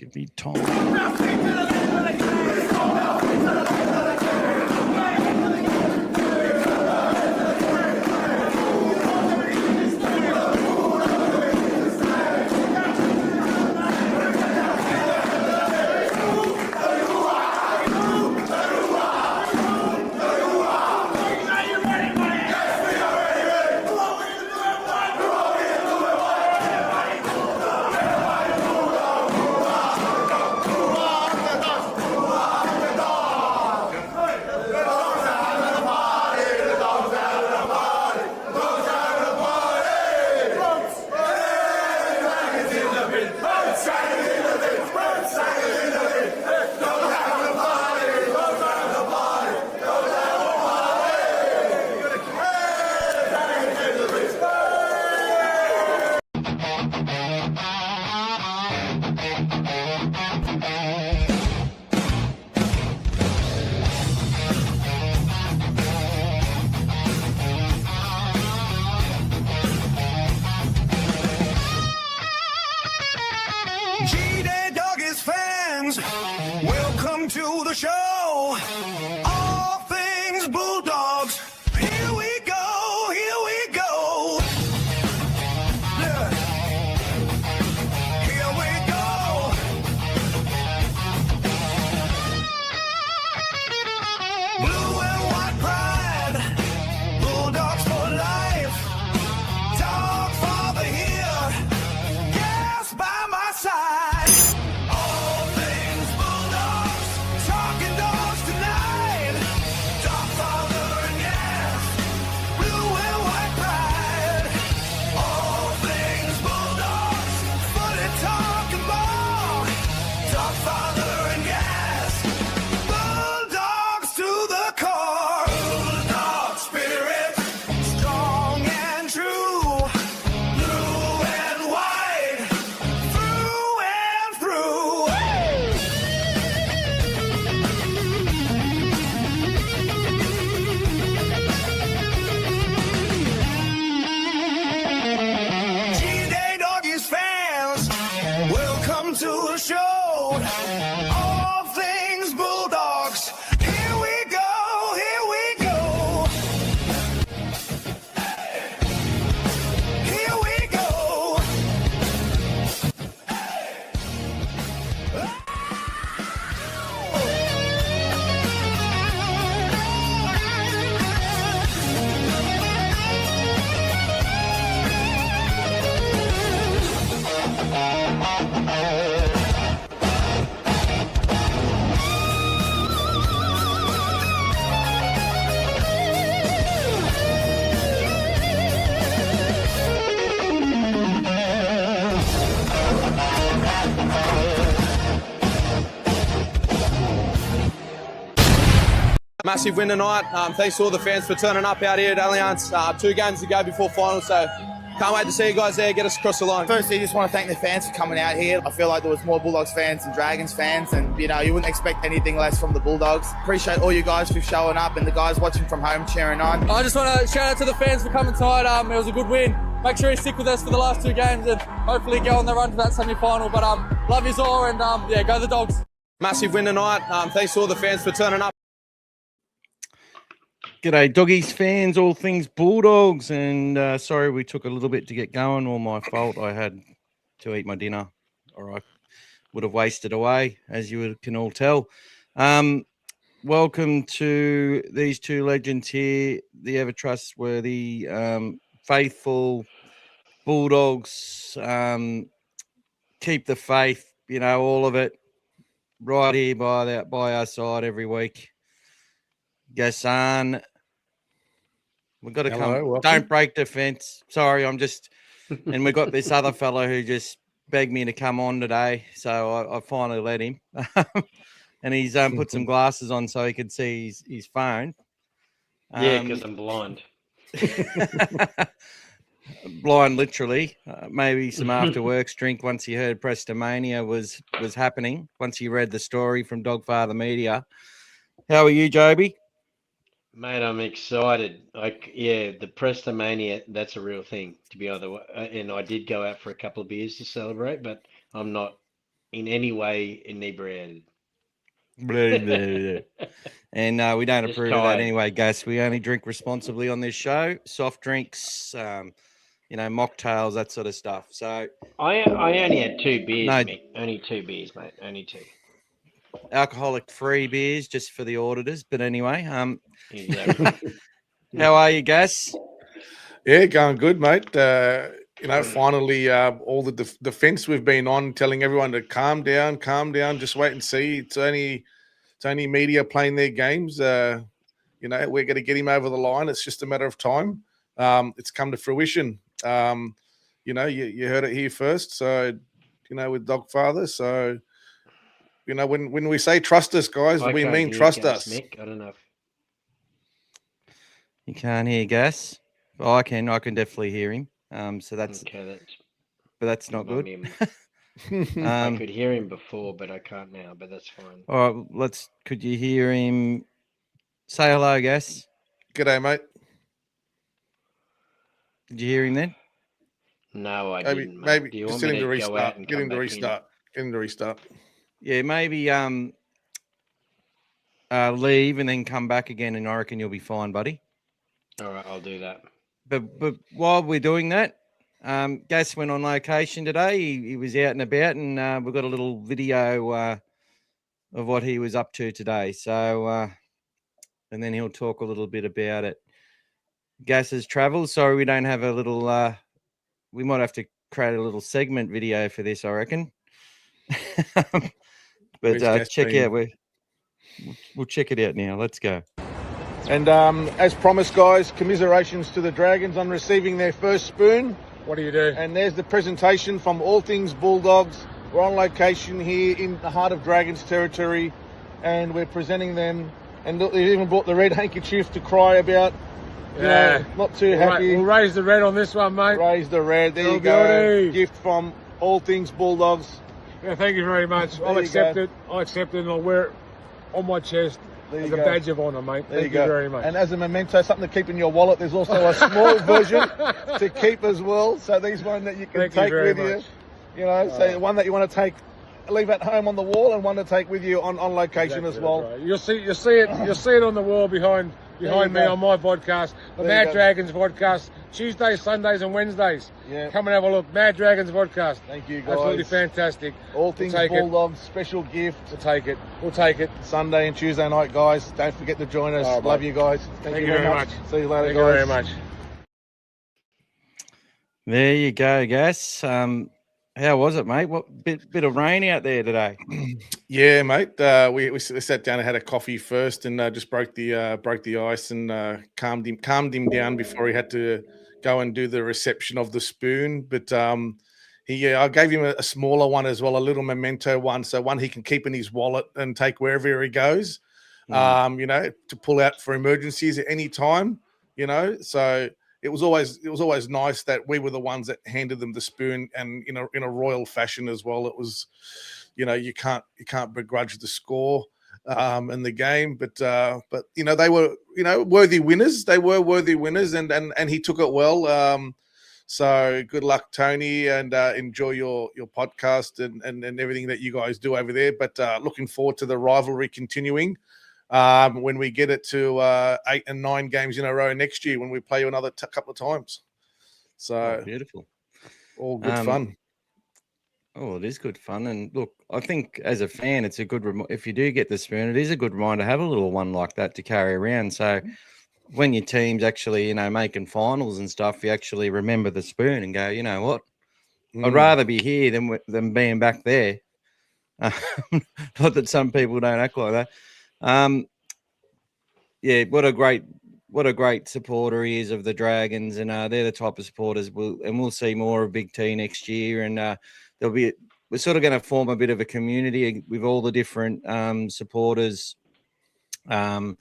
Give me time. Welcome to the show. All Things Bulldogs. Here we go, here we go. Yeah. Here we go. Blue and white pride. Bulldogs for life. Dogfather here. Gas by my side. Massive win tonight. Thanks to all the fans for turning up out here at Allianz. 2 games to go before final, so can't wait to see you guys there. Get us across the line. Firstly, I just want to thank the fans for coming out here. I feel like there was more Bulldogs fans than Dragons fans, and you wouldn't expect anything less from the Bulldogs. Appreciate all you guys for showing up and the guys watching from home cheering on. I just want to shout out to the fans for coming tonight. It was a good win. Make sure you stick with us for the last 2 games and hopefully go on the run to that semi-final. But love yous all, and yeah, go the Dogs. Massive win tonight. Thanks to all the fans for turning up. G'day, Doggies fans, All Things Bulldogs, and sorry we took a little bit to get going. All my fault. I had to eat my dinner, or I would have wasted away, as you can all tell. Welcome to these 2 legends here, the ever trustworthy, faithful Bulldogs. Keep the faith, all of it, right here by our side every week. Gassan. We've got to come. Don't break defence. Sorry, I'm just... And we got this other fellow who just begged me to come on today, so I finally let him. And he's put some glasses on so he could see his phone. Yeah, because I'm blind. Blind, literally. Maybe some after-works drink once he heard PRESTONMANIA was happening, once he read the story from Dogfather Media. How are you, Joeby? Mate, I'm excited. The PRESTONMANIA, that's a real thing, to be honest. And I did go out for a couple of beers to celebrate, but I'm not in any way inebriated. And we don't Just approve of that tired. anyway, Gus. We only drink responsibly on this show. Soft drinks, mocktails, that sort of stuff. So I only had 2 beers, No. mate. Only 2 beers, mate. Only 2. alcoholic-free beers just for the auditors. But anyway, Exactly. how are you, Gus? Yeah, going good, mate. Finally, all the defense we've been on, telling everyone to calm down, just wait and see. It's only media playing their games. We're going to get him over the line. It's just a matter of time. It's come to fruition. You heard it here first. So, with Dogfather. So, when we say trust us, guys, we mean trust us. Mick. I don't know. You can't hear Gus? Oh, I can definitely hear him. So that's Okay, but that's not good. I could hear him before, but I can't now. But that's fine. All right, could you hear him? Say hello, Gus. G'day, mate. Did you hear him then? No, I Maybe, didn't. Mate. maybe Do you just want get me him to to go out restart. and Get come him to back restart. Get him to restart. Yeah, maybe leave and then come back again, and I reckon you'll be fine, buddy. All right, I'll do that. But while we're doing that, Gus went on location today. He was out and about, and we've got a little video of what he was up to today. So, and then he'll talk a little bit about it. Gus's travels. Sorry, we don't have a little. We might have to create a little segment video for this, I reckon. But check out. We'll check it out now. Let's go. And as promised, guys, commiserations to the Dragons on receiving their first spoon. What do you do? And there's the presentation from All Things Bulldogs. We're on location here in the heart of Dragons territory, and we're presenting them. And look, they even brought the red handkerchief to cry about. Not too happy. We'll raise the red on this one, mate. Raise the red. There Oh, you go. beauty. Gift from All Things Bulldogs. Yeah, thank you very much. I'll accept it. I accept it, and I'll wear it on my chest as a badge of honour, mate. Thank you very much. And as a memento, something to keep in your wallet, there's also a small version to keep as well. So these one that you can take with you. So one that you want to take, leave at home on the wall, and one to take with you on location as well. Right. You'll see it on the wall behind me on my podcast, the Mad Dragons podcast, Tuesdays, Sundays, and Wednesdays. Yeah. Come and have a look. Mad Dragons podcast. Thank you, guys. Absolutely fantastic. All Things Bulldogs, special gift. We'll take it. Sunday and Tuesday night, guys. Don't forget to join us. Love you guys. Thank you very much. See you later, Thank guys. you very much. There you go, Gus. How was it, mate? What bit of rain out there today? Yeah, mate. We sat down and had a coffee first, and just broke the ice and calmed him down before he had to go and do the reception of the spoon. But I gave him a smaller one as well, a little memento one, so one he can keep in his wallet and take wherever he goes. To pull out for emergencies at any time. So. It was always nice that we were the ones that handed them the spoon, and in a royal fashion as well. It was, you can't begrudge the score in the game, but they were worthy winners. They were worthy winners, and he took it well. So good luck, Tony, and enjoy your podcast and everything that you guys do over there. But looking forward to the rivalry continuing. When we get it to 8 and 9 games in a row next year, when we play you another couple of times. So beautiful. All good fun. Oh, it is good fun. And look, I think as a fan, it's a good if you do get the spoon, it is a good reminder to have a little one like that to carry around. So when your team's actually, making finals and stuff, you actually remember the spoon and go, you know what? I'd rather be here than being back there. Not that some people don't act like that. What a great supporter he is of the Dragons, and they're the type of supporters we'll see more of Big T next year, and we're sort of going to form a bit of a community with all the different supporters. There's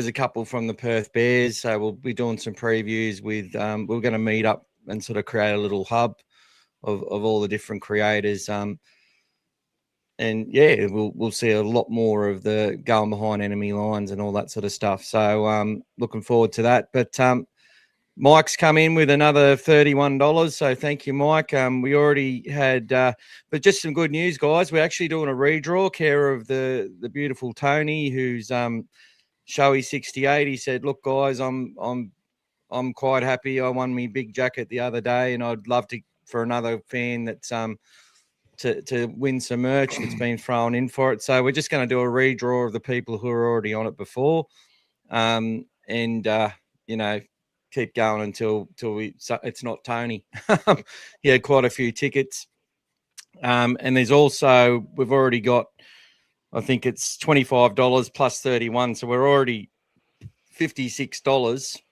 a couple from the Perth Bears, so we'll be doing some previews with. We're going to meet up and sort of create a little hub of all the different creators. And we'll see a lot more of the going behind enemy lines and all that sort of stuff. So looking forward to that. But Mike's come in with another $31. So thank you, Mike. We already had, but just some good news, guys. We're actually doing a redraw, care of the beautiful Tony, who's Showy 68. He said, "Look, guys, I'm quite happy. I won me big jacket the other day, and I'd love for another fan that's to win some merch that's been thrown in for it. So we're just going to do a redraw of the people who are already on it before, and keep going until it's not Tony." He had quite a few tickets, and there's also, we've already got, I think it's $25 plus 31, so we're already $56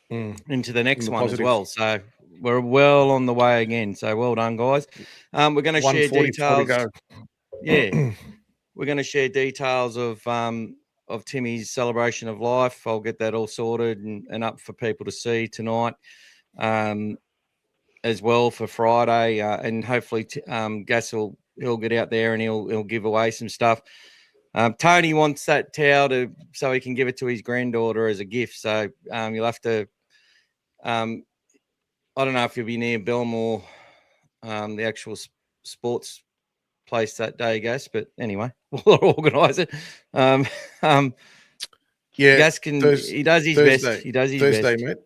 into the next one as well. So we're well on the way again. So well done, guys. We're going to share details. Yeah, we're going to share details of Timmy's celebration of life. I'll get that all sorted and up for people to see tonight, as well for Friday, and hopefully Gas he'll get out there and he'll give away some stuff. Tony wants that towel so he can give it to his granddaughter as a gift. So you'll have to. I don't know if you'll be near Belmore, the actual sports place that day, Gas. But anyway, we'll organise it. Yeah, Gas can. He does his best. He does his Thursday, best. mate.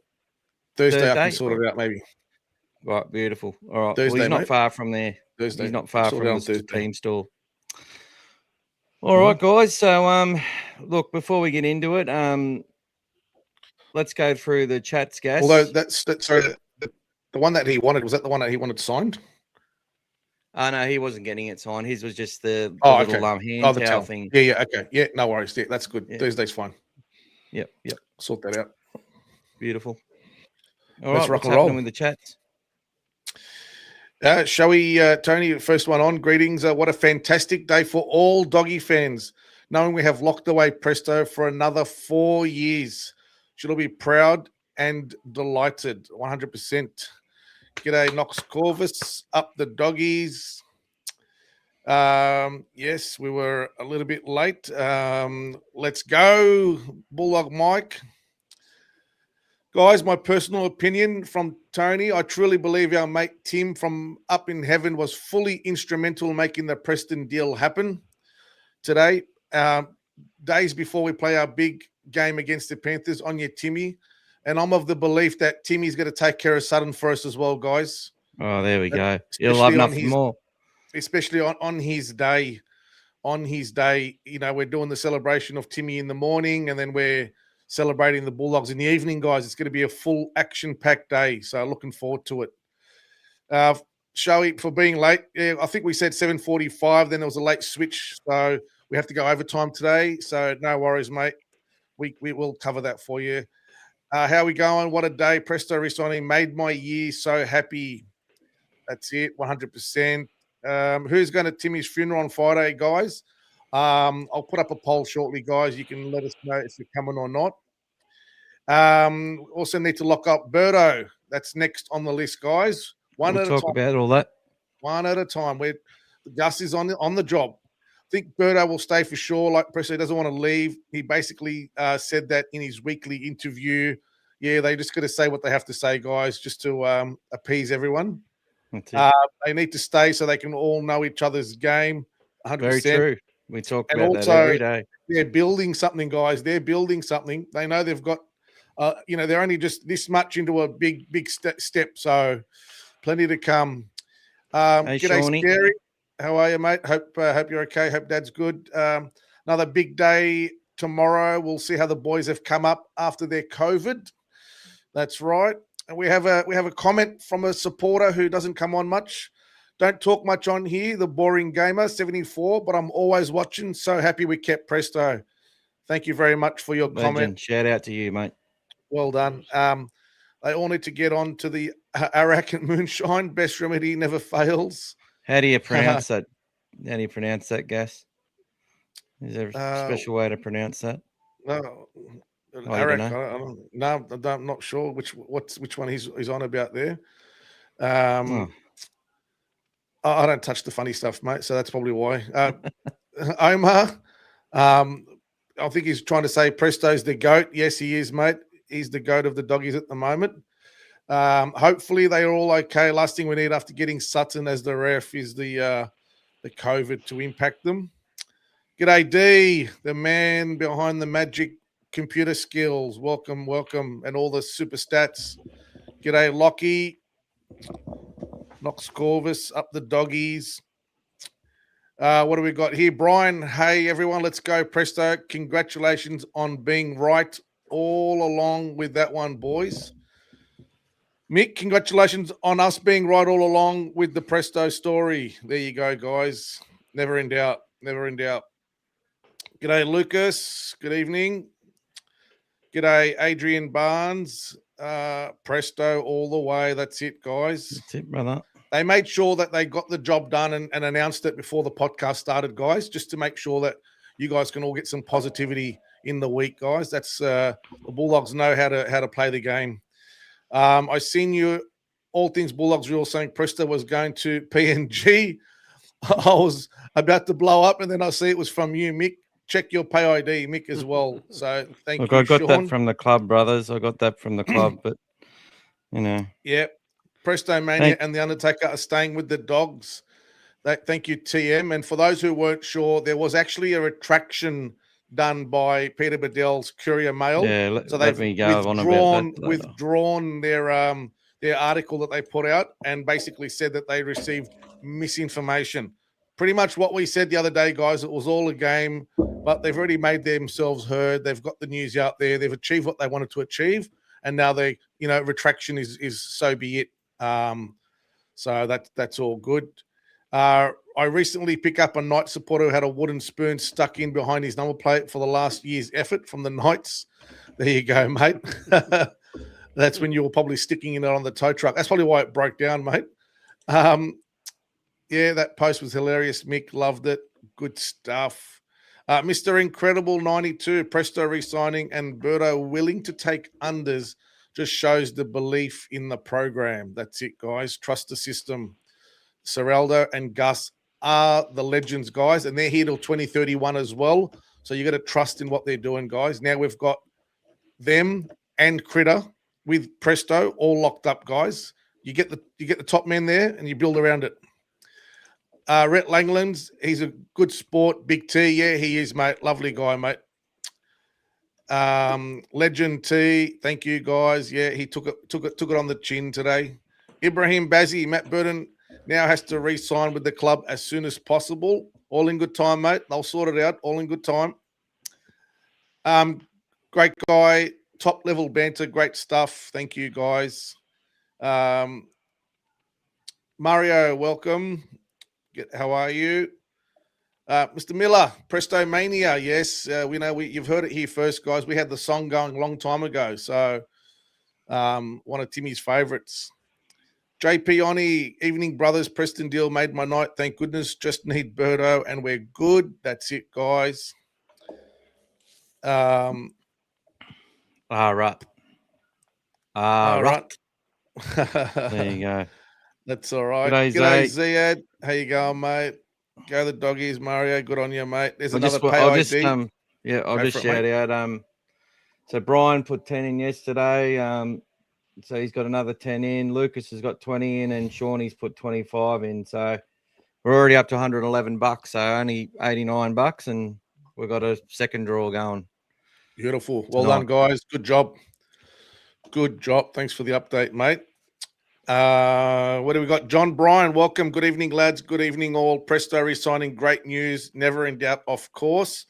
Thursday, I can sort it out, maybe. Right, beautiful. All right. Thursday, well, he's not mate. far from there. Thursday. He's not far Sort from it the on team store. All right, guys. So, look, before we get into it, let's go through the chats, Gas. Although sorry, the one that he wanted, was that the one that he wanted signed? Oh, no, he wasn't getting it signed. His was just the little hand towel thing. Yeah, okay. Yeah, no worries. Yeah, that's good. Yeah. Thursday's fine. Yep. Sort that out. Beautiful. All Let's right, rock what's and roll. happening with the chats? Shall we, Tony, first one on. Greetings. What a fantastic day for all doggy fans, knowing we have locked away Presto for another 4 years. Should all be proud and delighted. 100%. G'day, Knox Corvus. Up the doggies. Yes, we were a little bit late. Let's go, Bulldog Mike. Guys, my personal opinion from Tony, I truly believe our mate Tim from up in heaven was fully instrumental in making the Preston deal happen today. Days before we play our big game against the Panthers, on your Timmy. And I'm of the belief that Timmy's going to take care of Sutton for us as well, guys. Oh, there we go. He'll love nothing more. Especially on his day. On his day, we're doing the celebration of Timmy in the morning, and then we're celebrating the Bulldogs in the evening, guys. It's going to be a full action-packed day, so looking forward to it. Showy, for being late, yeah, I think we said 7:45, then there was a late switch, so we have to go overtime today, so no worries, mate. We will cover that for you. How are we going? What a day. Presto re-signing made my year so happy. That's it, 100%. Who's going to Timmy's funeral on Friday, guys? I'll put up a poll shortly, guys. You can let us know if you're coming or not. Also need to lock up Birdo. That's next on the list, guys. We'll talk about all that. One at a time. Gus is on the job. I think Birdo will stay for sure. Like Presley doesn't want to leave. He basically said that in his weekly interview. Yeah, they just got to say what they have to say, guys, just to appease everyone. They need to stay so they can all know each other's game. 100%. Very true. We talk about that every day. They're building something, guys. They're building something. They know they've got, they're only just this much into a big step. So plenty to come. Hey, g'day, Shawnee. Scary. How are you, mate? Hope you're okay. Hope Dad's good. Another big day tomorrow. We'll see how the boys have come up after their COVID. That's right. And we have a comment from a supporter who doesn't come on much. Don't talk much on here, the boring gamer, 74, but I'm always watching. So happy we kept Presto. Thank you very much for your comment. Shout out to you, mate. Well done. They all need to get on to the Arak and Moonshine. Best remedy never fails. How do you pronounce that? How do you pronounce that, Gas? Is there a special way to pronounce that? No, Arak. I'm not sure which one he's on about there. I don't touch the funny stuff, mate, so that's probably why. Omar, I think he's trying to say Presto's the GOAT. Yes, he is, mate. He's the goat of the doggies at the moment. Hopefully they are all okay. Last thing we need after getting Sutton as the ref is the COVID to impact them. G'day D, the man behind the magic computer skills. Welcome, and all the super stats. G'day Lockie, Knox Corvus, up the doggies. What do we got here? Brian, hey everyone, let's go Presto. Congratulations on being right all along with that one, boys. Mick, congratulations on us being right all along with the Presto story. There you go, guys. Never in doubt. G'day, Lucas. Good evening. G'day, Adrian Barnes. Presto all the way. That's it, guys. That's it, brother. They made sure that they got the job done and announced it before the podcast started, guys, just to make sure that you guys can all get some positivity in the week, guys. That's the Bulldogs know how to play the game. I seen you, All Things Bulldogs, you were saying Presto was going to PNG. I was about to blow up, and then I see it was from you, Mick. Check your pay ID, Mick, as well. So thank you, I got Sean. that from the club, brothers. I got that from the club, but, you know. Yeah. PRESTONMANIA and The Undertaker are staying with the dogs. Thank you, TM. And for those who weren't sure, there was actually a retraction done by Peter Bedell's Courier Mail. Yeah, so they've withdrawn their article that they put out and basically said that they received misinformation. Pretty much what we said the other day, guys. It was all a game, but they've already made themselves heard. They've got the news out there. They've achieved what they wanted to achieve, and now retraction is so be it. So that's all good. I recently picked up a Knight supporter who had a wooden spoon stuck in behind his number plate for the last year's effort from the Knights. There you go, mate. That's when you were probably sticking in it on the tow truck. That's probably why it broke down, mate. Yeah, that post was hilarious. Mick loved it. Good stuff. Mr. Incredible 92, Presto re-signing and Berto willing to take unders just shows the belief in the program. That's it, guys. Trust the system. Seraldo and Gus are the legends, guys, and they're here till 2031 as well. So you got to trust in what they're doing, guys. Now we've got them and Critter with Presto all locked up, guys. You get the top men there and you build around it. Rhett Langlands, he's a good sport. Big T, yeah, he is, mate. Lovely guy, mate. Legend T, thank you, guys. Yeah, he took it on the chin today. Ibrahim Bazzi, Matt Burton now has to re-sign with the club as soon as possible. All in good time, mate. They'll sort it out. All in good time. Great guy, top level banter, great stuff. Thank you, guys. Mario, welcome. How are you? Mr. Miller, PRESTONMANIA. Yes, we know you've heard it here first, guys. We had the song going a long time ago. So one of Timmy's favorites. JP Oni, evening brothers. Preston deal made my night. Thank goodness. Just need Berto and we're good. That's it, guys. Right. There you go. That's all right. G'day, Ziad. How you going, mate? Go the doggies, Mario. Good on you, mate. There's another pay I'll ID. I'll just shout out. So Brian put 10 in yesterday. So he's got another 10 in. Lucas has got 20 in, and Shawnee's put 25 in. So we're already up to $111. So only $89, and we've got a second draw going. Beautiful. Well done, guys. Good job. Good job. Thanks for the update, mate. What do we got? John Bryan, welcome. Good evening, lads. Good evening, all. Presto re-signing. Great news. Never in doubt, of course.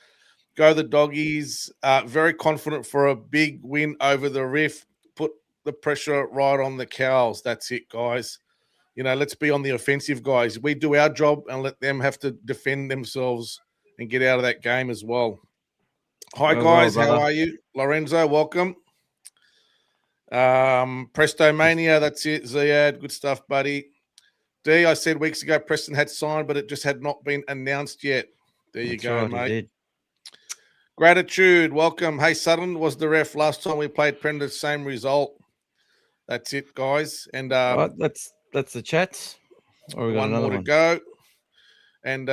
Go the doggies. Very confident for a big win over the Riff. Put the pressure right on the Cows. That's it, guys. Let's be on the offensive, guys. We do our job and let them have to defend themselves and get out of that game as well. Hi, guys. How are you? Lorenzo, welcome. PRESTONMANIA, that's it. Ziad, good stuff, buddy. D, I said weeks ago Preston had signed, but it just had not been announced yet. There you go, mate. Gratitude, welcome. Hey, Sutton was the ref last time we played Prenda, same result. That's it, guys. And that's the chats. Or we got one another more to one. go. And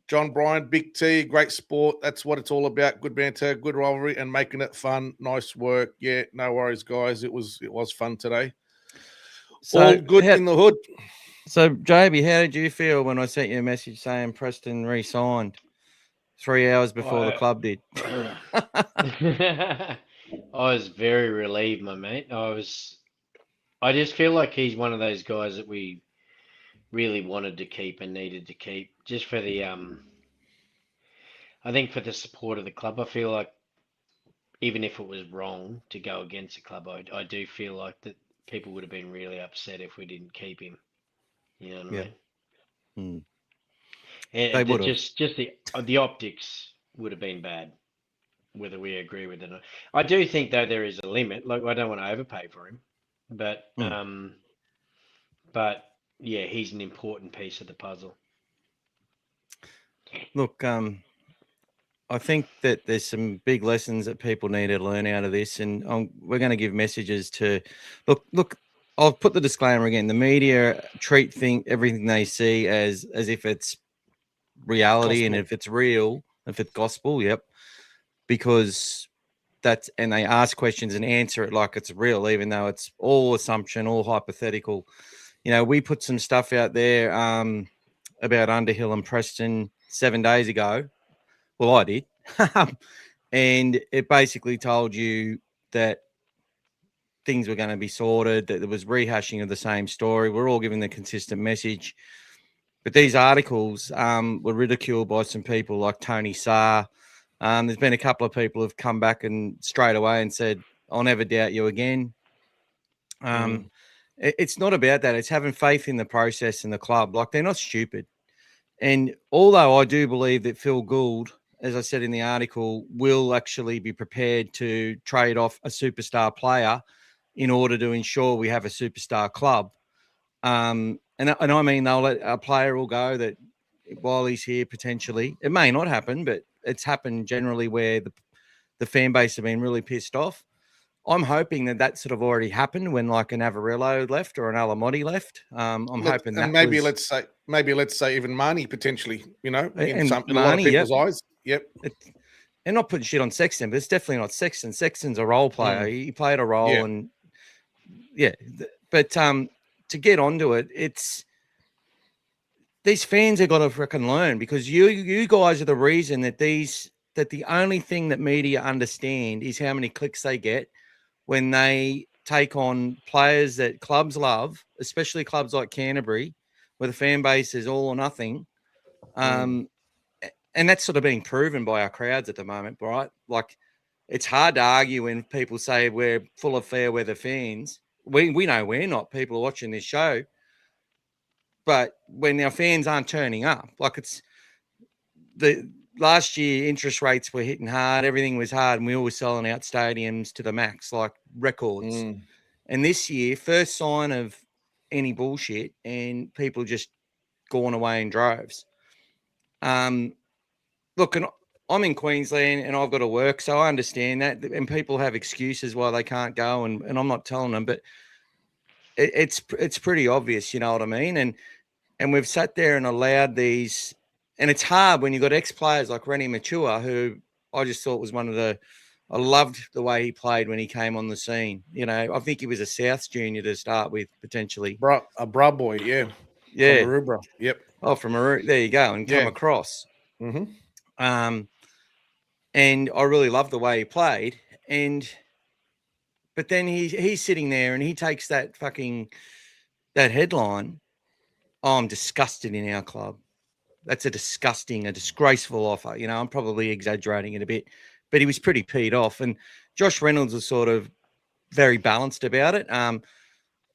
John Bryant, Big T, great sport. That's what it's all about. Good banter, good rivalry, and making it fun. Nice work. Yeah, no worries, guys. It was fun today. So all good in the hood. So, Joeby, how did you feel when I sent you a message saying Preston re-signed 3 hours before the club did? I was very relieved, my mate. I just feel like he's one of those guys that we really wanted to keep and needed to keep, just for the I think for the support of the club. I feel like even if it was wrong to go against the club, I do feel like that people would have been really upset if we didn't keep him. You know what I mean? And They would have. just the optics would have been bad, whether we agree with it or not. I do think though there is a limit. Like I don't want to overpay for him, but yeah, he's an important piece of the puzzle. Look, I think that there's some big lessons that people need to learn out of this, and we're going to give messages to look. I'll put the disclaimer again. The media treat everything they see as if it's reality, Gospel. and if it's real, if it's gospel, yep. Because and they ask questions and answer it like it's real, even though it's all assumption, all hypothetical. You know, we put some stuff out there about Underhill and Preston 7 days ago. Well, I did. And it basically told you that things were going to be sorted, that there was rehashing of the same story. We're all giving the consistent message. But these articles were ridiculed by some people like Tony Sarr. There's been a couple of people who've come back and straight away and said, I'll never doubt you again. It's not about that. It's having faith in the process and the club. Like, they're not stupid. And although I do believe that Phil Gould, as I said in the article, will actually be prepared to trade off a superstar player in order to ensure we have a superstar club. And I mean, they'll let a player will go that while he's here, potentially. It may not happen, but it's happened generally where the fan base have been really pissed off. I'm hoping that sort of already happened when like an Avarillo left or an Alamotti left. I'm hoping that maybe let's say even Marnie potentially, in a lot of people's eyes. Yep. And not putting shit on Sexton, but it's definitely not Sexton. Sexton's a role player. He played a role, and but to get onto it, it's these fans have got to freaking learn, because you guys are the reason that the only thing that media understand is how many clicks they get when they take on players that clubs love, especially clubs like Canterbury, where the fan base is all or nothing. And that's sort of being proven by our crowds at the moment, right? Like, it's hard to argue when people say we're full of fair weather fans. We know we're not. People are watching this show. But when our fans aren't turning up, like, it's the last year, interest rates were hitting hard. Everything was hard, and we were selling out stadiums to the max, like records. And this year, first sign of any bullshit, and people just gone away in droves. Look, and I'm in Queensland and I've got to work, so I understand that. And people have excuses why they can't go, and I'm not telling them, but it's pretty obvious, you know what I mean? And we've sat there and allowed these, and it's hard when you've got ex-players like Rennie Matua, who I just thought was I loved the way he played when he came on the scene. You know, I think he was a Souths junior to start with, potentially. A bra boy, yeah. Yeah. From Maroubra, yep. Oh, from Maroubra, there you go, and come across. Mm-hmm. And I really loved the way he played. But then he's sitting there and he takes that headline. Oh, I'm disgusted in our club. That's a disgraceful offer. You know, I'm probably exaggerating it a bit, but he was pretty peed off. And Josh Reynolds was sort of very balanced about it.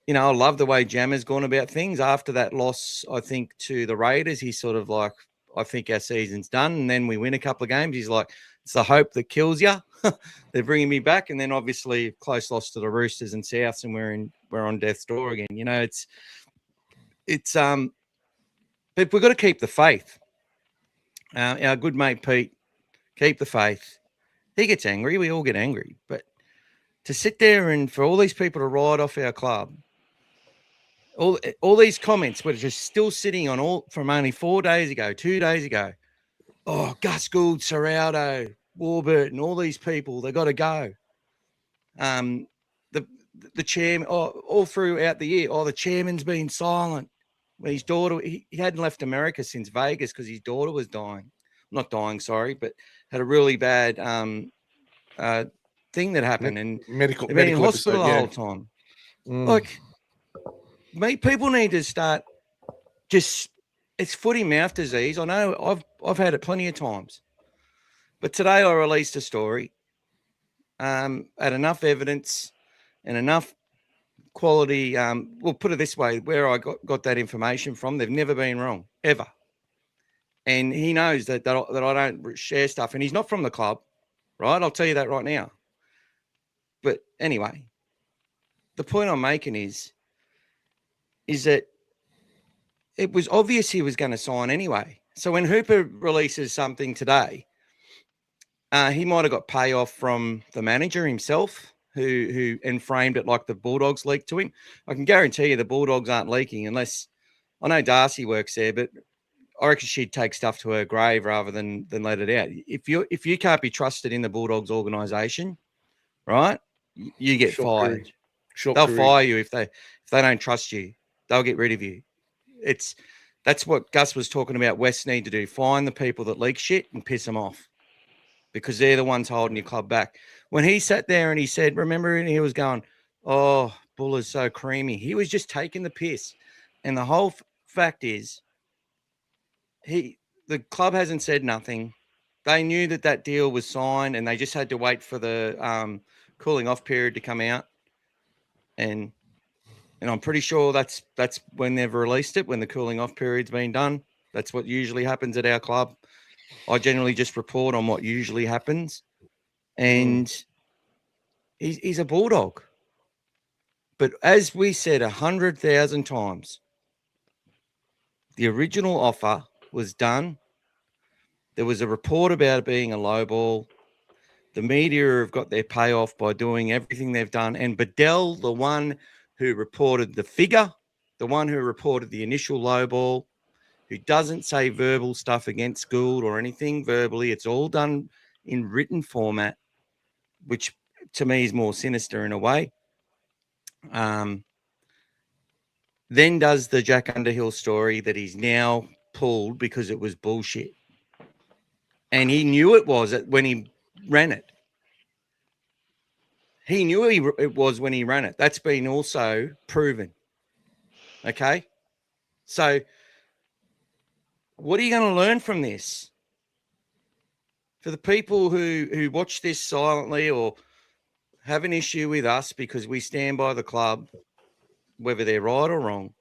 You know, I love the way Jammer's gone about things after that loss, I think, to the Raiders. He's sort of like, I think our season's done. And then we win a couple of games. He's like, it's the hope that kills you. They're bringing me back. And then obviously close loss to the Roosters and Souths, and we're on death's door again. You know, but we've got to keep the faith. Our good mate Pete, keep the faith. He gets angry. We all get angry. But to sit there and for all these people to ride off our club, all these comments were just still sitting on all from only 4 days ago, 2 days ago. Oh, Gus Gould, Serraldo, Warburton, all these people, they got to go. The chairman, all throughout the year, the chairman's been silent. When his daughter, he hadn't left America since Vegas because his daughter was dying. Not dying, sorry, but had a really bad thing that happened. And medical they've been in hospital episode, the whole time. Like, people need to start it's footy mouth disease. I know I've had it plenty of times. But today I released a story, had enough evidence and enough quality. We'll put it this way, where I got that information from, they've never been wrong, ever. And he knows that I don't share stuff. And he's not from the club, right? I'll tell you that right now. But anyway, the point I'm making is that it was obvious he was going to sign anyway. So when Hooper releases something today, he might have got payoff from the manager himself, who framed it like the Bulldogs leaked to him. I can guarantee you the Bulldogs aren't leaking unless, I know Darcy works there, but I reckon she'd take stuff to her grave rather than let it out. If you can't be trusted in the Bulldogs organisation, right, you get fired. They'll fire you if they don't trust you. They'll get rid of you. That's what Gus was talking about. West need to do: find the people that leak shit and piss them off, because they're the ones holding your club back. When he sat there and he said, remember, and he was going, "Oh, Bull is so creamy," he was just taking the piss. And the whole fact is, the club hasn't said nothing. They knew that deal was signed, and they just had to wait for the cooling off period to come out. And I'm pretty sure that's when they've released it, when the cooling off period's been done. That's what usually happens at our club. I generally just report on what usually happens. And he's a Bulldog. But as we said 100,000 times, the original offer was done. There was a report about it being a low ball. The media have got their payoff by doing everything they've done. And Bedell, the one who reported the figure, the one who reported the initial low ball, who doesn't say verbal stuff against Gould or anything verbally, it's all done in written format, which to me is more sinister in a way. Then does the Jack Underhill story that he's now pulled because it was bullshit. And he knew it was when he ran it. He knew it was when he ran it. That's been also proven. Okay? So what are you going to learn from this? For the people who watch this silently or have an issue with us because we stand by the club, whether they're right or wrong,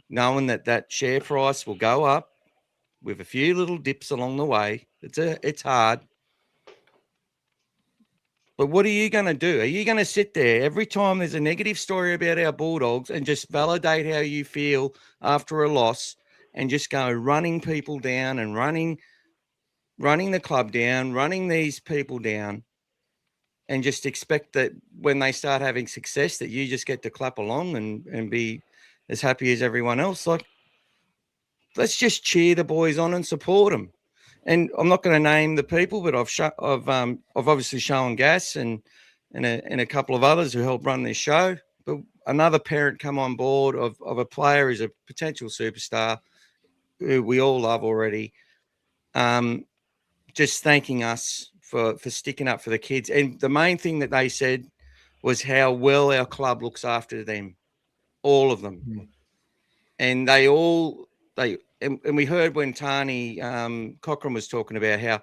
knowing that share price will go up with a few little dips along the way. It's hard. But what are you going to do? Are you going to sit there every time there's a negative story about our Bulldogs and just validate how you feel after a loss and just go running people down and running the club down, running these people down, and just expect that when they start having success that you just get to clap along and be as happy as everyone else? Like, let's just cheer the boys on and support them. And I'm not going to name the people, but I've obviously shown Gas and a couple of others who helped run this show. But another parent come on board of a player who's a potential superstar who we all love already, just thanking us for sticking up for the kids. And the main thing that they said was how well our club looks after them, all of them. And and we heard when Tani Cochran was talking about how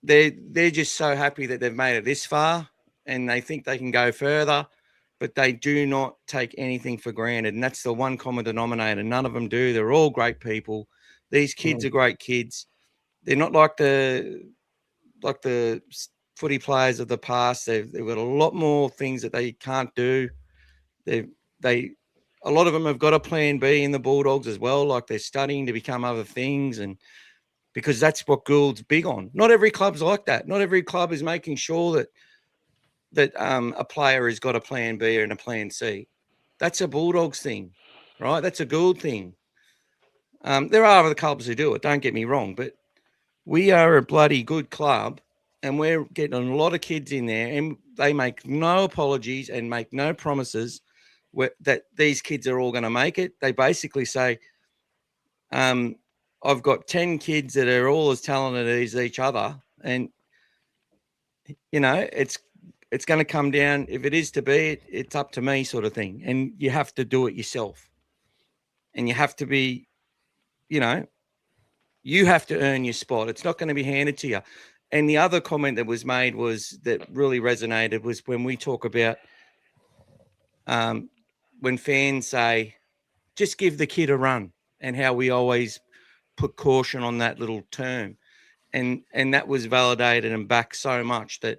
they're just so happy that they've made it this far and they think they can go further, but they do not take anything for granted. And that's the one common denominator. None of them do. They're all great people. These kids are great kids. They're not like the footy players of the past. They've got a lot more things that they can't do. A lot of them have got a plan B in the Bulldogs as well, like they're studying to become other things, and because that's what Gould's big on. Not every club's like that. Not every club is making sure that a player has got a plan B and a plan C. That's a Bulldogs thing, right? That's a good thing. There are other clubs who do it, don't get me wrong, but we are a bloody good club, and we're getting a lot of kids in there, and they make no apologies and make no promises that these kids are all going to make it. They basically say, I've got 10 kids that are all as talented as each other, and, you know, it's going to come down. If it is to be, it's up to me sort of thing, and you have to do it yourself, and you have to be, you know, you have to earn your spot. It's not going to be handed to you. And the other comment that was made that really resonated was when we talk about when fans say, just give the kid a run, and how we always put caution on that little term. And that was validated and backed so much that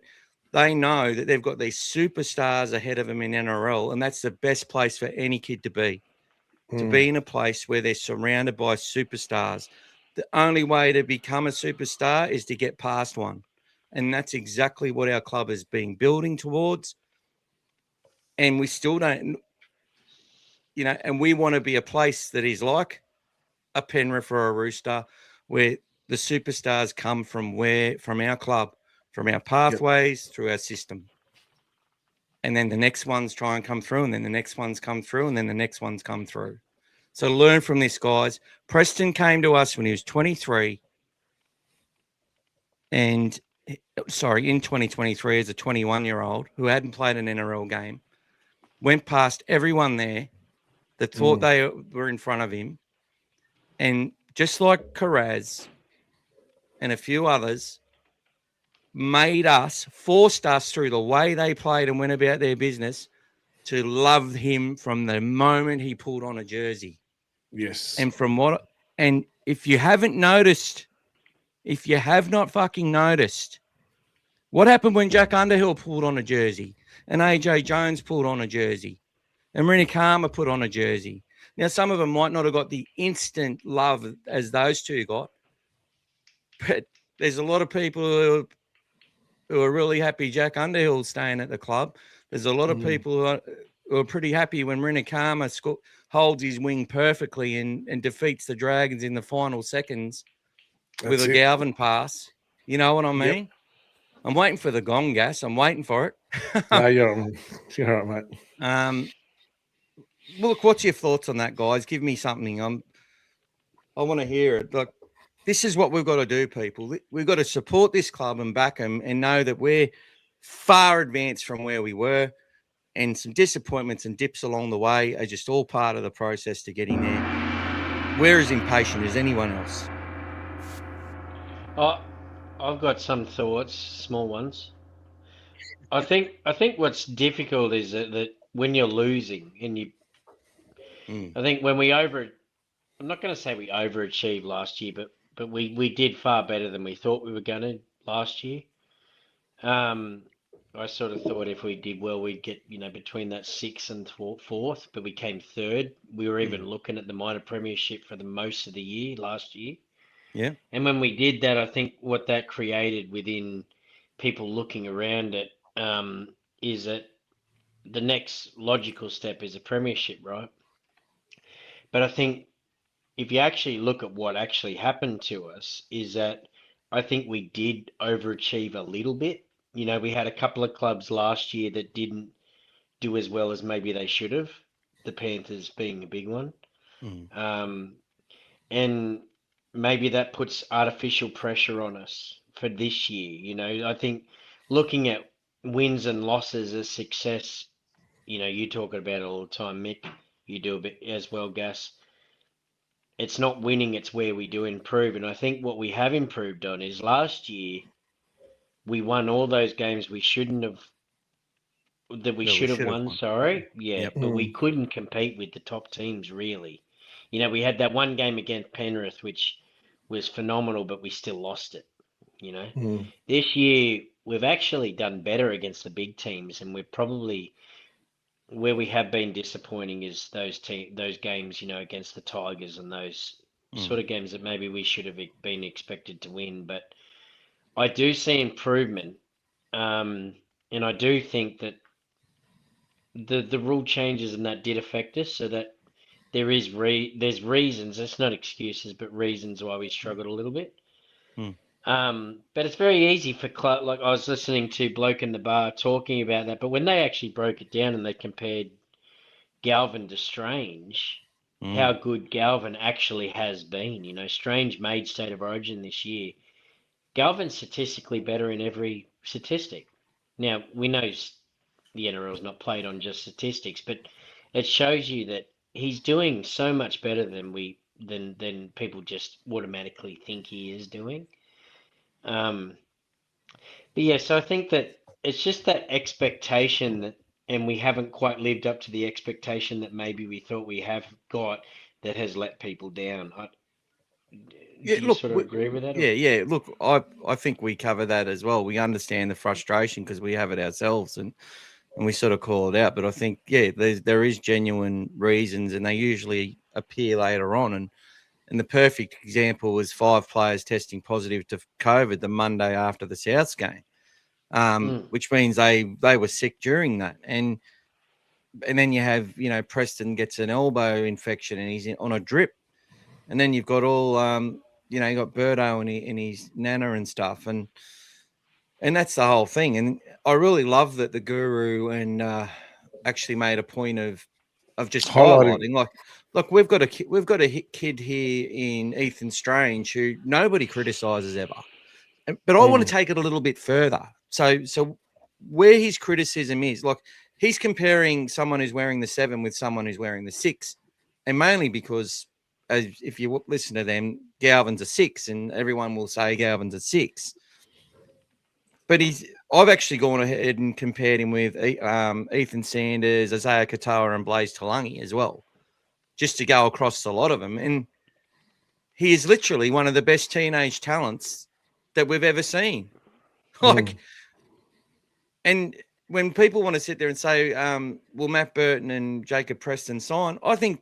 they know that they've got these superstars ahead of them in NRL, and that's the best place for any kid to be in a place where they're surrounded by superstars. The only way to become a superstar is to get past one. And that's exactly what our club has been building towards. And we still don't, you know, and we want to be a place that is like a Penrith or a Rooster, where the superstars come from our club, from our pathways, through our system. And then the next ones try and come through, and then the next ones come through, and then the next ones come through. So learn from this, guys. Preston came to us when he was 23. And, in 2023 as a 21-year-old who hadn't played an NRL game, went past everyone there that thought they were in front of him. And just like Carraz and a few others, forced us through the way they played and went about their business to love him from the moment he pulled on a jersey. Yes. And if you haven't noticed, if you have not fucking noticed, what happened when Jack Underhill pulled on a jersey and AJ Jones pulled on a jersey and Rinikama put on a jersey? Now, some of them might not have got the instant love as those two got, but there's a lot of people who are really happy Jack Underhill's staying at the club. There's a lot of people who are pretty happy when Rinikama holds his wing perfectly and defeats the Dragons in the final seconds with a Galvin pass. You know what I mean? Yep. I'm waiting for the gong gas. I'm waiting for it. No, you're all right, mate. Look, what's your thoughts on that, guys? Give me something. I want to hear it. Look, this is what we've got to do, people. We've got to support this club and back them and know that we're far advanced from where we were, and some disappointments and dips along the way are just all part of the process to getting there. We're as impatient as anyone else. I've got some thoughts, small ones. I think what's difficult is that when you're losing and I think when I'm not going to say we overachieved last year, but we did far better than we thought we were going to last year. I sort of thought if we did well, we'd get, between that 6th and 4th, but we came 3rd. We were even looking at the minor premiership for the most of the year last year. Yeah. And when we did that, I think what that created within people looking around it is that the next logical step is a premiership, right? But I think if you actually look at what actually happened to us is that I think we did overachieve a little bit. We had a couple of clubs last year that didn't do as well as maybe they should have, the Panthers being a big one. And maybe that puts artificial pressure on us for this year. I think looking at wins and losses as success, you talk about it all the time, Mick, you do a bit as well, Gas. It's not winning, it's where we do improve. And I think what we have improved on is last year, we won all those games we shouldn't have, that we should have won, sorry. Yeah, yep. But we couldn't compete with the top teams, really. We had that one game against Penrith, which was phenomenal, but we still lost it, This year, we've actually done better against the big teams, and we're probably, where we have been disappointing is those games, against the Tigers and those sort of games that maybe we should have been expected to win. But I do see improvement, and I do think that the rule changes and that did affect us, so that there's reasons. It's not excuses, but reasons why we struggled a little bit. But it's very easy for like I was listening to Bloke in the Bar talking about that, but when they actually broke it down and they compared Galvin to Strange, how good Galvin actually has been. You know, Strange made State of Origin this year. Galvin's statistically better in every statistic. Now, we know the NRL's not played on just statistics, but it shows you that he's doing so much better than people just automatically think he is doing. But yeah, so I think that it's just that expectation that, and we haven't quite lived up to the expectation that maybe we thought we have got, that has let people down. Do you sort of agree with that? Yeah. Look, I think we cover that as well. We understand the frustration because we have it ourselves, and we sort of call it out. But I think, there is genuine reasons, and they usually appear later on. And the perfect example was 5 players testing positive to COVID the Monday after the Souths game, which means they were sick during that. And then you have, Preston gets an elbow infection and he's on a drip. And then you've got all, you got Birdo and his nana and stuff. And that's the whole thing. And I really love that the Guru and actually made a point of just highlighting. Look, we've got a kid here in Ethan Strange who nobody criticises ever, but I want to take it a little bit further. So where his criticism is, like, he's comparing someone who's wearing the 7 with someone who's wearing the 6, and mainly because, as if you listen to them, Galvin's a 6, and everyone will say Galvin's a 6. But I've actually gone ahead and compared him with Ethan Sanders, Isaiah Katoa, and Blaze Talangi as well, just to go across a lot of them. And he is literally one of the best teenage talents that we've ever seen. And when people want to sit there and say, will Matt Burton and Jacob Preston sign? I think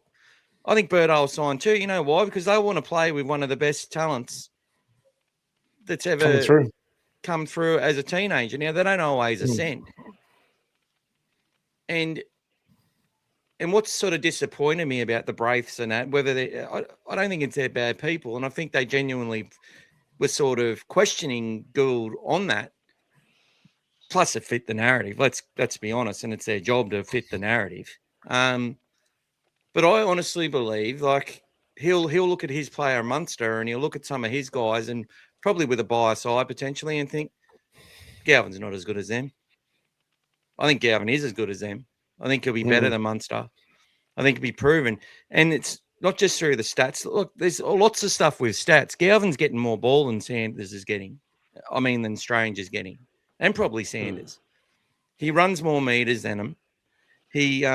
Birdo will sign too. You know why? Because they want to play with one of the best talents that's ever come through as a teenager. Now, they don't always ascend. And what's sort of disappointed me about the Braiths and that, I don't think it's they're bad people, and I think they genuinely were sort of questioning Gould on that. Plus, it fit the narrative. Let's be honest, and it's their job to fit the narrative. But I honestly believe, like, he'll look at his player Munster and he'll look at some of his guys, and probably with a bias eye potentially, and think Galvin's not as good as them. I think Galvin is as good as them. I think he'll be better than Munster. I think it'll be proven. And it's not just through the stats. Look, there's lots of stuff with stats. Galvin's getting more ball than Sanders is getting. Than Strange is getting. And probably Sanders. He runs more meters than him. He's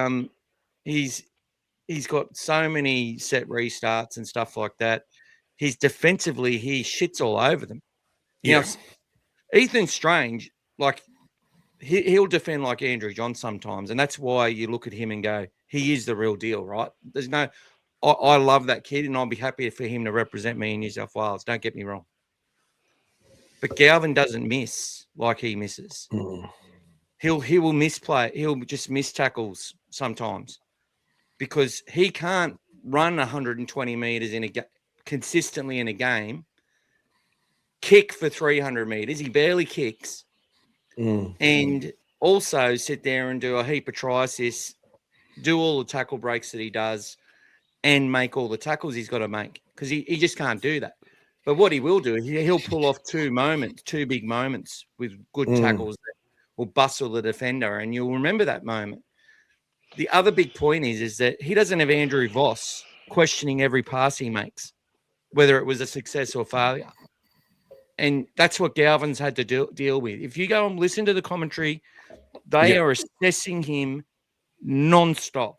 got so many set restarts and stuff like that. He's defensively, he shits all over them. Yeah. Now, Ethan Strange, like, he'll defend like Andrew John sometimes, and that's why you look at him and go, he is the real deal, right? I love that kid, and I'll be happy for him to represent me in New South Wales. Don't get me wrong. But Galvin doesn't miss like he misses. He will misplay. He'll just miss tackles sometimes because he can't run 120 meters consistently in a game, kick for 300 meters. He barely kicks. And also sit there and do a heap of try assists, do all the tackle breaks that he does, and make all the tackles he's got to make, because he just can't do that. But what he will do is he'll pull off two big moments with good tackles that will bustle the defender, and you'll remember that moment. The other big point is that he doesn't have Andrew Voss questioning every pass he makes, whether it was a success or failure. And that's what Galvin's had to deal with. If you go and listen to the commentary, they are assessing him non-stop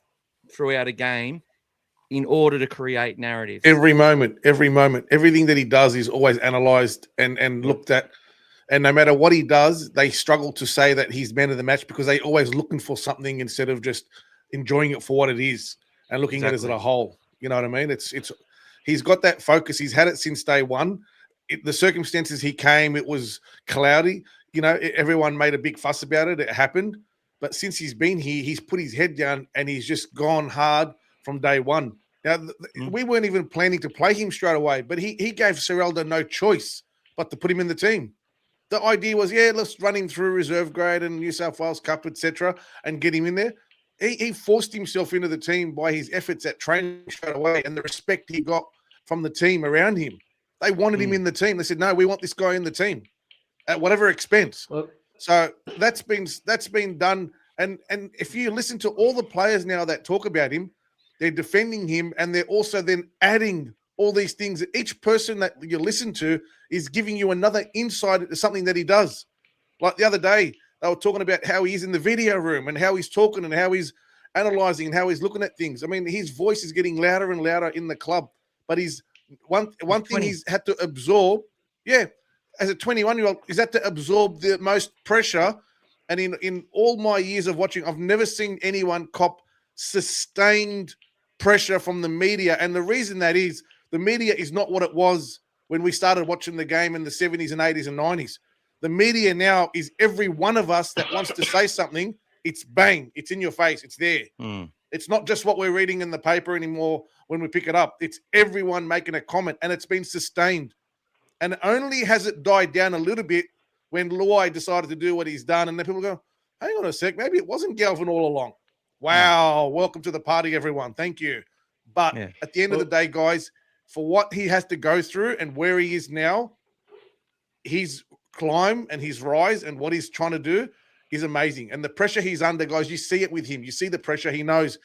throughout a game in order to create narratives. Every moment, everything that he does is always analysed and looked at. And no matter what he does, they struggle to say that he's man of the match because they're always looking for something instead of just enjoying it for what it is and looking at it as a whole. You know what I mean? It's he's got that focus. He's had it since day one. The circumstances he came, it was cloudy. You know, everyone made a big fuss about it. It happened. But since he's been here, he's put his head down and he's just gone hard from day one. Now, we weren't even planning to play him straight away, but he gave Serraldo no choice but to put him in the team. The idea was, let's run him through reserve grade and New South Wales Cup, etc., and get him in there. He forced himself into the team by his efforts at training straight away and the respect he got from the team around him. They wanted him in the team. They said, no, we want this guy in the team at whatever expense. Well, so that's been done. And if you listen to all the players now that talk about him, they're defending him and they're also then adding all these things. Each person that you listen to is giving you another insight into something that he does. Like the other day, they were talking about how he is in the video room and how he's talking and how he's analyzing and how he's looking at things. I mean, his voice is getting louder and louder in the club. But he's one thing he's had to absorb, as a 21-year-old, he's had to absorb the most pressure. And in all my years of watching, I've never seen anyone cop sustained pressure from the media. And the reason that is, the media is not what it was when we started watching the game in the 70s and 80s and 90s. The media now is every one of us that wants to say something, it's bang, it's in your face, it's there. It's not just what we're reading in the paper anymore when we pick it up. It's everyone making a comment, and it's been sustained. And only has it died down a little bit when Luai decided to do what he's done, and then people go, hang on a sec, maybe it wasn't Galvin all along. Wow, welcome to the party, everyone. Thank you. But at the end of the day, guys, for what he has to go through and where he is now, his climb and his rise and what he's trying to do is amazing. And the pressure he's under, guys, you see it with him. You see the pressure. He knows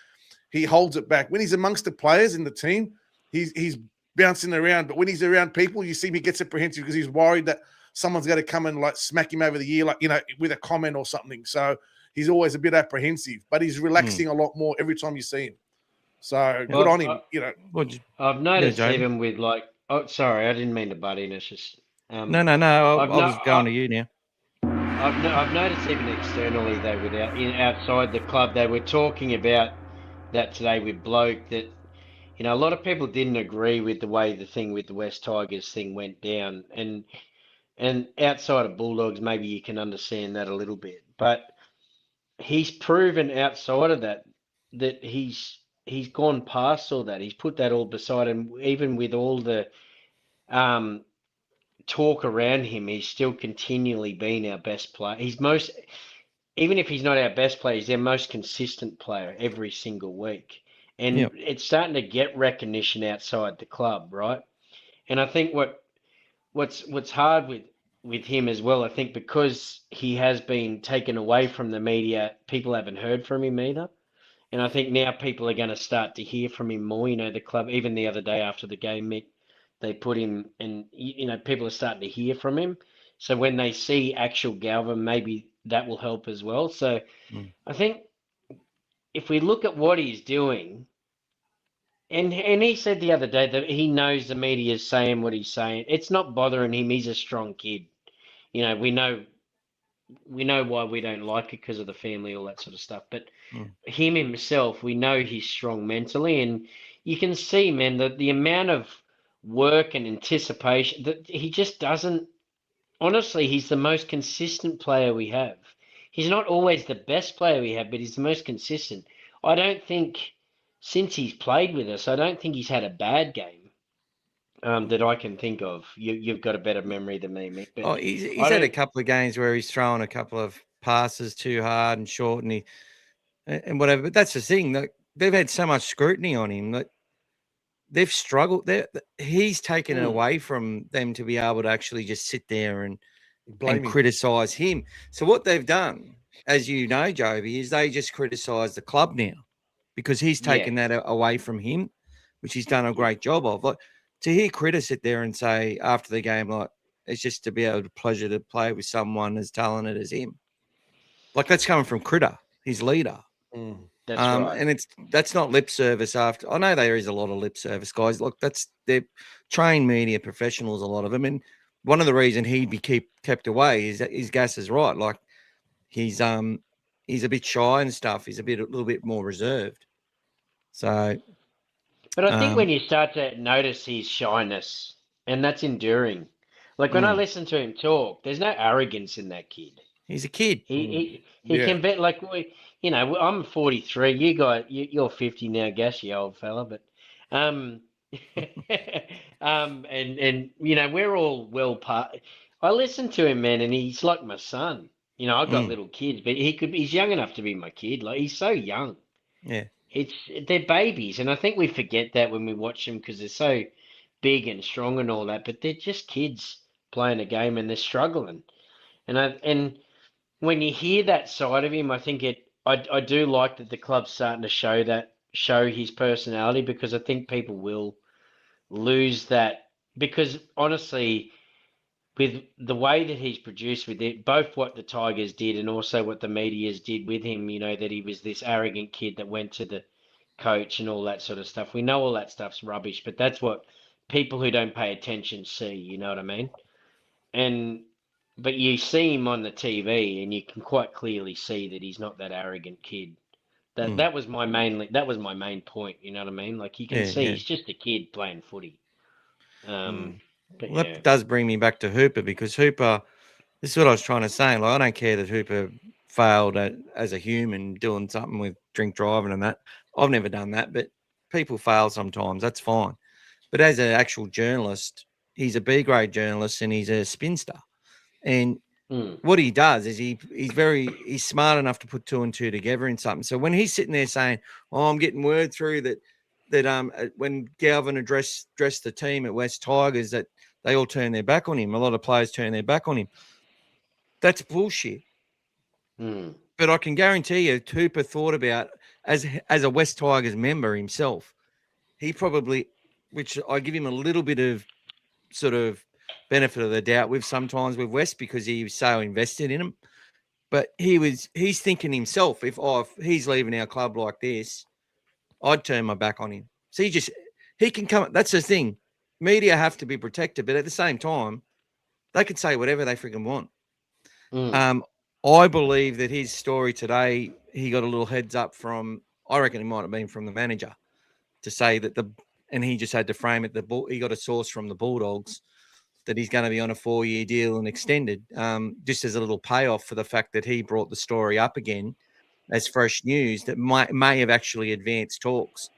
he holds it back. When he's amongst the players in the team, he's bouncing around. But when he's around people, you see he gets apprehensive because he's worried that someone's going to come and like smack him over the ear, like, with a comment or something. So he's always a bit apprehensive, but he's relaxing a lot more every time you see him. So good on him. I've noticed even with sorry, I didn't mean to butt in. It's just no. I was going to you now. I've noticed even externally though, outside the club, they were talking about that today with Bloke that a lot of people didn't agree with the way the thing with the West Tigers thing went down, and outside of Bulldogs, maybe you can understand that a little bit, but he's proven outside of that he's gone past all that. He's put that all beside him. Even with all the talk around him, he's still continually been our best player. Even if he's not our best player, he's our most consistent player every single week. And it's starting to get recognition outside the club, right? And I think what's hard with him as well, I think because he has been taken away from the media, people haven't heard from him either. And I think now people are going to start to hear from him more. The club, even the other day after the game, Mick, they put him, and people are starting to hear from him. So when they see actual Galvin, maybe that will help as well. So I think if we look at what he's doing, and he said the other day that he knows the media is saying what he's saying. It's not bothering him. He's a strong kid. We know why we don't like it because of the family, all that sort of stuff. But him himself, we know he's strong mentally, and you can see, man, that the amount of work and anticipation that he just doesn't. Honestly, he's the most consistent player we have. He's not always the best player we have, but he's the most consistent. I don't think since he's played with us, I don't think he's had a bad game. That I can think of. You've got a better memory than me, Mick. But he's had a couple of games where he's thrown a couple of passes too hard and short, and whatever. But that's the thing. They've had so much scrutiny on him that they've struggled. He's taken it away from them to be able to actually just sit there and criticise him. So what they've done, as you know, Joeby, is they just criticise the club now because he's taken that away from him, which he's done a great job of. Like, to hear Critter sit there and say after the game, like, it's just to be able to pleasure to play with someone as talented as him. Like, that's coming from Critter, his leader. That's right. And that's not lip service after. I know there is a lot of lip service, guys. Look, they're trained media professionals, a lot of them. And one of the reasons he'd be kept away is that his gas is right. Like, he's a bit shy and stuff. He's a little bit more reserved. So... But I think when you start to notice his shyness, and that's enduring. Like when I listen to him talk, there's no arrogance in that kid. He's a kid. He can bet like I'm 43. You're 50 now, guess you old fella. But and we're all well part. I listen to him, man, and he's like my son. I've got little kids, but he's young enough to be my kid. Like he's so young. Yeah. They're babies, and I think we forget that when we watch them because they're so big and strong and all that, but they're just kids playing a game and they're struggling. And when you hear that side of him, I think I do like that the club's starting to show his personality, because I think people will lose that, because honestly, with the way that he's produced with it, both what the Tigers did and also what the medias did with him, that he was this arrogant kid that went to the coach and all that sort of stuff. We know all that stuff's rubbish, but that's what people who don't pay attention see, you know what I mean? But you see him on the TV and you can quite clearly see that he's not that arrogant kid. That was my main point, you know what I mean? Like you can see he's just a kid playing footy. That does bring me back to Hooper, because Hooper, this is what I was trying to say. Like, I don't care that Hooper failed as a human doing something with drink driving and that. I've never done that, but people fail sometimes. That's fine. But as an actual journalist, he's a B-grade journalist and he's a spinster. And what he does is he's smart enough to put two and two together in something. So when he's sitting there saying, "Oh, I'm getting word through that when Galvin addressed the team at West Tigers, that they all turned their back on him. A lot of players turned their back on him." That's bullshit. But I can guarantee you, Hooper thought about, as a West Tigers member himself, he probably, which I give him a little bit of sort of benefit of the doubt with sometimes with West, because he was so invested in him. But he's thinking himself, if he's leaving our club like this, I'd turn my back on him. So he can come. That's the thing. Media have to be protected, but at the same time, they can say whatever they freaking want. I believe that his story today, he got a little heads up from, I reckon it might have been from the manager, to say that and he just had to frame it. He got a source from the Bulldogs that he's going to be on a 4-year deal and extended, just as a little payoff for the fact that he brought the story up again as fresh news that may have actually advanced talks.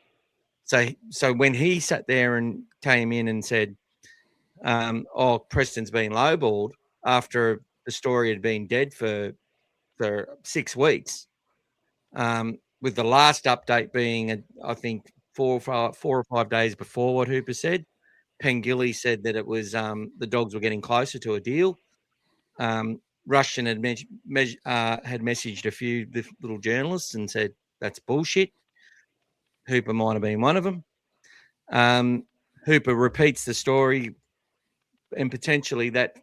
So when he sat there and came in and said, Preston's been lowballed, after the story had been dead for 6 weeks, with the last update being, I think, 4 or 5 days before what Hooper said. Pengilly said that it was the Dogs were getting closer to a deal. Rushton had messaged a few little journalists and said that's bullshit. Hooper might have been one of them. Hooper repeats the story, and potentially that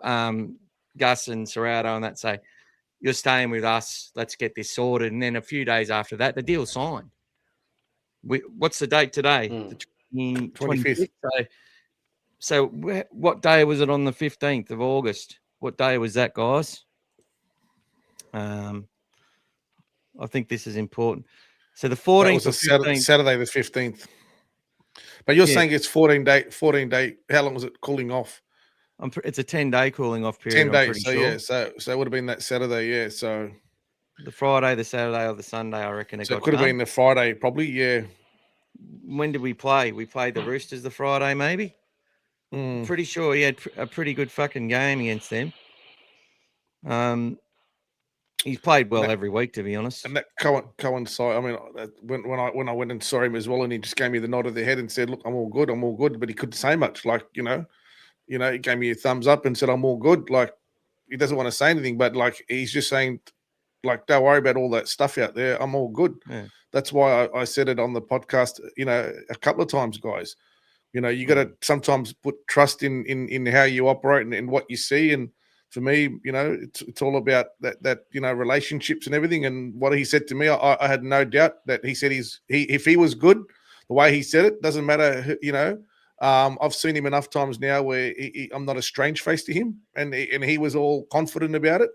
Gus and Serrato and that say, "You're staying with us. Let's get this sorted." And then a few days after that, the deal's signed. What's the date today? The 25th. So what day was it on the 15th of August? What day was that, guys? I think this is important. So the 14th was Saturday the 15th. But you're saying it's 14 day. How long was it cooling off? It's a 10-day cooling off period. 10 days. So, sure. So it would have been that Saturday, yeah. So the Friday, the Saturday, or the Sunday, I reckon it could have been the Friday, probably, yeah. When did we play? We played the Roosters the Friday, maybe? Pretty sure he had a pretty good fucking game against them. He's played well every week, to be honest. And that coincide. I mean, when I went and saw him as well, and he just gave me the nod of the head and said, "Look, I'm all good." But he couldn't say much. Like, he gave me a thumbs up and said, "I'm all good." Like, he doesn't want to say anything, but like, he's just saying, like, don't worry about all that stuff out there. I'm all good. Yeah. That's why I said it on the podcast, a couple of times, guys. You got to sometimes put trust in how you operate and what you see. And for me, it's all about that relationships and everything. And what he said to me, I had no doubt that he said if he was good, the way he said it, doesn't matter. I've seen him enough times now where I'm not a strange face to him, and he was all confident about it.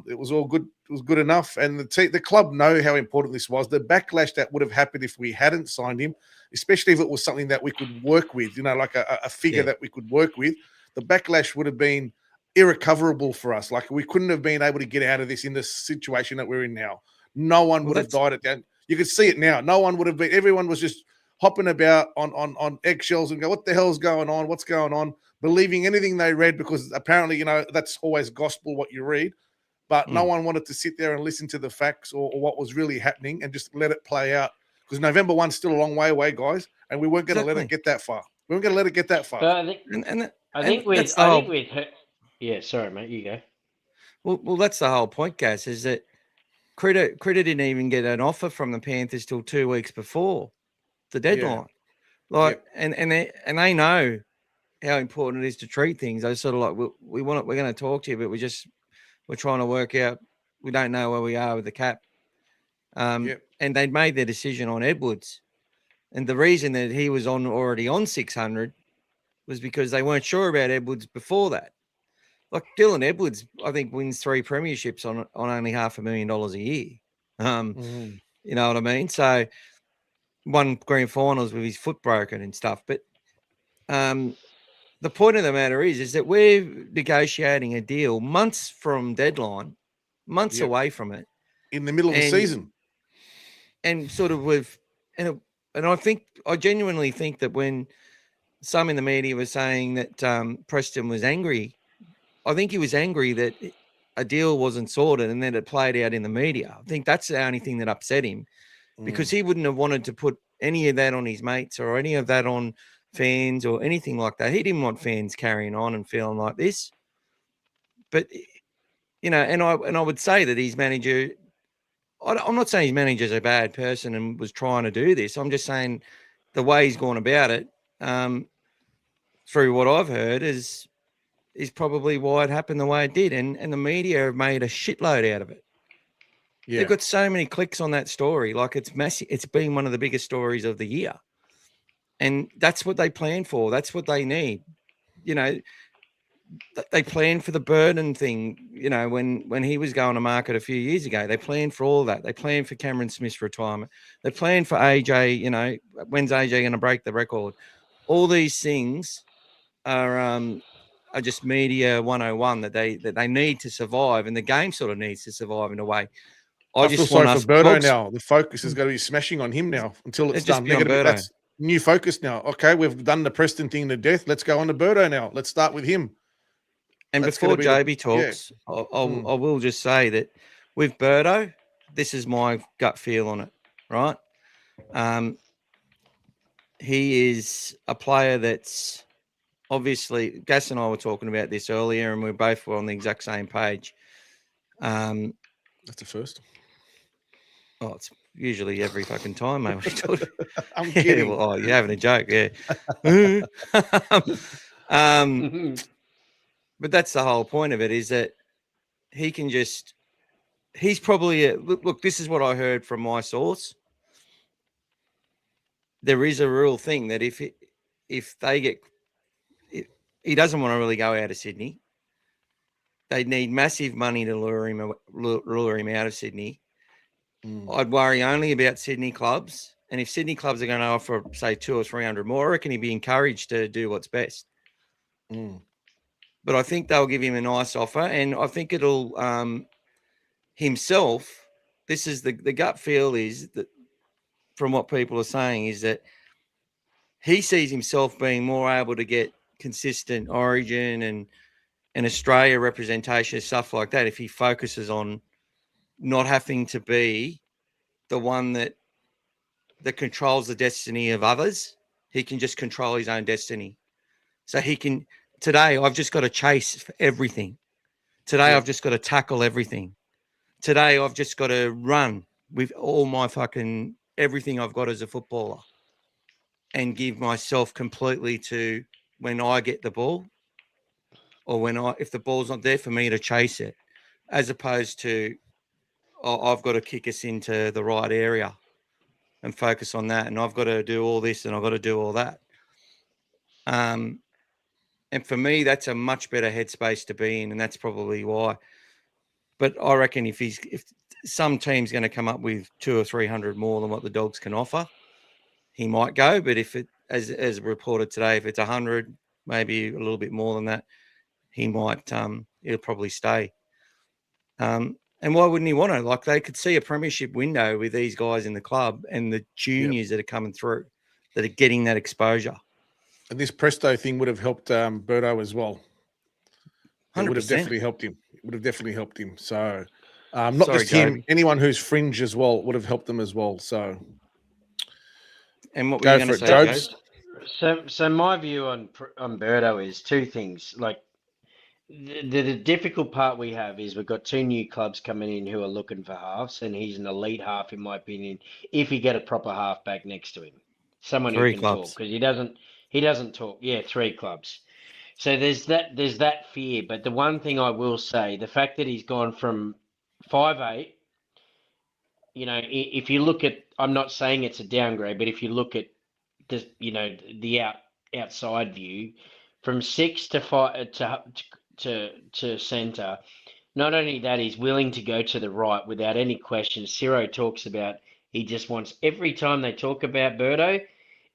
It was all good. It was good enough. And the club know how important this was. The backlash that would have happened if we hadn't signed him, especially if it was something that we could work with, like a figure that we could work with, the backlash would have been irrecoverable for us. Like, we couldn't have been able to get out of this in the situation that we're in now. No one would have died at that. You could see it now. No one would have been. Everyone was just hopping about on eggshells and go, what the hell's going on? What's going on? Believing anything they read, because apparently, you know, that's always gospel what you read. But no one wanted to sit there and listen to the facts or what was really happening and just let it play out. Because November 1's still a long way away, guys, and we weren't going to let it get that far. We weren't going to let it get that far. But I think yeah, sorry, mate, you go. Well, that's the whole point, Gaz, is that Critter didn't even get an offer from the Panthers till 2 weeks before the deadline. And they know how important it is to treat things. They sort of like, we're going to talk to you, but we're trying to work out. We don't know where we are with the cap. And they'd made their decision on Edwards, and the reason that he was already on 600 was because they weren't sure about Edwards before that. Like Dylan Edwards, I think wins 3 premierships on only $500,000 a year. You know what I mean? So won grand finals with his foot broken and stuff. But the point of the matter is that we're negotiating a deal months from deadline, months away from it, in the middle of the season, and sort of and I genuinely think that when some in the media were saying that Preston was angry, I think he was angry that a deal wasn't sorted and then it played out in the media. I think that's the only thing that upset him, because he wouldn't have wanted to put any of that on his mates or any of that on fans or anything like that. He didn't want fans carrying on and feeling like this. But, you know, and I would say that his manager, I'm not saying his manager's a bad person and was trying to do this. I'm just saying the way he's gone about it, through what I've heard, is probably why it happened the way it did. And the media have made a shitload out of it. Yeah. They've got so many clicks on that story. Like, it's massive. It's been one of the biggest stories of the year. And that's what they plan for. That's what they need. You know, they planned for the Burden thing, you know, when he was going to market a few years ago. They planned for all that. They planned for Cameron Smith's retirement. They planned for AJ, you know, when's AJ going to break the record? All these things are just media 101 that they need to survive, and the game sort of needs to survive in a way. I just feel sorry for Birdo now. The focus is going to be smashing on him now until it's done. That's new focus now. Okay, we've done the Preston thing to death. Let's go on to Birdo now. Let's start with him. And before Joeby talks, I will just say that with Birdo, this is my gut feel on it, right? He is a player that's obviously, Gas and I were talking about this earlier, and we both were on the exact same page. That's the first. Oh, it's usually every fucking time, mate. I'm kidding. Well, you're having a joke, yeah. But that's the whole point of it, is that he can just, he's probably, look, this is what I heard from my source. There is a real thing that if he doesn't want to really go out of Sydney, they need massive money to lure him out of Sydney. I'd worry only about Sydney clubs. And if Sydney clubs are going to offer, say, 200 or 300 more, I reckon he'd be encouraged to do what's best. But I think they'll give him a nice offer. And I think it'll himself, this is the gut feel is that from what people are saying, is that he sees himself being more able to get consistent Origin and Australia representation, stuff like that, if he focuses on not having to be the one that controls the destiny of others. He can just control his own destiny. So he can, today I've just got to chase for everything. Today I've just got to tackle everything. Today I've just got to run with all my fucking everything I've got as a footballer and give myself completely to when I get the ball, or if the ball's not there for me to chase it, as opposed to, I've got to kick us into the right area and focus on that. And I've got to do all this and I've got to do all that. And for me, that's a much better headspace to be in. And that's probably why. But I reckon if some team's going to come up with 200 or 300 more than what the Dogs can offer, he might go. But if it, as reported today, if it's 100, maybe a little bit more than that, he might he'll probably stay. And why wouldn't he want to? Like, they could see a premiership window with these guys in the club and the juniors that are coming through that are getting that exposure. And this Presto thing would have helped Birdo as well. It would have 100%. definitely helped him. It would have definitely helped him. So not Sorry, just him, Joeby. anyone who's fringe as well would have helped them as well. So, And what were go you going for to it, say, Jobs. Jobes? So my view on Birdo is two things. Like the difficult part we have is we've got two new clubs coming in who are looking for halves, and he's an elite half in my opinion. If you get a proper half back next to him, someone who Three can clubs. talk, because he doesn't talk. Yeah, three clubs. So there's that fear. But the one thing I will say, the fact that he's gone from 5'8", you know, if you look at, I'm not saying it's a downgrade, but if you look at the outside view, from 6 to 5 to centre, not only that, he's willing to go to the right without any question. Ciro talks about he just wants, every time they talk about Birdo,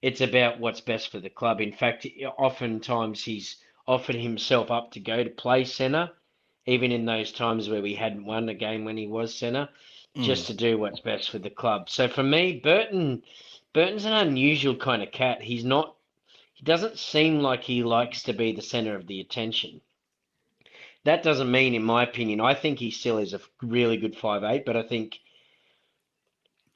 it's about what's best for the club. In fact, oftentimes he's offered himself up to go to play centre, even in those times where we hadn't won a game when he was centre, just to do what's best for the club. So for me, Burton's an unusual kind of cat. He doesn't seem like he likes to be the centre of the attention. That doesn't mean, in my opinion, I think he still is a really good 5'8", but I think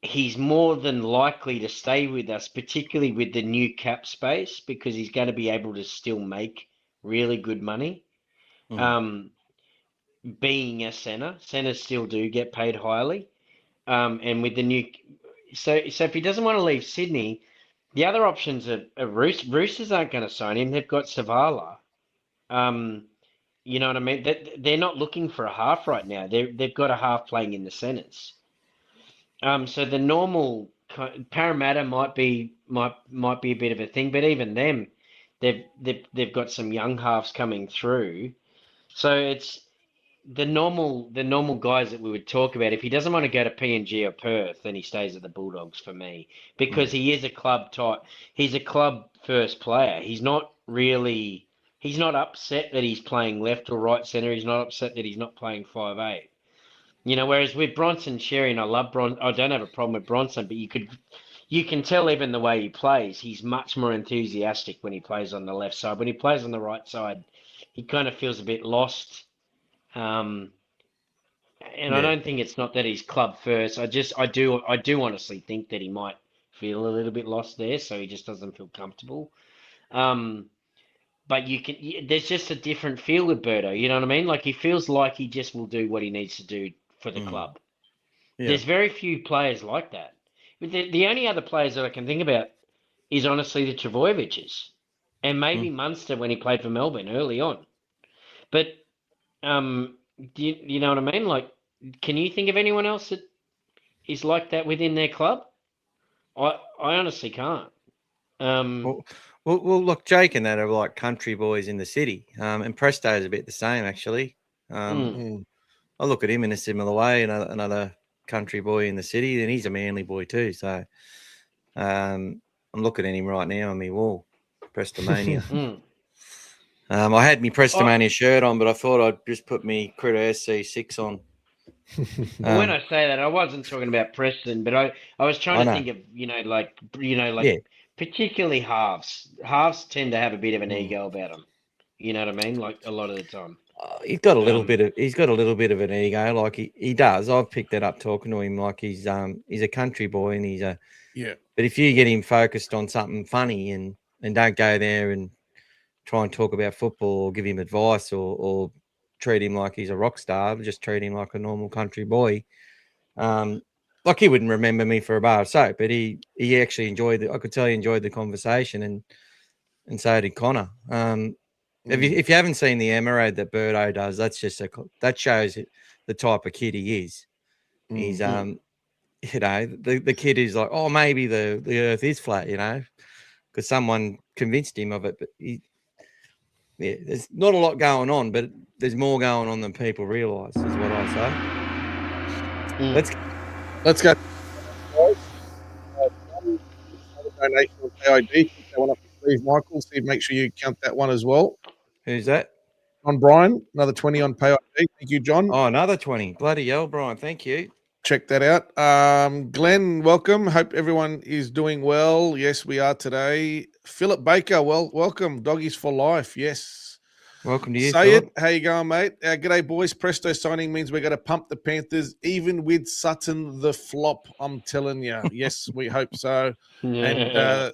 he's more than likely to stay with us, particularly with the new cap space, because he's going to be able to still make really good money. Being a centers still do get paid highly. And with the new, so if he doesn't want to leave Sydney, the other options are Roosters aren't going to sign him. They've got Savala. You know what I mean? They're not looking for a half right now. They've got a half playing in the centres. So the normal Parramatta might be a bit of a thing, but even them, they've got some young halves coming through. So it's the normal guys that we would talk about. If he doesn't want to go to PNG or Perth, then he stays at the Bulldogs for me, because he is a club type. He's a club first player. He's not upset that he's playing left or right centre. He's not upset that he's not playing 5'8". You know, whereas with Bronson Sherry, and I love Bronson, I don't have a problem with Bronson, but you can tell even the way he plays, he's much more enthusiastic when he plays on the left side. When he plays on the right side, he kind of feels a bit lost. And I don't think it's not that he's club first. I do honestly think that he might feel a little bit lost there, so he just doesn't feel comfortable. But there's just a different feel with Birdo. You know what I mean? Like, he feels like he just will do what he needs to do for the club. Yeah. There's very few players like that. The only other players that I can think about is honestly the Trbojeviches, and maybe Munster when he played for Melbourne early on. But do you know what I mean? Like, can you think of anyone else that is like that within their club? I honestly can't. Well, look, Jake and that are like country boys in the city, and Presto is a bit the same actually. I look at him in a similar way, another country boy in the city, and he's a Manly boy too. So I'm looking at him right now on my wall, PRESTONMANIA. I had my PRESTONMANIA shirt on, but I thought I'd just put me Critter SC6 on. When I say that, I wasn't talking about Preston, but I was trying to think of, particularly halves. Halves tend to have a bit of an ego about them. You know what I mean? Like, a lot of the time. He's got a little bit of an ego, like he does. I've picked that up talking to him. Like, he's a country boy, and But if you get him focused on something funny and don't go there and try and talk about football or give him advice or treat him like he's a rock star, just treat him like a normal country boy. Like, he wouldn't remember me for a bar of soap, but he actually enjoyed it. I could tell he enjoyed the conversation, and so did Connor. If you haven't seen the emerald that Birdo does, that shows the type of kid he is. He's the kid is like, oh, maybe the earth is flat, because someone convinced him of it. But there's not a lot going on, but there's more going on than people realise, is what I say. Let's go. Donation on AID. That one up to Steve Michael. Steve, make sure you count that one as well. Who's that? on Brian. Another 20 on PayID. Thank you, John. Oh, another 20. Bloody hell, Brian. Thank you. Check that out. Glenn, welcome. Hope everyone is doing well. Yes, we are today. Philip Baker, welcome. Doggies for life. Yes. Welcome to you, Say Philip. it. How you going, mate? G'day, boys. Presto signing means we're going to pump the Panthers, even with Sutton the flop. I'm telling you. Yes, we hope so. And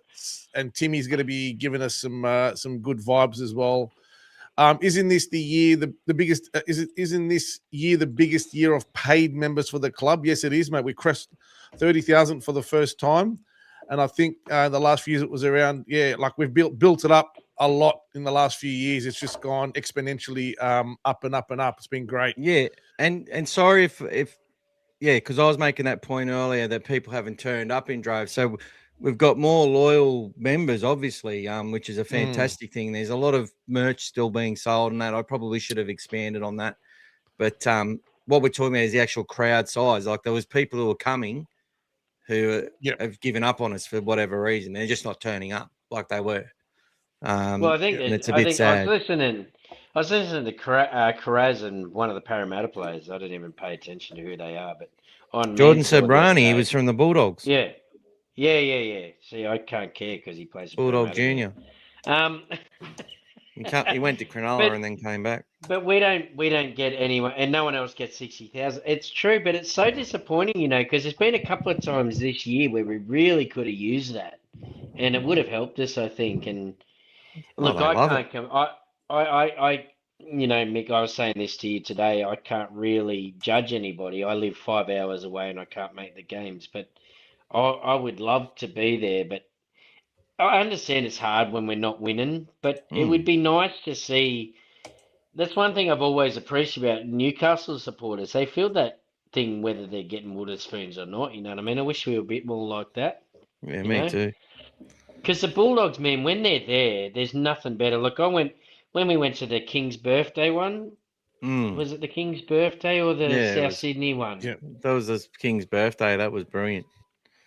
Timmy's going to be giving us some good vibes as well. Isn't this the year the biggest? Isn't this year the biggest year of paid members for the club? Yes, it is, mate. We crossed 30,000 for the first time, and I think the last few years it was around. Yeah, like we've built it up a lot in the last few years. It's just gone exponentially up and up and up. It's been great. Yeah, and sorry if because I was making that point earlier that people haven't turned up in droves. So we've got more loyal members, obviously, which is a fantastic thing. There's a lot of merch still being sold and that. I probably should have expanded on that. But what we're talking about is the actual crowd size. Like there was people who were coming who have given up on us for whatever reason. They're just not turning up like they were. Well, I think it's a bit sad. I was listening to Karaz and one of the Parramatta players. I didn't even pay attention to who they are, but on Jordan Sobrani, he was from the Bulldogs. Yeah. See, I can't care because he plays Bulldog Junior. He went to Cronulla and then came back. But we don't get anyone, and no one else gets 60,000. It's true, but it's so disappointing, because there's been a couple of times this year where we really could have used that, and it would have helped us, I think. And look, I can't come. Mick, I was saying this to you today. I can't really judge anybody. I live 5 hours away, and I can't make the games, but I would love to be there, but I understand it's hard when we're not winning, but it would be nice to see. That's one thing I've always appreciated about Newcastle supporters. They feel that thing whether they're getting wooden spoons or not, you know what I mean? I wish we were a bit more like that. Yeah, me too. Because the Bulldogs, man, when they're there, there's nothing better. Look, when we went to the King's birthday one, was it the King's birthday or the South Sydney one? Yeah, that was the King's birthday. That was brilliant.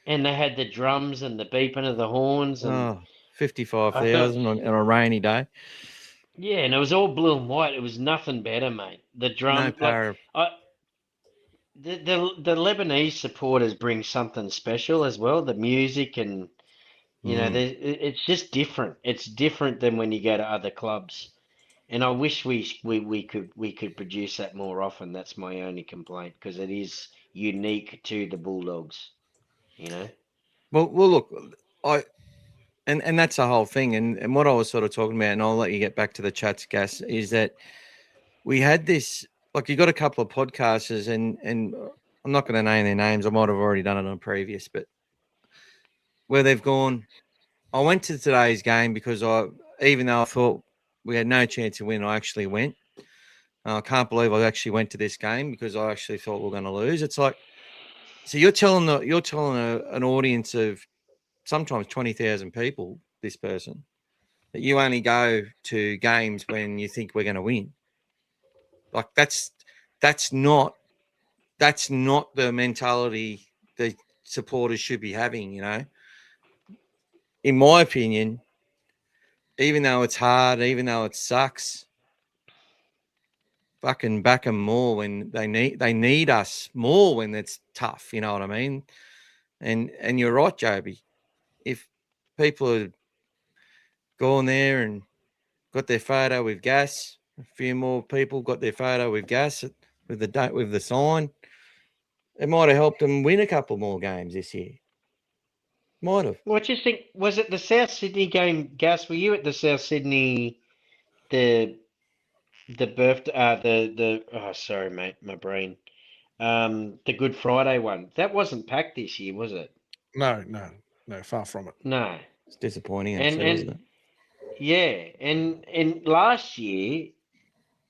And they had the drums and the beeping of the horns. And 55,000 on a rainy day. Yeah, and it was all blue and white. It was nothing better, mate. The drum. The Lebanese supporters bring something special as well. The music and, it's just different. It's different than when you go to other clubs. And I wish we could produce that more often. That's my only complaint, because it is unique to the Bulldogs. Well, look, and that's the whole thing. And what I was sort of talking about, and I'll let you get back to the chats, Gas, is that we had this, like, you got a couple of podcasters, and I'm not going to name their names. I might have already done it on previous, but where they've gone, I went to today's game because even though I thought we had no chance of winning, I actually went. I can't believe I actually went to this game because I actually thought we were going to lose. It's like, so you're telling an audience of sometimes 20,000 people, this person, that you only go to games when you think we're going to win. Like that's not the mentality the supporters should be having, In my opinion, even though it's hard, even though it sucks, fucking back them more when they need us more when it's tough, you know what I mean? And you're right, Joeby. If people are going there and got their photo with Gas, a few more people got their photo with Gas with the sign, it might have helped them win a couple more games this year. Might have. What do you think? Was it the South Sydney game, Gas? Were you at the South Sydney, the birthday, sorry, mate, my brain. The Good Friday one. That wasn't packed this year, was it? No, far from it. No. It's disappointing, actually, isn't it? Yeah, and last year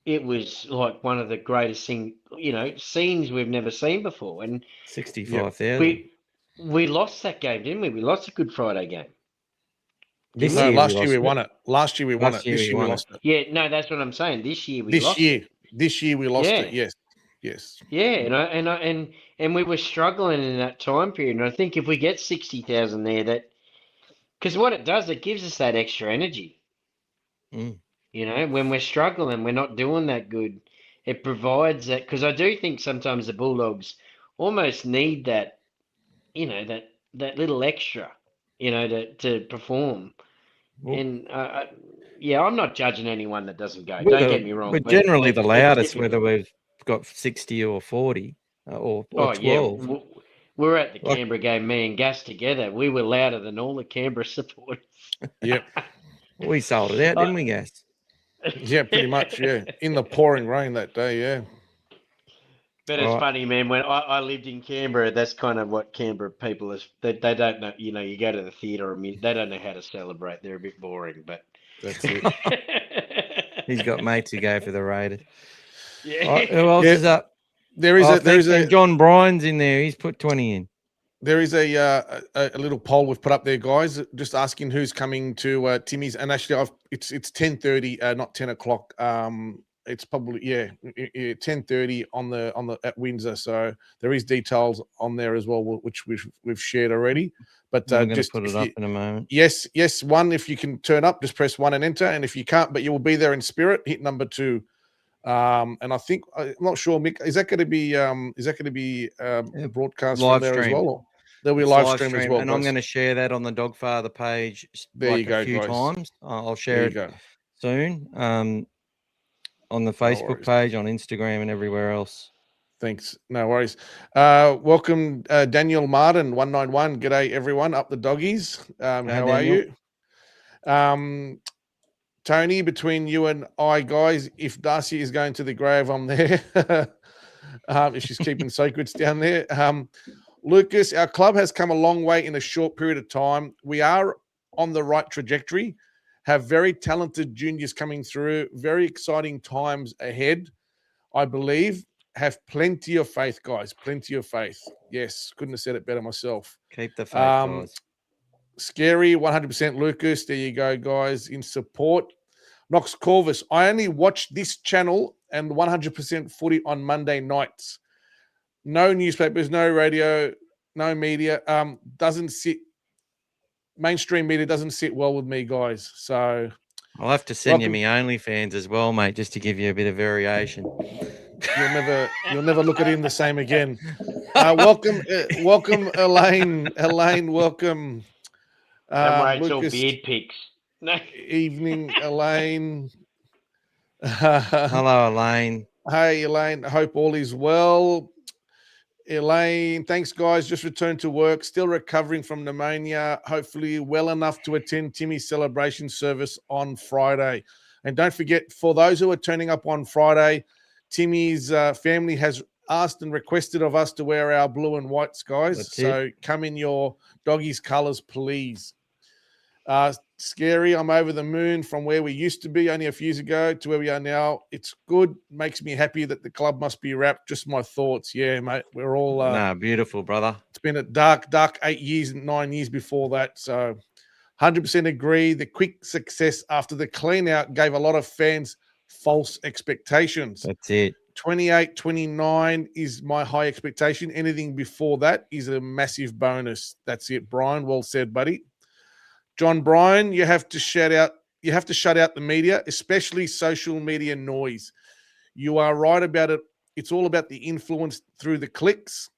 it was like one of the greatest scenes we've never seen before. And 65,000. We lost that game, didn't we? We lost a Good Friday game. Last year we won it. Last year we won it. This year we lost it. Yeah, no, that's what I'm saying. This year we lost it. This year we lost it. Yes. Yeah, and we were struggling in that time period. And I think if we get 60,000 there, because what it does, it gives us that extra energy. when we're struggling, we're not doing that good. It provides that, because I do think sometimes the Bulldogs almost need that, that little extra, to perform. Well, And I'm not judging anyone that doesn't go. we're Don't get me wrong. we're But generally the loudest, it, whether we've got 60 or 40 or oh yeah, 12. we were at the Like- Canberra game, me and Gus together. We were louder than all the Canberra supporters. Yep. We sold it out, didn't we, Gas? Yeah, pretty much. Yeah, in the pouring rain that day. Yeah. But it's Right. funny, man. When I lived in Canberra, that's kind of what Canberra people is. They don't know. You go to the theatre. They don't know how to celebrate. They're a bit boring, but That's it. He's got mates who go for the Raiders. yeah. All right, who else Yeah. is up? There is John Bryan's in there. He's put 20 in. There is a little poll we've put up there, guys, just asking who's coming to Timmy's. And actually, it's 10:30, not 10 o'clock. It's probably 10:30 on the at Windsor. So there is details on there as well, which we've shared already. But I'm going to just put it up in a moment. yes, one. If you can turn up, just press 1 and enter. And if you can't, but you will be there in spirit, hit number 2. And I think I'm not sure, Mick. Is that going to be broadcast Live from there stream. as well? Or there'll be a It's live stream as well, and I'm guys. going to share that on the Dogfather page. There you go, a few guys. times. I'll share There you it go. soon. On the Facebook worries. page, on Instagram, and everywhere else. Thanks. No worries. Welcome, Daniel Martin, 191. G'day, everyone. Up the doggies. How are Daniel. you? Tony, between you and I, guys, if Darcy is going to the grave, I'm there. If she's keeping secrets down there. Lucas, our club has come a long way in a short period of time. We are on the right trajectory, have very talented juniors coming through, very exciting times ahead, I believe. Have plenty of faith, guys. Plenty of faith. Yes, couldn't have said it better myself. Keep the faith, guys. Scary, 100% Lucas. There you go, guys, in support. Knox Corvus, I only watch this channel and 100% footy on Monday nights. No newspapers, no radio, no media. Mainstream media doesn't sit well with me, guys. So I'll have to send you my OnlyFans as well, mate, just to give you a bit of variation. you'll never look at him the same again. Welcome, Elaine. Elaine, welcome. Don't worry, it's all Lucas, beard pics. No. evening, Elaine. Hello, Elaine. Hey, Elaine. I hope all is well. Elaine, thanks, guys. Just returned to work. Still recovering from pneumonia. Hopefully well enough to attend Timmy's celebration service on Friday. And don't forget, for those who are turning up on Friday, Timmy's family has asked and requested of us to wear our blue and whites, guys. That's so come in your doggies colours, please. Scary, I'm over the moon from where we used to be only a few years ago to where we are now. It's good. Makes me happy that the club must be wrapped. Just my thoughts. Yeah, mate. We're all beautiful, brother. It's been a dark 8 years, 9 years before that. So 100% agree. The quick success after the clean out gave a lot of fans false expectations. That's it. 28, 29 is my high expectation. Anything before that is a massive bonus. That's it, Brian. Well said, buddy. John Bryan, you have to shut out the media, especially social media noise. You are right about it. It's all about the influence through the clicks.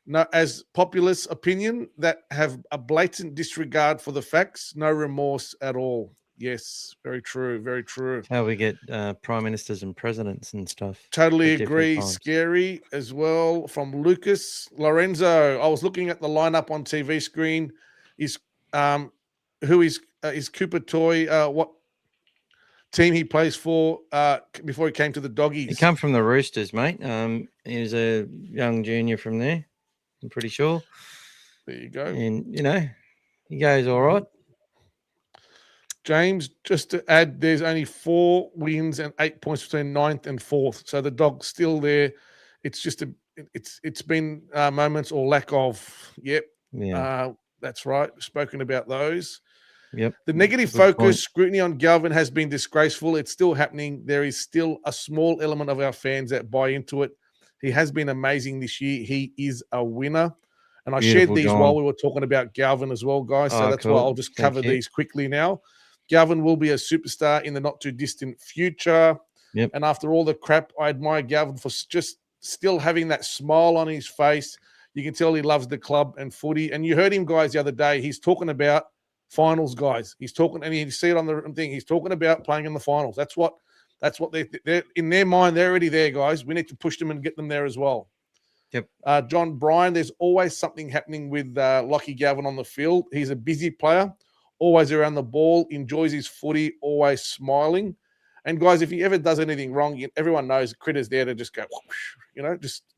No, as populist opinion that have a blatant disregard for the facts, no remorse at all. Yes, very true, very true. It's how we get prime ministers and presidents and stuff. Totally at different agree. times. Scary as well from Lucas. Lorenzo, I was looking at the lineup on TV screen. Is Cooper Toy? What team he plays for before he came to the Doggies? He come from the Roosters, mate. He was a young junior from there, I'm pretty sure. There you go. And, he goes all right. James, just to add, there's only 4 wins and 8 points between 9th and 4th. So the Dog's still there. It's just it's been moments or lack of. Yep. Yeah. That's right. Spoken about those. Yep. The negative focus, scrutiny on Galvin has been disgraceful. It's still happening. There is still a small element of our fans that buy into it. He has been amazing this year. He is a winner. And I shared these while we were talking about Galvin as well, guys. So that's why I'll just cover these quickly now. Galvin will be a superstar in the not too distant future. Yep. And after all the crap, I admire Galvin for just still having that smile on his face. You can tell he loves the club and footy. And you heard him, guys, the other day. He's talking about finals, guys. He's talking, and you see it on the thing. He's talking about playing in the finals. That's what they're in their mind. They're already there, guys. We need to push them and get them there as well. Yep. John Bryan, there's always something happening with Lockie Galvin on the field. He's a busy player, always around the ball, enjoys his footy, always smiling. And guys, if he ever does anything wrong, everyone knows Critter's there to just go, whoosh,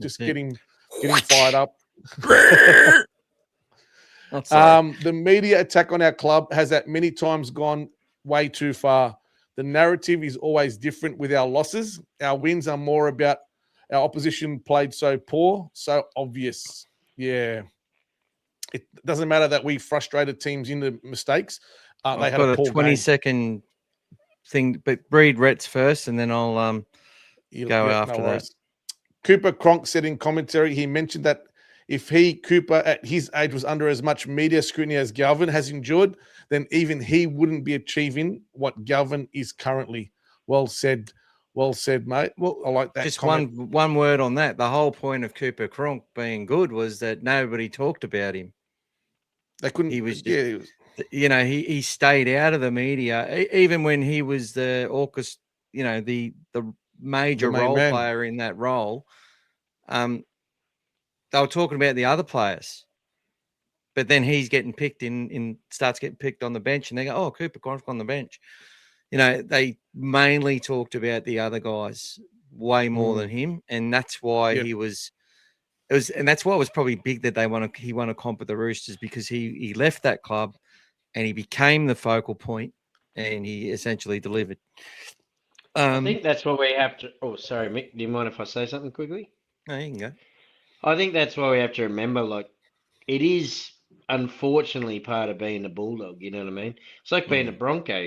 just get him fired up. The media attack on our club has at many times gone way too far. The narrative is always different with our losses. Our wins are more about our opposition played so poor, so obvious. Yeah. It doesn't matter that we frustrated teams into mistakes. They had a poor 20-second thing, but read Rhett's first, and then I'll go after that. Cooper Cronk said in commentary, he mentioned that if Cooper, at his age, was under as much media scrutiny as Galvin has endured, then even he wouldn't be achieving what Galvin is currently. Well said, mate. Well, I like that. Just comment. one word on that. The whole point of Cooper Cronk being good was that nobody talked about him. They couldn't. He was, he stayed out of the media, even when he was the the major role player in that role. They were talking about the other players, but then he's getting picked starts getting picked on the bench, and they go, "Oh, Cooper Cronk on the bench." They mainly talked about the other guys way more than him, and that's why that's why it was probably big that he won a comp with the Roosters, because he left that club and he became the focal point, and he essentially delivered. I think that's what we have to. Oh, sorry, Mick. Do you mind if I say something quickly? No, you can go. I think that's why we have to remember, like, it is unfortunately part of being a Bulldog. You know what I mean? It's like being a Bronco.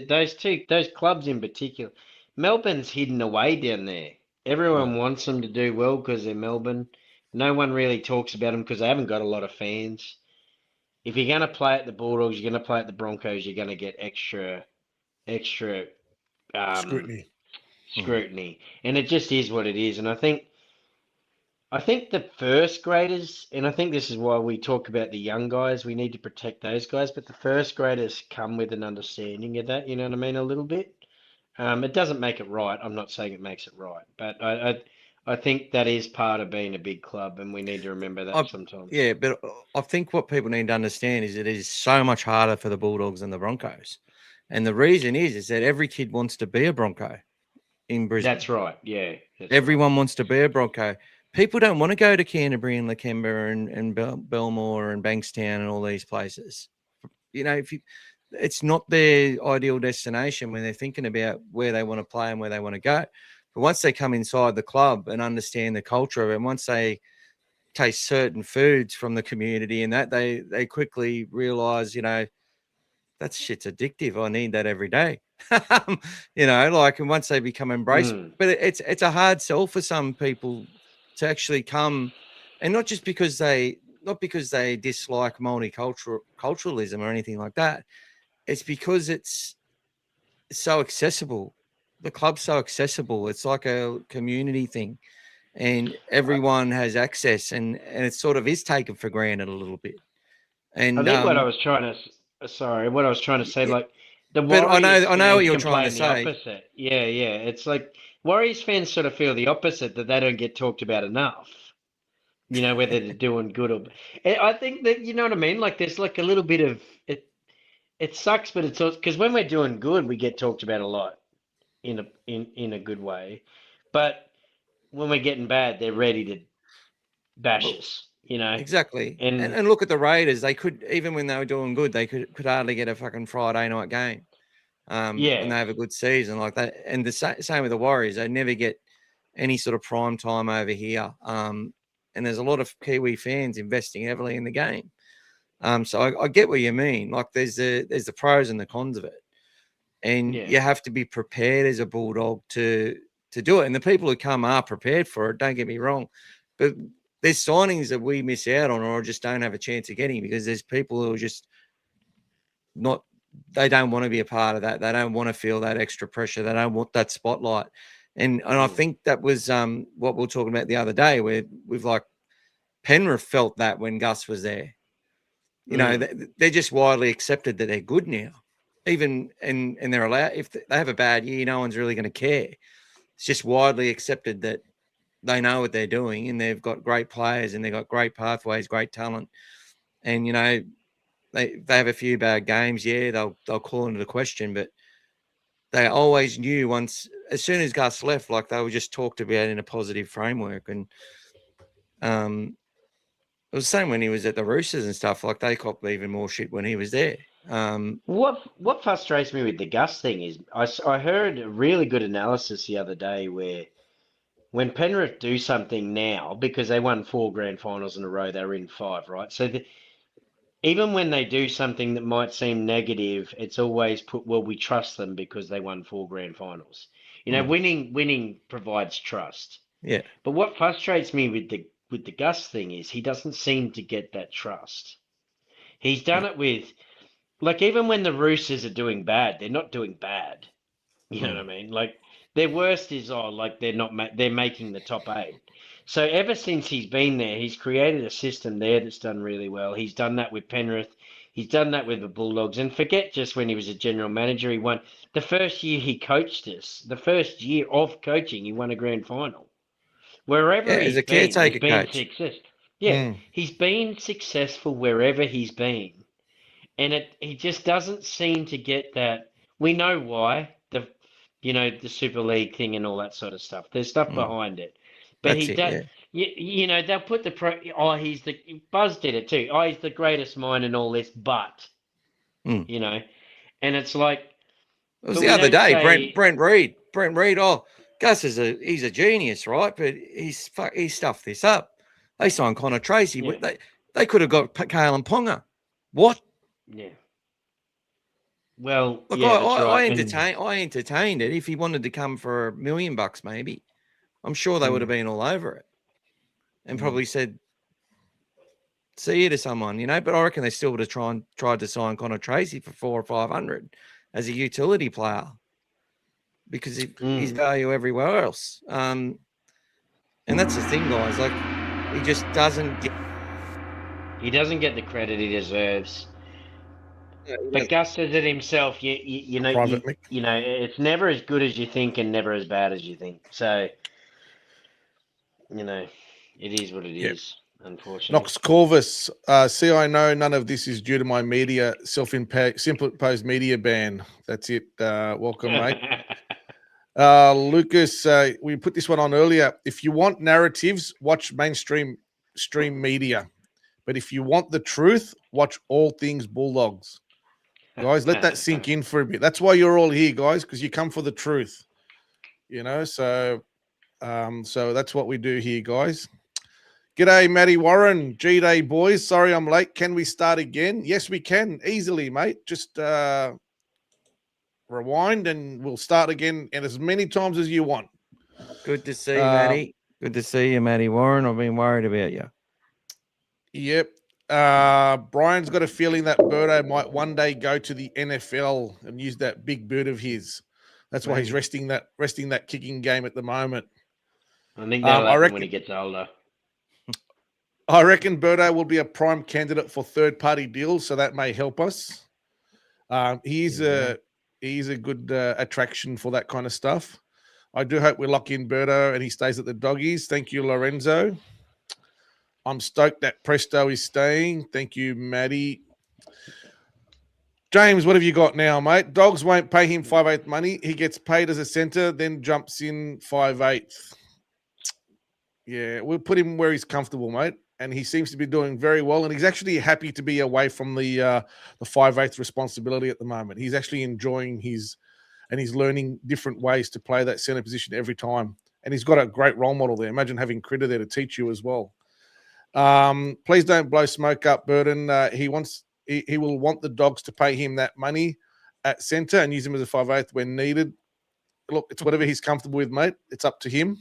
Those clubs in particular, Melbourne's hidden away down there. Everyone wants them to do well because they're Melbourne. No one really talks about them because they haven't got a lot of fans. If you're going to play at the Bulldogs, you're going to play at the Broncos, you're going to get extra scrutiny. And it just is what it is. And I think the first graders, and I think this is why we talk about the young guys, we need to protect those guys, but the first graders come with an understanding of that, you know what I mean, a little bit. It doesn't make it right. I'm not saying it makes it right, but I think that is part of being a big club, and we need to remember that sometimes. Yeah, but I think what people need to understand is it is so much harder for the Bulldogs than the Broncos. And the reason is that every kid wants to be a Bronco in Brisbane. That's right, yeah. Everyone wants to be a Bronco. People don't want to go to Canterbury and Lakemba and Belmore and Bankstown and all these places. It's not their ideal destination when they're thinking about where they want to play and where they want to go. But once they come inside the club and understand the culture of it, and once they taste certain foods from the community and that, they quickly realize, that shit's addictive. I need that every day. And once they become embraced, but it's a hard sell for some people to actually come, and not because they dislike multiculturalism or anything like that. It's because it's so accessible. The club's so accessible. It's like a community thing, and everyone has access, and it sort of is taken for granted a little bit. And I think what I was trying to say, like, the but Warriors I know what you're can trying to play say. the opposite. Yeah. It's like Warriors fans sort of feel the opposite, that they don't get talked about enough. Whether they're doing good or. I think that, you know what I mean. Like, there's like a little bit of it. It sucks, but it's also because when we're doing good, we get talked about a lot in a good way. But when we're getting bad, they're ready to bash us. Exactly. And look at the Raiders. They could, even when they were doing good, they could hardly get a fucking Friday night game. When they have a good season like that. And the same with the Warriors. They never get any sort of prime time over here. And there's a lot of Kiwi fans investing heavily in the game. So I get what you mean. Like, there's the pros and the cons of it. And you have to be prepared as a Bulldog to do it. And the people who come are prepared for it, don't get me wrong. But there's signings that we miss out on or just don't have a chance of getting because there's people who are just not they don't want to be a part of that. They don't want to feel that extra pressure. They don't want that spotlight. And I think that was what we were talking about the other day, where we've like Penrith felt that when Gus was there. You know, they're just widely accepted that they're good now. Even and they're allowed, if they have a bad year, no one's really going to care. It's just widely accepted that they know what they're doing, and they've got great players, and they've got great pathways, great talent. And you know, they have a few bad games, they'll call into the question, but they always knew as soon as Gus left, like they were just talked about in a positive framework. And it was the same when he was at the Roosters and stuff. Like they copped even more shit when he was there. What frustrates me with the Gus thing is I heard a really good analysis the other day where when Penrith do something now, because they won 4 grand finals in a row, they're in 5, right? So even when they do something that might seem negative, it's always put, well, we trust them because they won 4 grand finals. You know, winning provides trust. Yeah. But what frustrates me with the Gus thing is he doesn't seem to get that trust. He's done it with, like, even when the Roosters are doing bad, they're not doing bad. You know what I mean? Like, their worst is, they're making the top 8. So ever since he's been there, he's created a system there that's done really well. He's done that with Penrith. He's done that with the Bulldogs. And forget just when he was a general manager, he won. The first year he coached us, the first year of coaching, he won a grand final. Wherever he's a caretaker been coach. successful. Yeah, he's been successful wherever he's been. And he just doesn't seem to get that. We know why, the Super League thing and all that sort of stuff. There's stuff behind it. But That's he it, does, you know, they'll put Buzz did it too. He's the greatest mind and all this, but, you know, and it's like. It was the other day, Brent Reed. Gus he's a genius, right? But he stuffed this up. They signed Connor Tracy. Yeah. They could have got Kalen Ponga. What? Yeah. Well, look, yeah, I entertained it. If he wanted to come for $1 million, maybe, I'm sure they would have been all over it, and probably said, "See you to someone," you know. But I reckon they still would have tried to sign Connor Tracy for 400 or 500 as a utility player, because his value everywhere else. And that's the thing, guys. Like, he just doesn't get. He doesn't get the credit he deserves. But Gus says it himself. You know, it's never as good as you think and never as bad as you think. So, you know, it is what it is. Unfortunately. Knox Corvus, see, I know none of this is due to my self-imposed media ban. That's it. Welcome, mate. Lucas, we put this one on earlier. If you want narratives, watch mainstream media. But if you want the truth, watch All Things Bulldogs. Guys, let that sink in for a bit. That's why you're all here, guys, because you come for the truth. You know, so that's what we do here, guys. G'day, Matty Warren. G-Day, boys. Sorry I'm late. Can we start again? Yes, we can. Easily, mate. Just rewind and we'll start again and as many times as you want. Good to see you, Matty. Good to see you, Matty Warren. I've been worried about you. Yep. Brian's got a feeling that Birdo might one day go to the NFL and use that big boot of his. That's why he's resting that kicking game at the moment. I think that'll happen when he gets older. I reckon Birdo will be a prime candidate for third-party deals, so that may help us. He's a good attraction for that kind of stuff. I do hope we lock in Birdo and he stays at the Doggies. Thank you, Lorenzo. I'm stoked that Presto is staying. Thank you, Maddie. James, what have you got now, mate? Dogs won't pay him 5/8 money. He gets paid as a centre, then jumps in 5/8. Yeah, we'll put him where he's comfortable, mate. And he seems to be doing very well. And he's actually happy to be away from the 5/8 responsibility at the moment. He's actually enjoying he's learning different ways to play that centre position every time. And he's got a great role model there. Imagine having Critter there to teach you as well. Please don't blow smoke up, Burden. He will want the Dogs to pay him that money at centre and use him as a 5/8 when needed. Look, it's whatever he's comfortable with, mate. It's up to him.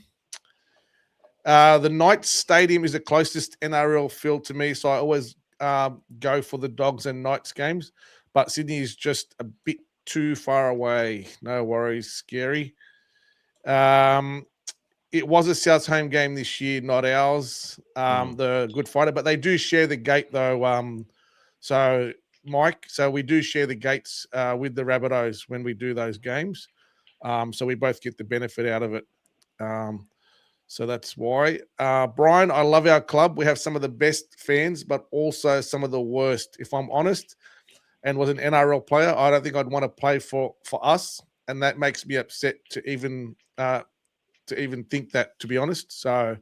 The Knights Stadium is the closest NRL field to me, so I always go for the Dogs and Knights games. but Sydney is just a bit too far away. No worries, Scary. It was a South's home game this year, not ours. The Good Friday, but they do share the gate though. So Mike, we do share the gates with the Rabbitohs when we do those games. So we both get the benefit out of it. So that's why. Brian, I love our club. We have some of the best fans, but also some of the worst. If I'm honest, and was an NRL player, I don't think I'd want to play for us, and that makes me upset to even think that, to be honest. So,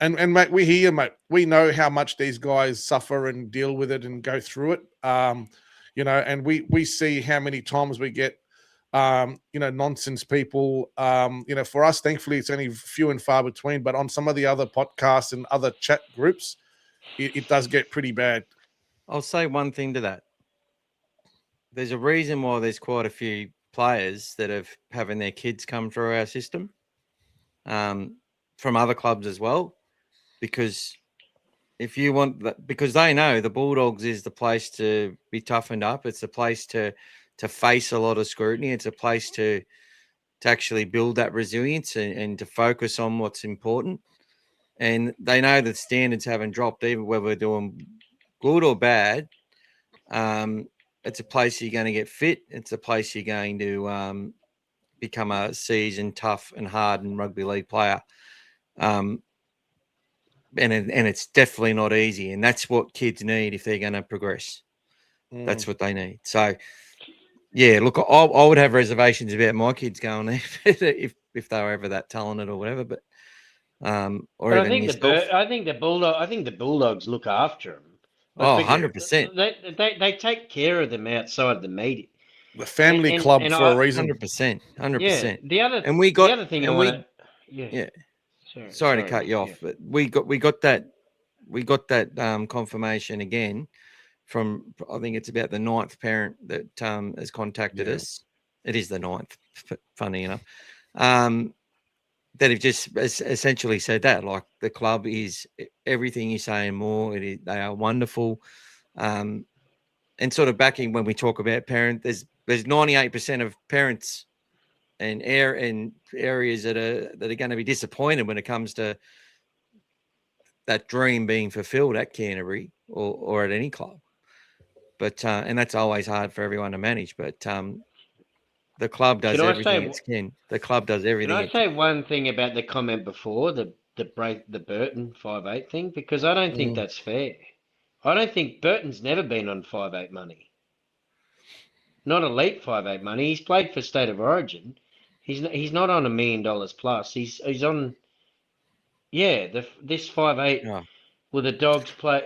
and mate, we hear, mate, we know how much these guys suffer and deal with it and go through it. And we see how many times we get nonsense people. For us, thankfully, it's only few and far between. But on some of the other podcasts and other chat groups, it does get pretty bad. I'll say one thing to that. There's a reason why there's quite a few players that have having their kids come through our system, from other clubs as well, because if you want that, because they know the Bulldogs is the place to be toughened up. It's the place to face a lot of scrutiny. It's a place to actually build that resilience and to focus on what's important. And they know that standards haven't dropped, even whether we're doing good or bad. It's a place you're going to get fit. It's a place you're going to become a seasoned, tough and hardened rugby league player. And it's definitely not easy. And that's what kids need if they're going to progress. That's what they need. So, yeah, look, I would have reservations about my kids going there if they were ever that talented or whatever. But I think the Bulldogs look after them. 100%. They take care of them outside the media. The family club for a reason. 100%. Yeah. The other thing I want to. Sorry to cut you off, but we got that confirmation again from, I think it's about the 9th parent that has contacted us. It is the 9th, funny enough. That have just essentially said that, like, the club is everything you say and more. They are wonderful, and sort of backing when we talk about parent. There's 98% of parents and areas that are going to be disappointed when it comes to that dream being fulfilled at Canterbury or at any club. But and that's always hard for everyone to manage. But the club does everything it can. The club does everything. Can I say one thing about the comment before, the Burton 5'8" thing? Because I don't think that's fair. I don't think Burton's never been on 5'8" money. Not elite 5'8" money. He's played for State of Origin. He's not on $1 million plus. He's on this 5'8" with the Dogs play.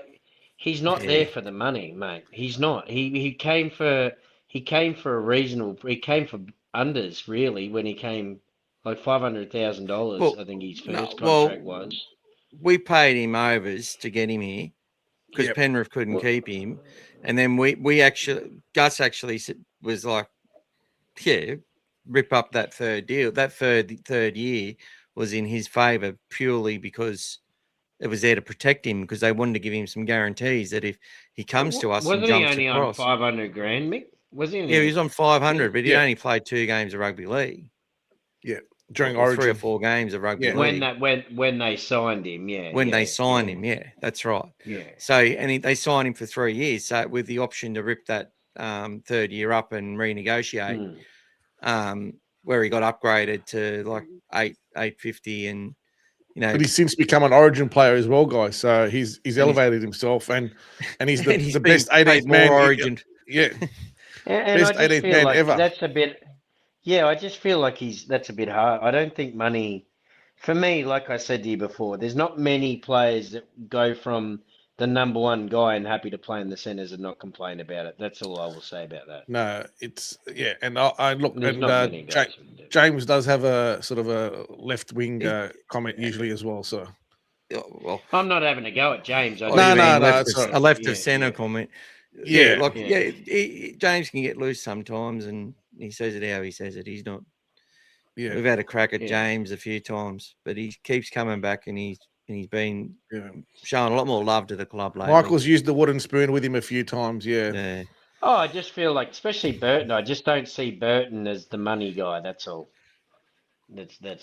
He's not there for the money, mate. He's not. He came for a reasonable. He came for unders, really, when he came, like $500,000. I think his first contract was. We paid him overs to get him here because Penrith couldn't keep him, and then Gus actually was like, rip up that third deal. That third year was in his favour purely because it was there to protect him, because they wanted to give him some guarantees that if he comes to us and jumps across. Wasn't he only on $500,000, Mick? Was he? Yeah, he was on 500, but he only played 2 games of rugby league. Yeah, during Origin, 3 or 4 games of rugby league. When they signed him, they signed him, that's right. Yeah. So they signed him for 3 years, so with the option to rip that third year up and renegotiate, where he got upgraded to like $850 and. But he's since become an Origin player as well, guys. So he's elevated himself, and he's the best 18th man. Origin. Best 18th man ever. That's a bit. Yeah, I just feel like that's a bit hard. I don't think money. For me, like I said to you before, there's not many players that go from the number one guy and happy to play in the centres and not complain about it. That's all I will say about that. No, it's and I look, and James does have a sort of a left wing comment usually as well. So, well, I'm not having a go at James. No, a left of centre comment. James can get loose sometimes, and he says it how he says it. He's not. Yeah, we've had a crack at James a few times, but he keeps coming back, and he's been showing a lot more love to the club lately. Michael's used the wooden spoon with him a few times. Yeah. Oh, I just feel like, especially Burton, I just don't see Burton as the money guy. That's all. That's The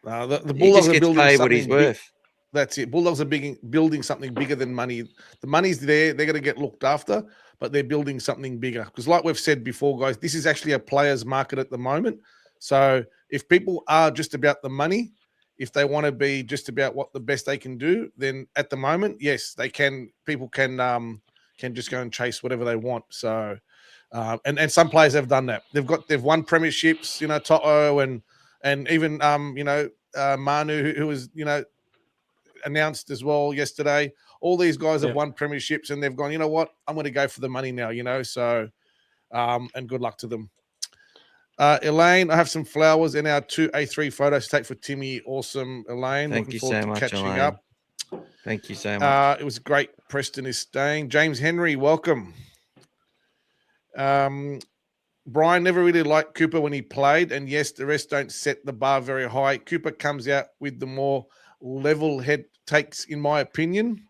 He Bulldogs just are gets building paid what he's something big. worth. That's it. Bulldogs are building something bigger than money. The money's there. They're going to get looked after, but they're building something bigger. Because like we've said before, guys, this is actually a player's market at the moment. So if people are just about the money, if they want to be just about what the best they can do, then at the moment, yes, they can. People can just go and chase whatever they want. So, and some players have done that. They've won premierships. You know, Toto and even Manu, who was announced as well yesterday. All these guys have won premierships, and they've gone, you know what? I'm going to go for the money now. So, and good luck to them. Elaine, I have some flowers in our 2 A3 photos to take for Timmy. Awesome, Elaine. Thank Looking you forward so to much, catching Elaine. up. Thank you so much. It was great. Preston is staying. James Henry, welcome. Brian never really liked Cooper when he played, and yes, the rest don't set the bar very high. Cooper comes out with the more level head takes, in my opinion.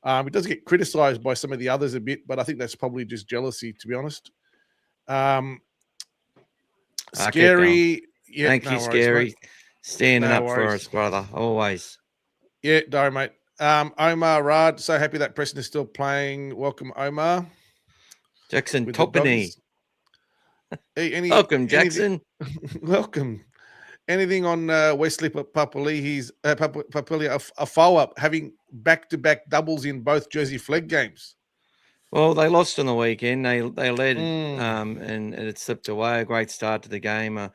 It does get criticised by some of the others a bit, but I think that's probably just jealousy, to be honest. Scary. Yeah, Thank you, worries, Scary. mate. Standing No up for worries. us, brother. Always. Yeah, no, mate. Omar Rad, so happy that Preston is still playing. Welcome, Omar. Jackson With the Topany. Welcome, Welcome, Jackson. Welcome. Anything on Wesley Papali'i's Afoa having back-to-back doubles in both Jersey Flegg games? Well, they lost on the weekend. They led and it slipped away. A great start to the game.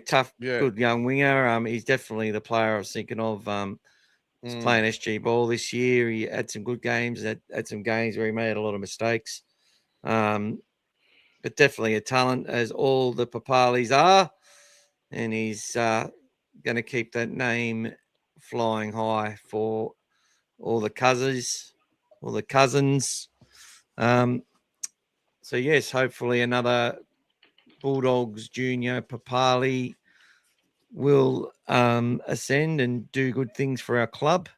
Tough, good young winger. He's definitely the player I was thinking of. He's playing SG ball this year. He had some good games. Had some games where he made a lot of mistakes. But definitely a talent, as all the Papalis are. And he's going to keep that name flying high for all the cousins. So, yes, hopefully another Bulldogs junior Papali will ascend and do good things for our club.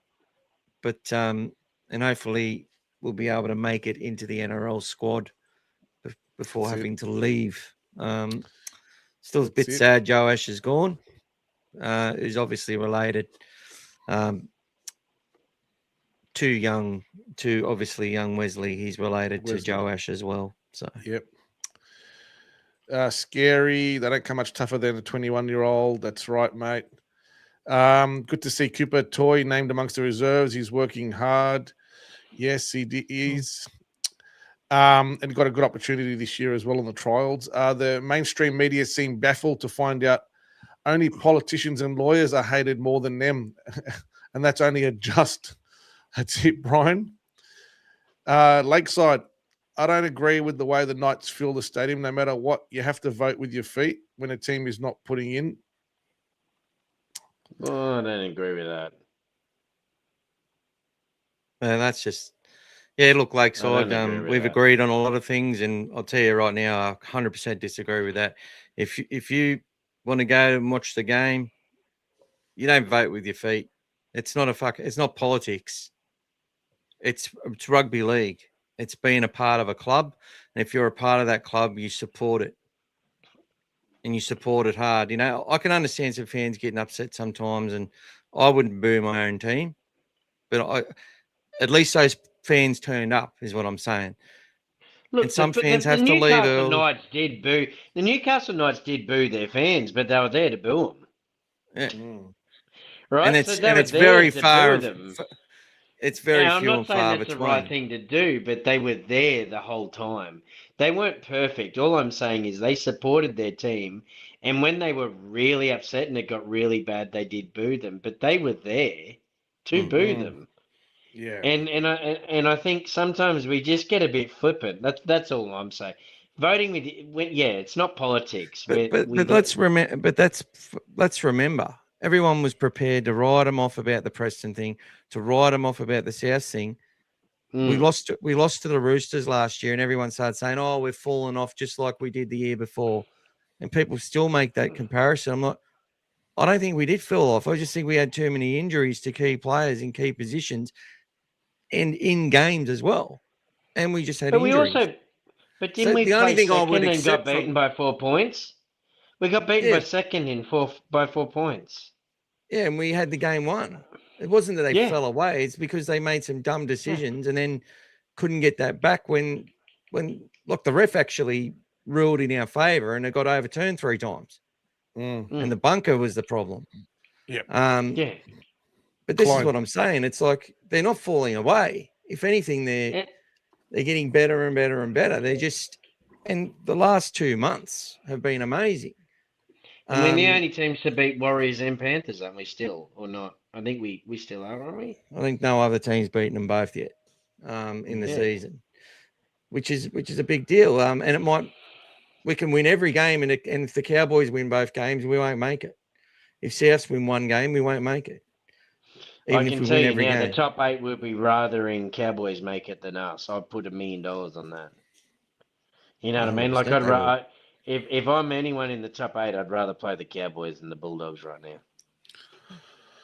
But and hopefully we'll be able to make it into the NRL squad before having to leave. Still a bit sad Joe Ash is gone. Who's obviously related. To obviously young Wesley. He's related to Joe Ash as well. So yep. Scary. They don't come much tougher than a 21-year-old. That's right, mate. Good to see Cooper Toy named amongst the reserves. He's working hard. Yes, he is. And got a good opportunity this year as well on the trials. The mainstream media seem baffled to find out only politicians and lawyers are hated more than them. And that's only a just. That's it, Brian. Lakeside, I don't agree with the way the Knights fill the stadium. No matter what, you have to vote with your feet when a team is not putting in. Oh, I don't agree with that. That's just, look, Lakeside, we've agreed on a lot of things, and I'll tell you right now, I 100% disagree with that. If you want to go and watch the game, you don't vote with your feet. It's not politics. It's rugby league. It's being a part of a club. And if you're a part of that club, you support it. And you support it hard. You know, I can understand some fans getting upset sometimes, and I wouldn't boo my own team. But at least those fans turned up, is what I'm saying. Look, and some fans have to leave early. The Newcastle Knights did boo their fans, but they were there to boo them. Yeah. Right? And it's very far. It's very few and far between. I'm not saying that's the right thing to do, but they were there the whole time. They weren't perfect. All I'm saying is they supported their team, and when they were really upset and it got really bad, they did boo them. But they were there to boo them. Yeah. And I think sometimes we just get a bit flippant. That's all I'm saying. Voting it's not politics. Let's remember. Everyone was prepared to write them off about the Preston thing, to write them off about the South thing. We lost to the Roosters last year, and everyone started saying, "Oh, we've fallen off just like we did the year before," and people still make that comparison. I don't think we did fall off. I just think we had too many injuries to key players in key positions, and in games as well, and we just had injuries. But didn't we the only play thing I would second and accept got beaten by 4 points? We got beaten by second by 4 points. Yeah, and we had the game won. It wasn't that they fell away. It's because they made some dumb decisions and then couldn't get that back when look, the ref actually ruled in our favour and it got overturned 3 times. And the bunker was the problem. Yeah. But this is what I'm saying. It's like they're not falling away. If anything, they're getting better and better and better. They're just, and the last 2 months have been amazing. I mean, the only teams to beat Warriors and Panthers, aren't we still, or not? I think we still are, aren't we? I think no other team's beaten them both yet in the season, which is a big deal. And we can win every game, and if the Cowboys win both games, we won't make it. If Souths win one game, we won't make it. Even I can tell you now, the top 8 will be rather in Cowboys make it than us. I'd put $1 million on that. You know what I mean? Like if I'm anyone in the top 8, I'd rather play the Cowboys than the Bulldogs right now.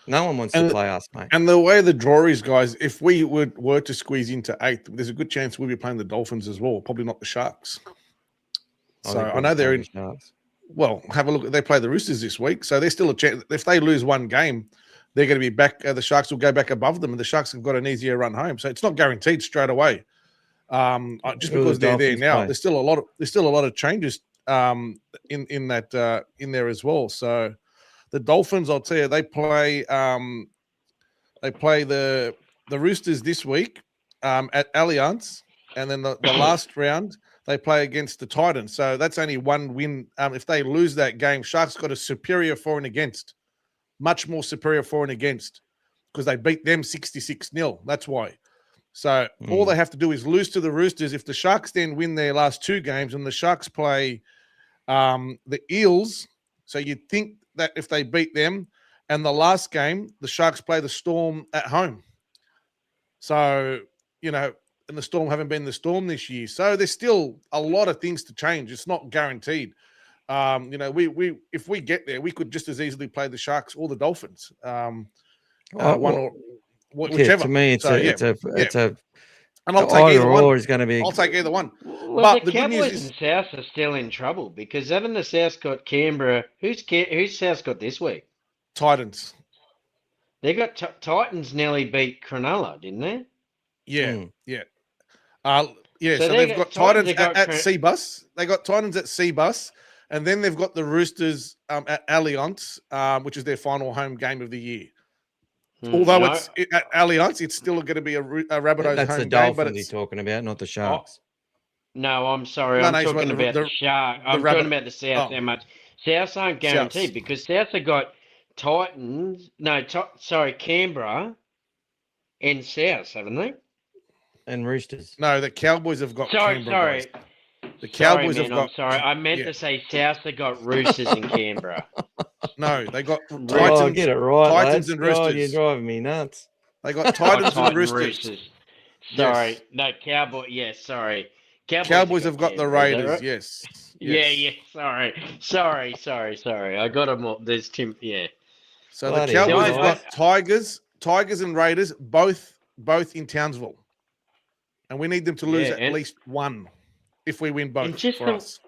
No one wants to play us, mate. And the way the draw is, guys, if we were to squeeze into 8th, there's a good chance we'll be playing the Dolphins as well. Probably not the Sharks. So I know they're in. Sharks. Well, have a look. They play the Roosters this week, so there's still a chance. If they lose one game, they're going to be back. The Sharks will go back above them, and the Sharks have got an easier run home. So it's not guaranteed straight away. Just because they're there now, there's still a lot of changes in there as well. So the Dolphins, I'll tell you, they play the Roosters this week at Allianz, and then the last round they play against the Titans. So that's only one win. If they lose that game, Sharks got a superior for and against, much more superior for and against, because they beat them 66-0. That's why. So all they have to do is lose to the Roosters. If the Sharks then win their last 2 games, and the Sharks play the Eels, so you'd think that if they beat them, and the last game, the Sharks play the Storm at home. So, and the Storm haven't been the Storm this year. So there's still a lot of things to change. It's not guaranteed. We if we get there, we could just as easily play the Sharks or the Dolphins. Whichever. To me, it's a. And I'll take either one. Is going to be. I'll take either one. Well, but the Cowboys and South are still in trouble because haven't the South got Canberra? Who's South got this week? Titans. They got Titans nearly beat Cronulla, didn't they? Yeah, yeah. So they've got Titans at Seabus. They got Titans at Seabus, and then they've got the Roosters at Allianz, which is their final home game of the year. Although it's at Allianz, it's still going to be a Rabbitohs home game. That's the Dolphins you're talking about, not the Sharks. No, I'm sorry. I'm talking about the Sharks. I'm talking about the South. How much? Souths aren't guaranteed because Souths have got Titans. No, Canberra and Souths, haven't they? And Roosters. No, the Cowboys have got Canberra. Sorry. The Cowboys have got. I'm sorry. I meant to say Souths have got Roosters in Canberra. No, they got Titans. Get it right, Titans lads. and Roosters. God, you're driving me nuts. They got Titans and Roosters. Sorry, no Cowboy. Yes, sorry. Cowboys have got the Raiders. Right? Yes. Yeah. Sorry. I got them all. There's Tim. Yeah. So the Cowboys have got Tigers and Raiders, both in Townsville, and we need them to lose at least one if we win both for us.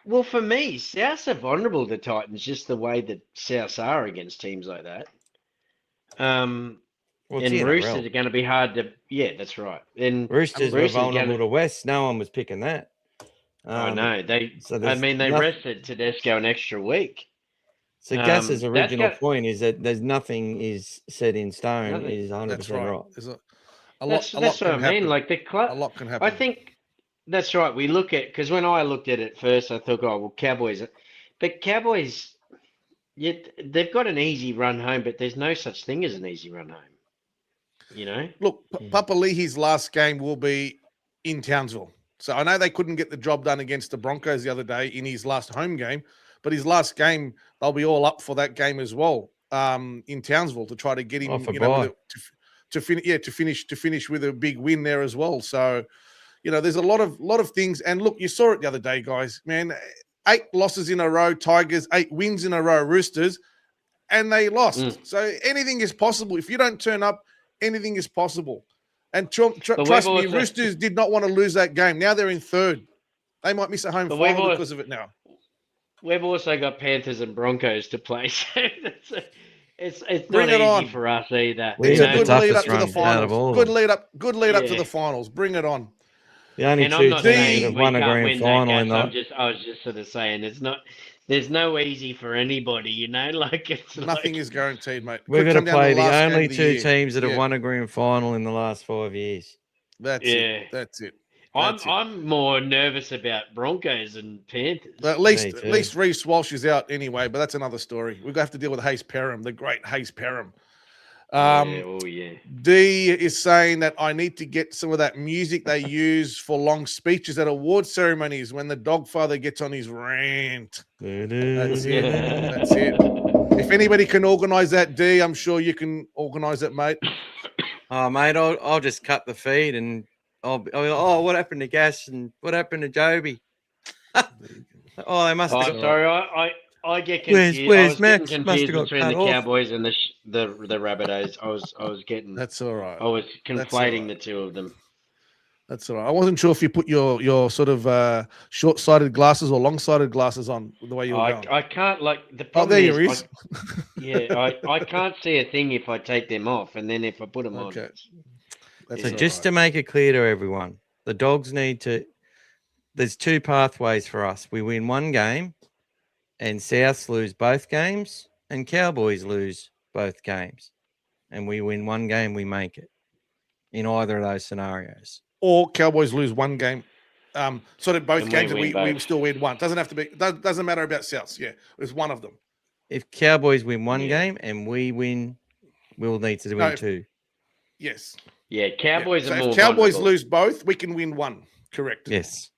Well, for me, Souths are vulnerable to Titans, just the way that Souths are against teams like that. And Roosters are going to be hard to. Yeah, that's right. And Roosters were vulnerable to West. No one was picking that. I know. They rested Tedesco an extra week. So Gass's original point is that there's nothing is set in stone. Is 100% right. That's what I mean. Like a lot can happen. I think. That's right. We look at because when I looked at it first, I thought, oh, well, Cowboys. But Cowboys, they've got an easy run home, but there's no such thing as an easy run home. Look, Papa Leahy's last game will be in Townsville. So I know they couldn't get the job done against the Broncos the other day in his last home game, but his last game, they'll be all up for that game as well in Townsville to try to get him to finish with a big win there as well. So. There's a lot of things. And look, you saw it the other day, guys, man, 8 losses in a row, Tigers, 8 wins in a row, Roosters, and they lost. So anything is possible. If you don't turn up, anything is possible. And trust me, Roosters did not want to lose that game. Now they're in 3rd. They might miss a home But we've final al- because of it now. We've also got Panthers and Broncos to play, so it's Bring not it easy on. for us either. We It's got a the good lead up toughest to the run out of finals. all of Good them. lead up. Good lead up to Yeah. the finals. Bring it on. The only And two I'm not teams saying that have we won a can't grand win that, final in Gas. the I was just sort of saying there's no easy for anybody, like it's Nothing like, is guaranteed, mate. we're Could going come to down to play the last game only of the two year. teams that have Yeah. won a grand final in the last 5 years. That's Yeah. it. That's it. That's it. I'm more nervous about Broncos and Panthers. At Me least too. Reece Walsh is out anyway, but that's another story. We're going to have to deal with Hayes Perham, the great Hayes Perham. Yeah. D is saying that I need to get some of that music they use for long speeches at award ceremonies when the Dogfather gets on his rant. That's it. That's it. If anybody can organise that, D, I'm sure you can organise it, mate. Oh, mate, I'll just cut the feed and I'll be, oh, what happened to Gas and what happened to Joeby? Oh, they must Oh, have got... sorry, I get Where's- confused. where's I was Max? getting Must have confused got between cut the off. Cowboys and the Rabbitohs. I was getting. That's all right. I was That's all conflating right. the two of them. That's all right. I wasn't sure if you put your sort of short-sighted glasses or long-sighted glasses on the way you were going. I can't like the Oh, problem there you is. is. I can't see a thing if I take them off, and then if I put them Okay. on. That's So all just right. to make it clear to everyone, the Dogs need to... There's two pathways for us. We win one game and Souths lose both games and Cowboys lose both games. And we win one game, we make it in either of those scenarios. Or Cowboys lose one game. Sort of both And games, we and win we both. still win one. Doesn't have to be. Doesn't matter about Souths. Yeah, it's one of them. If Cowboys win one Yeah. game and we win, we'll need to win two. Yes. Yeah, Cowboys So are more. if Cowboys vulnerable. lose both, we can win one. Correct. Yes.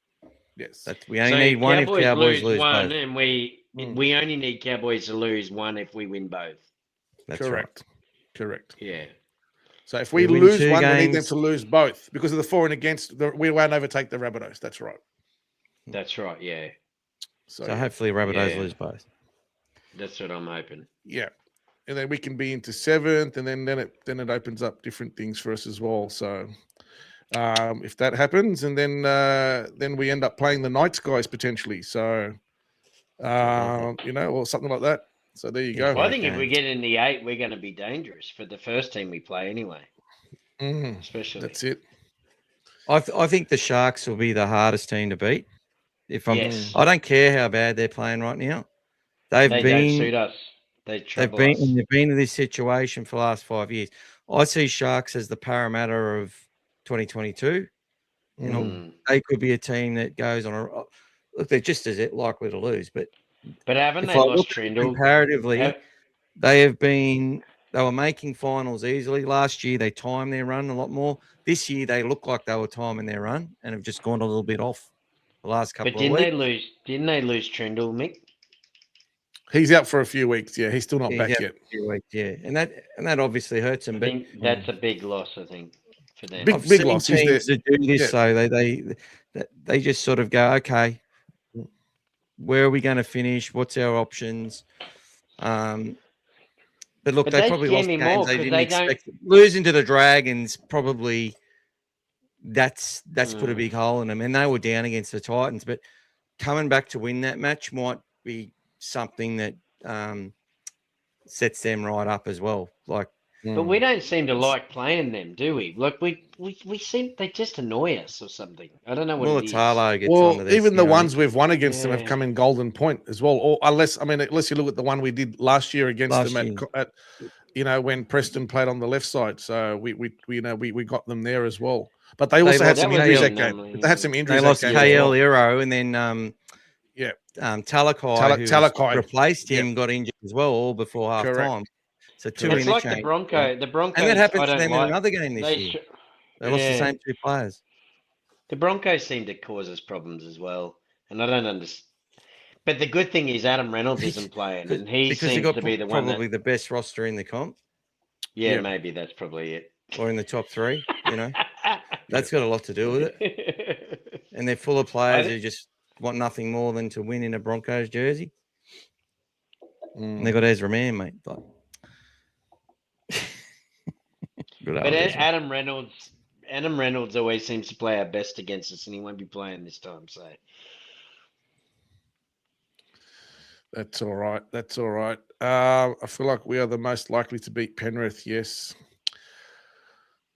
Yes. We only So need one if Cowboys lose one, both. and we only need Cowboys to lose one if we win both. That's right. Correct. Correct. Yeah. So if we We win lose two one, we need them games. to lose both because of the for and against. We won't overtake the Rabbitohs. That's right. That's right. Yeah. So, So hopefully Rabbitohs Yeah. lose both. That's what I'm hoping. yeah, and then we can be into seventh, and then it opens up different things for us as well. So if that happens, and then we end up playing the Knights guys potentially. So or something like that. So there you go. Well, I think if we Okay. get in the 8, we're going to be dangerous for the first team we play anyway. Mhm. Especially. That's it. I think the Sharks will be the hardest team to beat. Yes. I don't care how bad they're playing right now. They've They don't been suit us. They trouble they've us. been in this situation for the last 5 years. I see Sharks as the Parramatta of 2022. You know, they could be a team that goes on a look. They're just as likely to lose, but Haven't if they I lost look Trindle? comparatively, they were making finals easily. Last year, they timed their run a lot more. This year, they look like they were timing their run and have just gone a little bit off the last couple But of weeks. didn't they lose Trindle, Mick? He's out for a few weeks. Yeah, he's still not He's back out yet. for a few weeks, yeah, and that obviously hurts them. I But think that's a big loss, I think, for them. Big- I've seen loss. He's teams that do this, yeah. so they just sort of go, okay, where are we going to finish? What's our options? But look, But they they probably scare lost me games more they 'cause didn't they don't- expect. Losing to the Dragons probably that's put a big hole in them, and they were down against the Titans. But coming back to win that match might be something that sets them right up as well. Like, But we don't seem to like playing them, do we? Like we seem they just annoy us or something. I don't know what it is. Mulatalo gets Well, onto this. even you the know. ones we've won against them have Yeah. come in Golden Point as well. Or unless you look at the one we did last year against Last them at when Preston played on the left side. So we got them there as well. But they also had lost some that injuries was that game. normally, They had some They injuries lost that game. as KL well. Iro, and then Talakai, who Talakai. replaced him, got injured as well, all before half Correct. time. So two It's like the interchange. Broncos. The Broncos. And that happened I to don't them like. in another game this They year. sh- They lost the yeah. same two players. The Broncos seem to cause us problems as well, and I don't understand. But the good thing is Adam Reynolds isn't playing, and he Because they seems got to be the one probably that. the best roster in the comp Yeah, Yeah. maybe that's probably it. or in the top three. You know, that's got a lot to do with it. And they're full of players who just want nothing more than to win in a Broncos jersey. And they got Ezra Mann, mate. But, good But old Ezra. Adam Reynolds always seems to play our best against us, and he won't be playing this time. So That's all right. That's all right. I feel like we are the most likely to beat Penrith. Yes.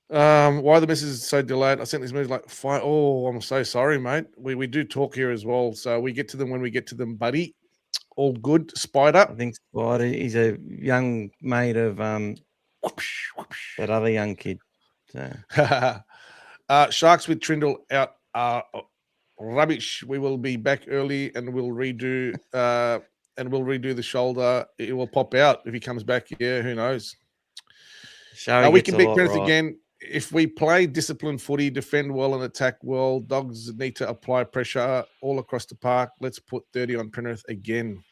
Why the message is so delayed? I sent this message like five. Oh, I'm so sorry, mate. We do talk here as well, so we get to them when we get to them, buddy. All good, Spider. I think Spider. He's a young mate of that other young kid. So. Sharks with Trindle out rubbish. We will be back early and we'll redo the shoulder. It will pop out if he comes back. Yeah, who knows? We can beat Penrith again if we play disciplined footy, defend well and attack well. Dogs need to apply pressure all across the park. Let's put 30 on Penrith again.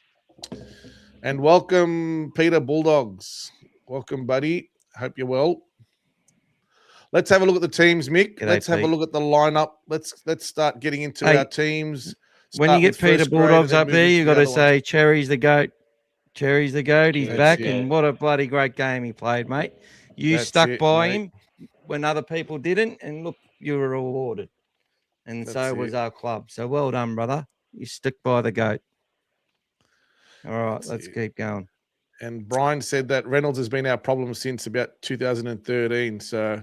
And welcome, Peter Bulldogs. Welcome, buddy. Hope you're well. Let's have a look at the teams, Mick. Let's have a look at the lineup. Let's start getting into our teams. When you get Peter Bulldogs up there, you've got to say Cherry's the GOAT. Cherry's the GOAT. He's back, and what a bloody great game he played, mate. You stuck by him when other people didn't, and look, you were rewarded. And so was our club. So well done, brother. You stuck by the GOAT. All right, let's keep going. And Brian said that Reynolds has been our problem since about 2013. So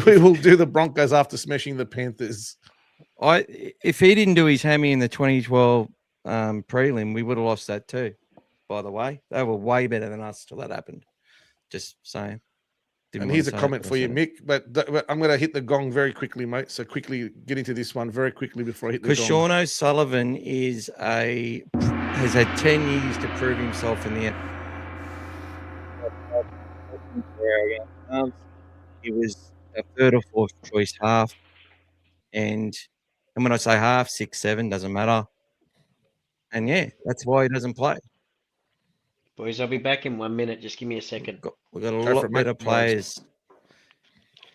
we will do the Broncos after smashing the Panthers. If he didn't do his hammy in the 2012 prelim, we would have lost that too. By the way, they were way better than us till that happened. Just saying. And here's a comment for you, Mick. But I'm going to hit the gong very quickly, mate. So quickly get into this one very quickly before I hit the gong. Because Sean O'Sullivan has had 10 years to prove himself in the he was a third or fourth choice half. And when I say half, 6, 7, doesn't matter. And yeah, that's why he doesn't play. Boys, I'll be back in 1 minute. Just give me a second. We've got a lot better players.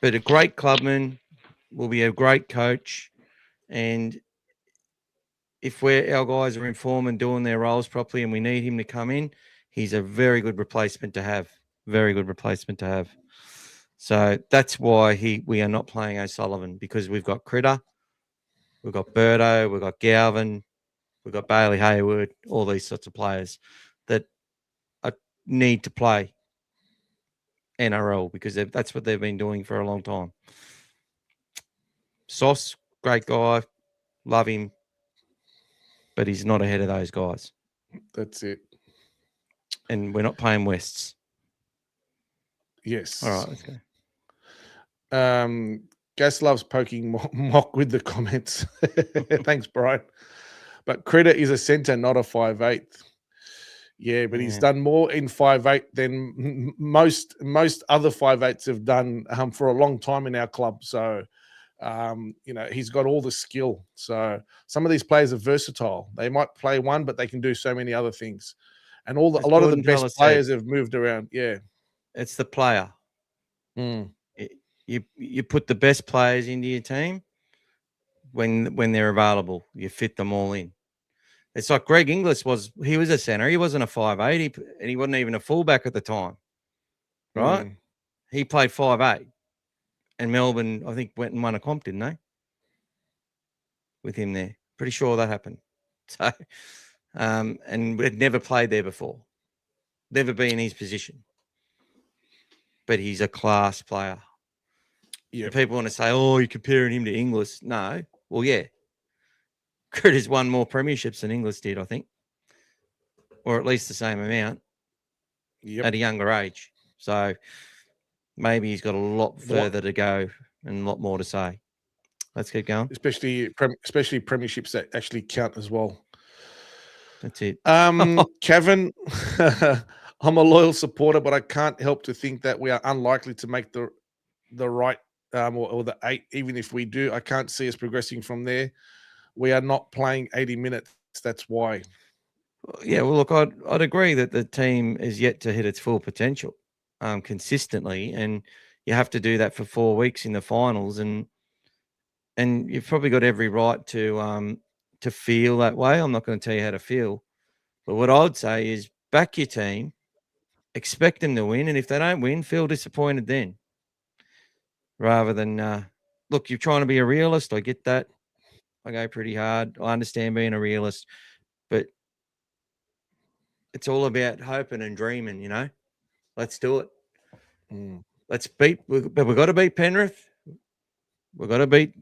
But a great clubman will be a great coach. And if our guys are in form and doing their roles properly and we need him to come in, he's a very good replacement to have. Very good replacement to have. So that's why we are not playing O'Sullivan, because we've got Critter, we've got Birdo, we've got Galvin, we've got Bailey Hayward, all these sorts of players that need to play NRL because that's what they've been doing for a long time. Sauce, great guy, love him, but he's not ahead of those guys. That's it. And we're not playing Wests. Yes. All right, let's go. Gas loves poking mock with the comments. Thanks, Brian. But Critter is a centre, not a 5'8". Yeah, but he's done more in 5'8" than most other 5'8s have done for a long time in our club. So, he's got all the skill. So some of these players are versatile. They might play one, but they can do so many other things. And a lot of the best players have moved around. Yeah, it's the player. You put the best players into your team when they're available. You fit them all in. It's like Greg Inglis he was a centre. He wasn't a 5'8", and he wasn't even a fullback at the time, right? He played 5'8", and Melbourne, I think, went and won a comp, didn't they? With him there. Pretty sure that happened. So, and had never played there before. Never been in his position. But he's a class player. Yeah. People want to say, oh, you're comparing him to Inglis. No. Well, yeah. Critter's won more premierships than Inglis did, I think. Or at least the same amount at a younger age. So maybe he's got a lot further to go and a lot more to say. Let's keep going. Especially premierships that actually count as well. That's it. Kevin, I'm a loyal supporter, but I can't help to think that we are unlikely to make the right or the 8. Even if we do, I can't see us progressing from there. We are not playing 80 minutes. That's why. Yeah, well, look, I'd agree that the team is yet to hit its full potential consistently, and you have to do that for 4 weeks in the finals, and you've probably got every right to feel that way. I'm not going to tell you how to feel, but what I would say is back your team, expect them to win, and if they don't win, feel disappointed then. Rather than look, you're trying to be a realist. I get that. I go pretty hard. I understand being a realist, but it's all about hoping and dreaming, you know. Let's do it. Mm. But we've got to beat Penrith. We've got to beat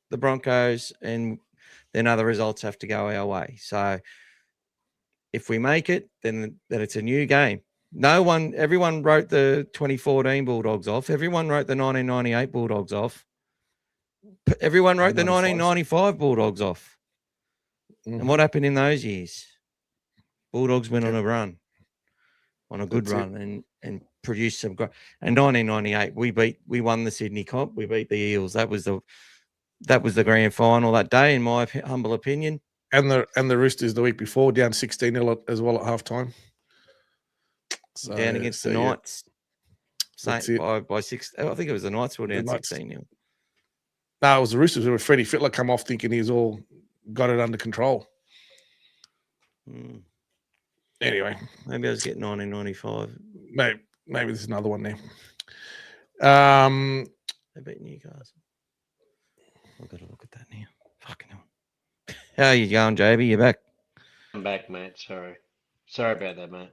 the Broncos, and then other results have to go our way. So if we make it, then it's a new game. Everyone wrote the 2014 Bulldogs off. Everyone wrote the 1998 Bulldogs off. Everyone wrote the 1995 Bulldogs off. Mm-hmm. And what happened in those years? Bulldogs went on a run, on a good run, and produced some great. And 1998, we won the Sydney Comp. We beat the Eels. That was the grand final that day, in my humble opinion. And the Roosters the week before, down 16-0 as well at halftime. So, down against the Knights. That's it. By 6. I think it was the Knights who were down 16-0. No, it was the Roosters who were Freddie Fittler come off thinking he's all got it under control. Anyway. Maybe I was getting 1995. Maybe there's another one there. They beat Newcastle. I've got to look at that now. Fucking hell. How are you going, Joeby? You back? I'm back, mate. Sorry about that, mate.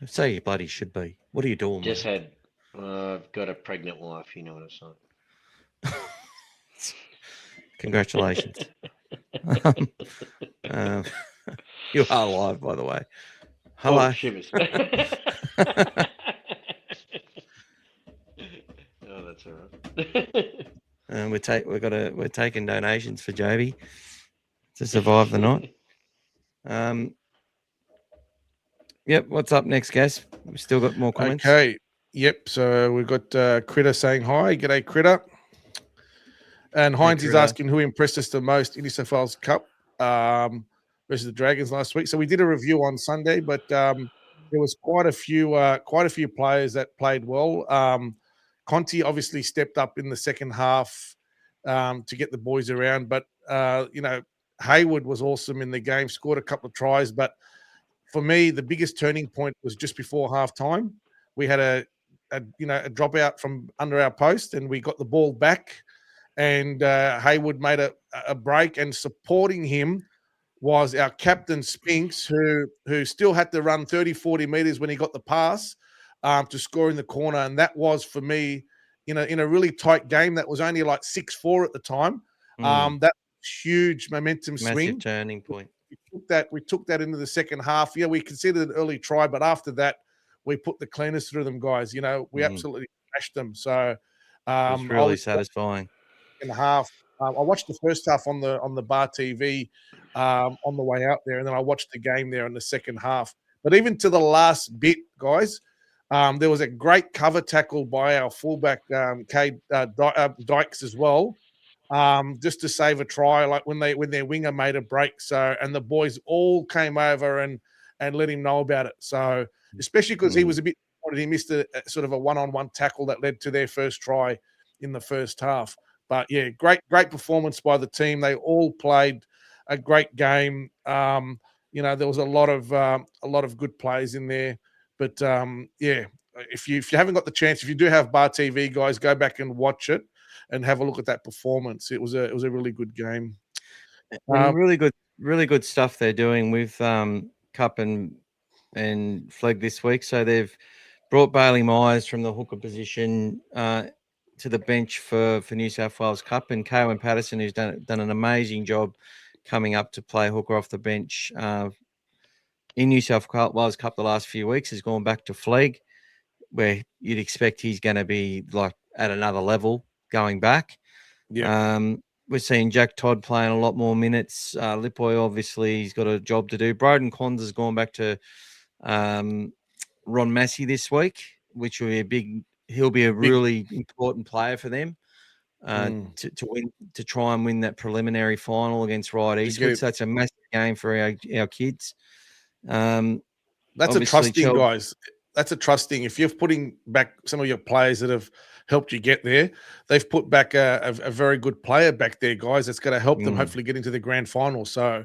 So you bloody should be. What are you doing? Just had, I've got a pregnant wife. You know what I'm saying. Congratulations. You are live, by the way. Hello. Oh, shivers. Oh, that's all right. We're taking donations for Joeby to survive the night. Yep. What's up next, guys? We've still got more comments. Okay. Yep. So we've got Critter saying hi. G'day, Critter. And Heinz is asking who impressed us the most in New South Wales Cup versus the Dragons last week. So we did a review on Sunday, but there was quite a few players that played well. Conti obviously stepped up in the second half to get the boys around, but Hayward was awesome in the game, scored a couple of tries. But for me, the biggest turning point was just before halftime. We had a dropout from under our post, and we got the ball back. And Hayward made a break, and supporting him was our captain Spinks, who still had to run 30, 40 meters when he got the pass to score in the corner. And that was, for me, in a really tight game that was only like 6-4 at the time. That was huge momentum swing. Massive turning point. We took that into the second half. Yeah, we considered an early try, but after that, we put the cleaners through them, guys. We absolutely smashed them. So it was really satisfying. In half, I watched the first half on the bar TV on the way out there, and then I watched the game there in the second half. But even to the last bit, guys, there was a great cover tackle by our fullback Dykes as well, just to save a try, like when their winger made a break. So, and the boys all came over and let him know about it. So, especially because he was a bit, he missed a sort of a one-on-one tackle that led to their first try in the first half. But yeah, great performance by the team. They all played a great game. There was a lot of good plays in there. But if you haven't got the chance, if you do have Bar TV, guys, go back and watch it and have a look at that performance. It was a really good game. Really good stuff they're doing with Cup and Flegg this week. So they've brought Bailey Myers from the hooker position to the bench for New South Wales Cup, and Cohen Patterson, who's done an amazing job coming up to play hooker off the bench in New South Wales Cup the last few weeks, has gone back to Flegg, where you'd expect he's going to be like at another level going back. Yeah. We're seeing Jack Todd playing a lot more minutes. Lipoy, obviously, he's got a job to do. Broden Cons has gone back to Ron Massey this week, which will be he'll be a really important player for them to try and win that preliminary final against Wright Eastwood. So that's a massive game for our kids. That's a trusting, guys. That's a trusting. If you're putting back some of your players that have helped you get there, they've put back a very good player back there, guys. That's going to help them hopefully get into the grand final. So,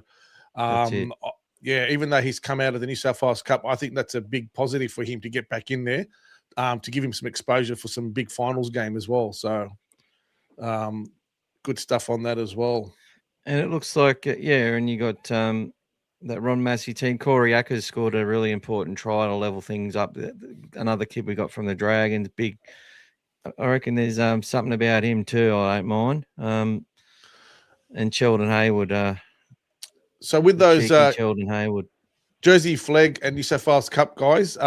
even though he's come out of the New South Wales Cup, I think that's a big positive for him to get back in there. To give him some exposure for some big finals game as well. So good stuff on that as well. And it looks like, and you got that Ron Massey team. Corey Ackers scored a really important try to level things up. Another kid we got from the Dragons, big. I reckon there's something about him too. I don't mind. And Sheldon Hayward. So with those Sheldon Hayward, Jersey Flegg and New South Wales Cup guys,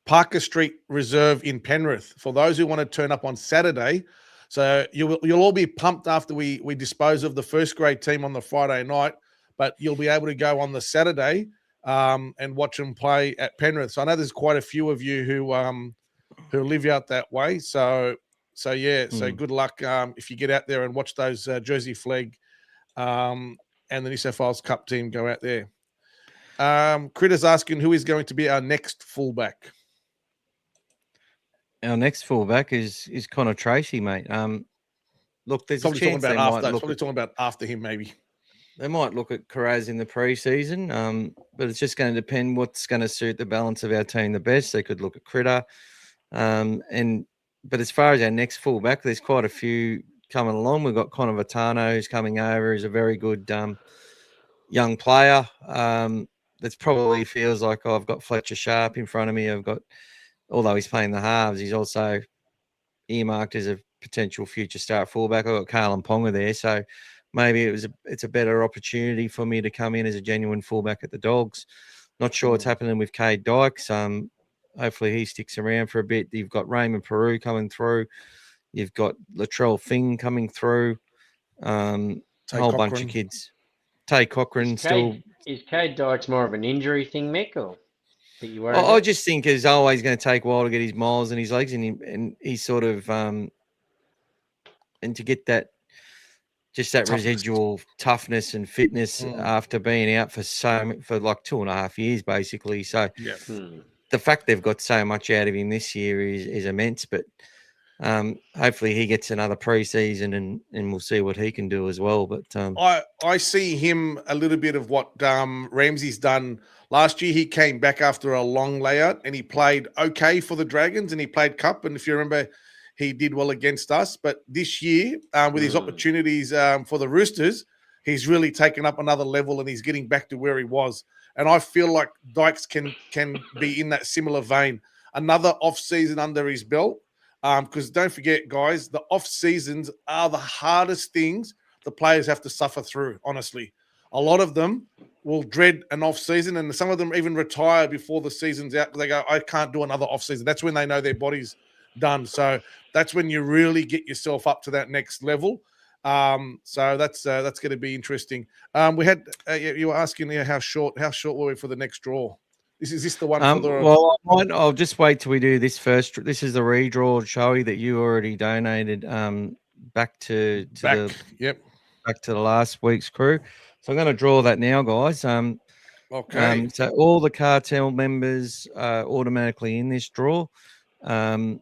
Parker Street Reserve in Penrith. For those who want to turn up on Saturday, so you'll all be pumped after we dispose of the first grade team on the Friday night, but you'll be able to go on the Saturday and watch them play at Penrith. So I know there's quite a few of you who live out that way. So good luck if you get out there and watch those Jersey Flegg and the New South Wales Cup team go out there. Critter's asking who is going to be our next fullback. Our next fullback is Connor Tracy, mate. Look, there's Probably a chance talking about after him, maybe. They might look at Carraz in the preseason, but it's just going to depend what's going to suit the balance of our team the best. They could look at Critter, but as far as our next fullback, there's quite a few coming along. We've got Connor Vitano who's coming over. He's a very good young player. That's probably feels like I've got Fletcher Sharp in front of me. Although he's playing the halves, he's also earmarked as a potential future start fullback. I've got Carlin Ponga there, so maybe it's a better opportunity for me to come in as a genuine fullback at the Dogs. Not sure what's happening with Cade Dykes. Hopefully he sticks around for a bit. You've got Raymond Peru coming through. You've got Latrell Fing coming through. A whole bunch of kids. Tay Cochran Is Cade Dykes more of an injury thing, Mick, or that you worry I about? just think it's always going to take a while to get his miles and his legs, and he's sort of and to get that residual toughness and fitness after being out for like 2.5 years basically. So the fact they've got so much out of him this year is immense. But hopefully he gets another preseason and we'll see what he can do as well. But I see him a little bit of what Ramsey's done last year. He came back after a long layout and he played okay for the Dragons and he played Cup. And if you remember, he did well against us. But this year, with his opportunities for the Roosters, he's really taken up another level and he's getting back to where he was. And I feel like Dykes can be in that similar vein. Another off-season under his belt. Because don't forget, guys, the off-seasons are the hardest things the players have to suffer through, honestly. A lot of them will dread an off-season, and some of them even retire before the season's out. They go, I can't do another off-season. That's when they know their body's done. So that's when you really get yourself up to that next level. So that's going to be interesting. We had you were asking how short were we for the next draw? Is this the one for the... Well, I'll just wait till we do this first. This is the redraw, Joey, that you already donated back to the last week's crew. So I'm going to draw that now, guys. Okay. So all the cartel members are automatically in this draw, and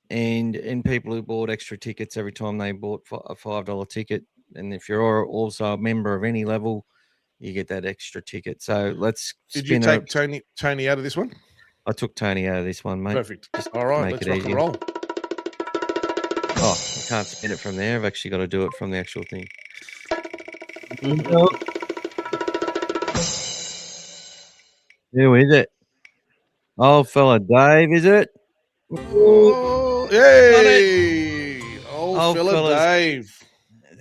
people who bought extra tickets every time they bought a $5 ticket. And if you're also a member of any level, you get that extra ticket. So let's. Did you take Tony out of this one? I took Tony out of this one, mate. Perfect. All right, let's rock and roll. Oh, I can't spin it from there. I've actually got to do it from the actual thing. Who is it? Old fella Dave, is it? Oh, hey! Old fella Dave.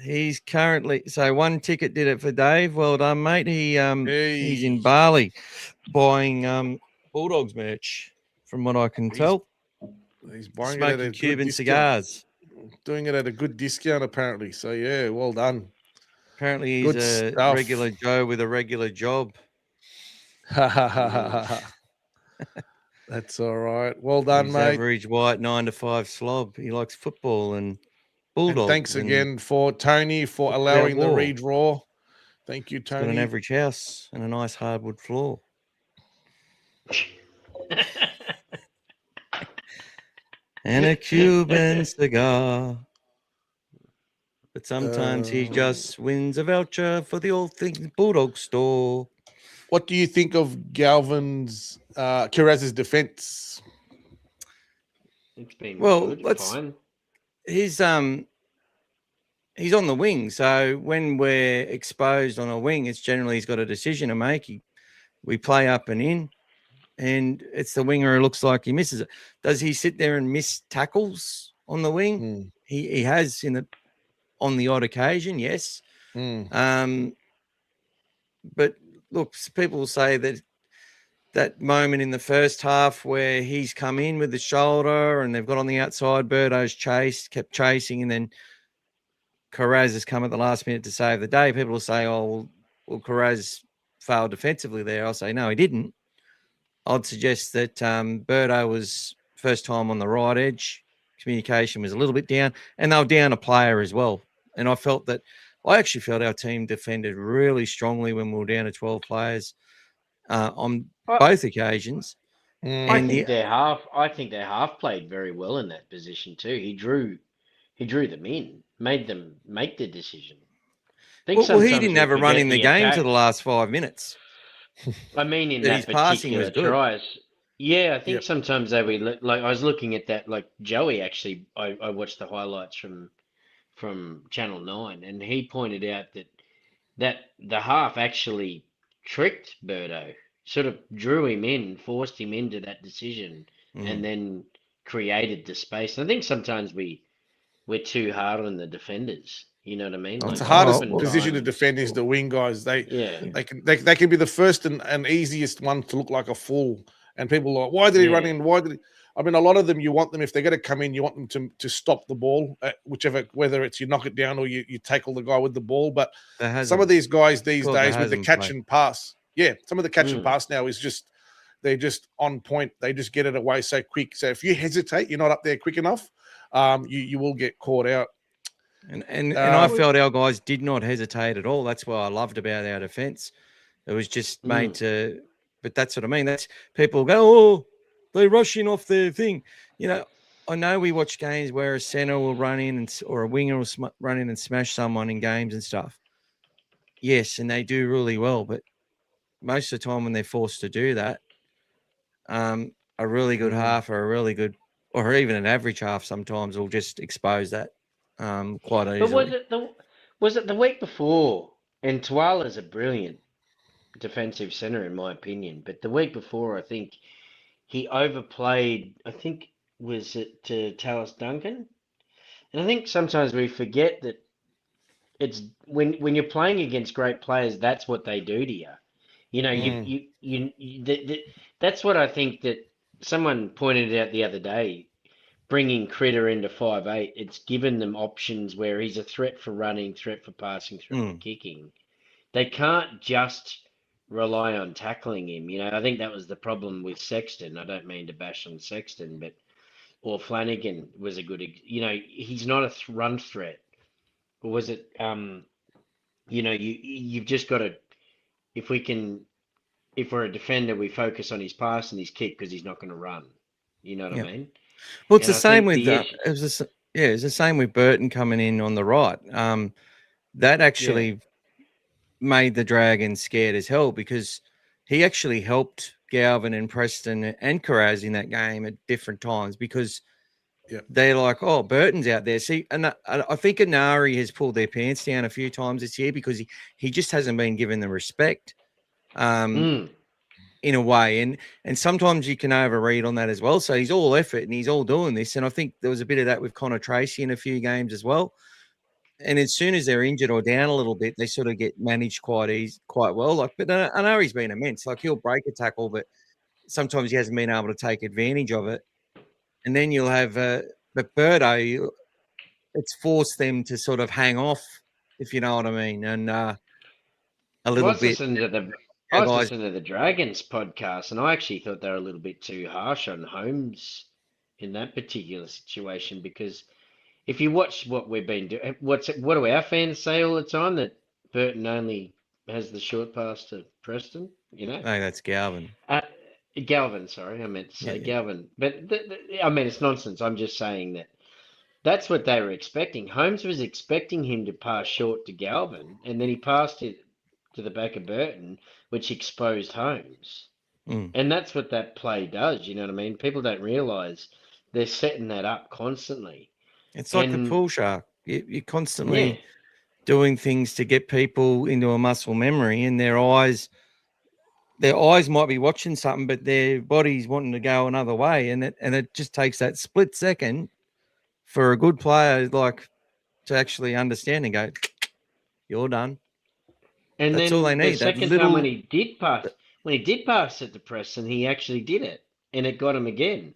He's currently one ticket did it for Dave. Well done, mate. He's in Bali buying Bulldogs merch, from what I can tell. He's buying smoking it at a Cuban cigars. Doing it at a good discount, apparently. So yeah, well done. Apparently he's a regular Joe with a regular job. That's all right. Well done, he's mate. Average white 9-to-5 slob. He likes football and Bulldogs. And thanks again for Tony for allowing the redraw. Thank you, Tony. Got an average house and a nice hardwood floor. And a Cuban cigar. But sometimes he just wins a voucher for the All Things Bulldogs store. What do you think of Galvin's Carraz's defense? It's been fine. he's on the wing. So when we're exposed on a wing, it's generally he's got a decision to make. We play up and in, and it's the winger who looks like he misses it. Does he sit there and miss tackles on the wing? He has on the odd occasion, yes. But look, people will say that moment in the first half where he's come in with the shoulder and they've got on the outside, Birdo's kept chasing, and then Carraz has come at the last minute to save the day. People will say, oh, well Carraz failed defensively there. I'll say, no, he didn't. I'd suggest that Birdo was first time on the right edge. Communication was a little bit down, and they were down a player as well. And I actually felt our team defended really strongly when we were down to 12 players on both occasions. I think their half played very well in that position too. He drew them in, made them make the decision. He didn't have a run in the game to the last 5 minutes. I mean, in that particular tries. Yeah, I think sometimes they were like, I was looking at that, like Joey actually, I watched the highlights from Channel 9, and he pointed out that the half actually tricked Birdo, sort of drew him in, forced him into that decision, and then created the space. And I think sometimes we're too hard on the defenders. You know what I mean? It's the hardest position to defend is the wing guys. They can be the first and easiest one to look like a fool. And people are like, why did he run in? I mean, a lot of them, you want them, if they're going to come in, you want them to stop the ball, whether it's you knock it down or you tackle the guy with the ball. But some of these guys these days with the catch and pass, some of the catch and pass now is just, they're just on point. They just get it away so quick. So if you hesitate, you're not up there quick enough, you will get caught out. And I felt our guys did not hesitate at all. That's what I loved about our defence. It was just made to, but that's what I mean. That's people go, oh, they're rushing off their thing. You know, I know we watch games where a centre will run in or a winger will run in and smash someone in games and stuff. Yes, and they do really well. But most of the time when they're forced to do that, a really good half or a really good, or even an average half sometimes will just expose that. Quite easily. But was it the week before? And Tuala's a brilliant defensive centre in my opinion. But the week before, I think he overplayed. I think was it to Tallis Duncan, and I think sometimes we forget that it's when you're playing against great players, that's what they do to you. You know, that's what I think that someone pointed out the other day. Bringing Critter into 5'8", it's given them options where he's a threat for running, threat for passing, threat for kicking. They can't just rely on tackling him. You know, I think that was the problem with Sexton. I don't mean to bash on Sexton, or Flanagan was a good, you know, he's not a run threat. Or was it, you know, you've just got to, if we're a defender, we focus on his pass and his kick because he's not going to run. You know what I mean? Well, it's the same with it's the same with Burton coming in on the right. That actually made the Dragons scared as hell because he actually helped Galvin and Preston and Carraz in that game at different times because they're like, oh, Burton's out there. See, and I think Anari has pulled their pants down a few times this year because he just hasn't been given the respect. In a way, and sometimes you can overread on that as well. So he's all effort and he's all doing this, and I think there was a bit of that with Connor Tracy in a few games as well. And as soon as they're injured or down a little bit, they sort of get managed quite well. Like, but I know he's been immense. Like he'll break a tackle, but sometimes he hasn't been able to take advantage of it. And then you'll have but Birdo, it's forced them to sort of hang off, if you know what I mean, and a little bit. I was listening to the Dragons podcast, and I actually thought they were a little bit too harsh on Holmes in that particular situation because if you watch what we've been doing, what do our fans say all the time? That Burton only has the short pass to Preston, you know? No, that's Galvin. Galvin, sorry, I meant to say Galvin. But, I mean, it's nonsense. I'm just saying that's what they were expecting. Holmes was expecting him to pass short to Galvin, and then he passed it to the back of Burton, which exposed Holmes. And that's what that play does, you know what I mean? People don't realise they're setting that up constantly. It's like a pool shark. You're constantly doing things to get people into a muscle memory, and their eyes might be watching something, but their body's wanting to go another way, and it just takes that split second for a good player like to actually understand and go, "You're done." And That's then all they need. the second time when he did pass it to Preston, he actually did it, and it got him again.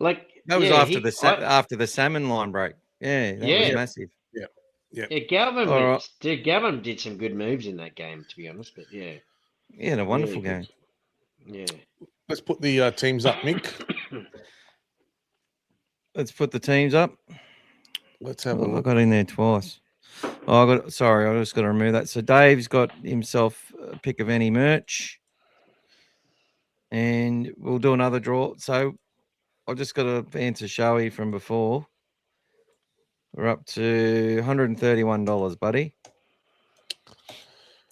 Like that was after the salmon line break. Yeah, that was massive. Yeah, Galvin did some good moves in that game, to be honest. But yeah, a wonderful game. Yeah. Let's put the teams up, Mick. Let's put the teams up. Let's have a look. I got in there twice. I just got to remove that. So Dave's got himself a pick of any merch, and we'll do another draw. So I just got to answer Showy from before. We're up to $131, buddy.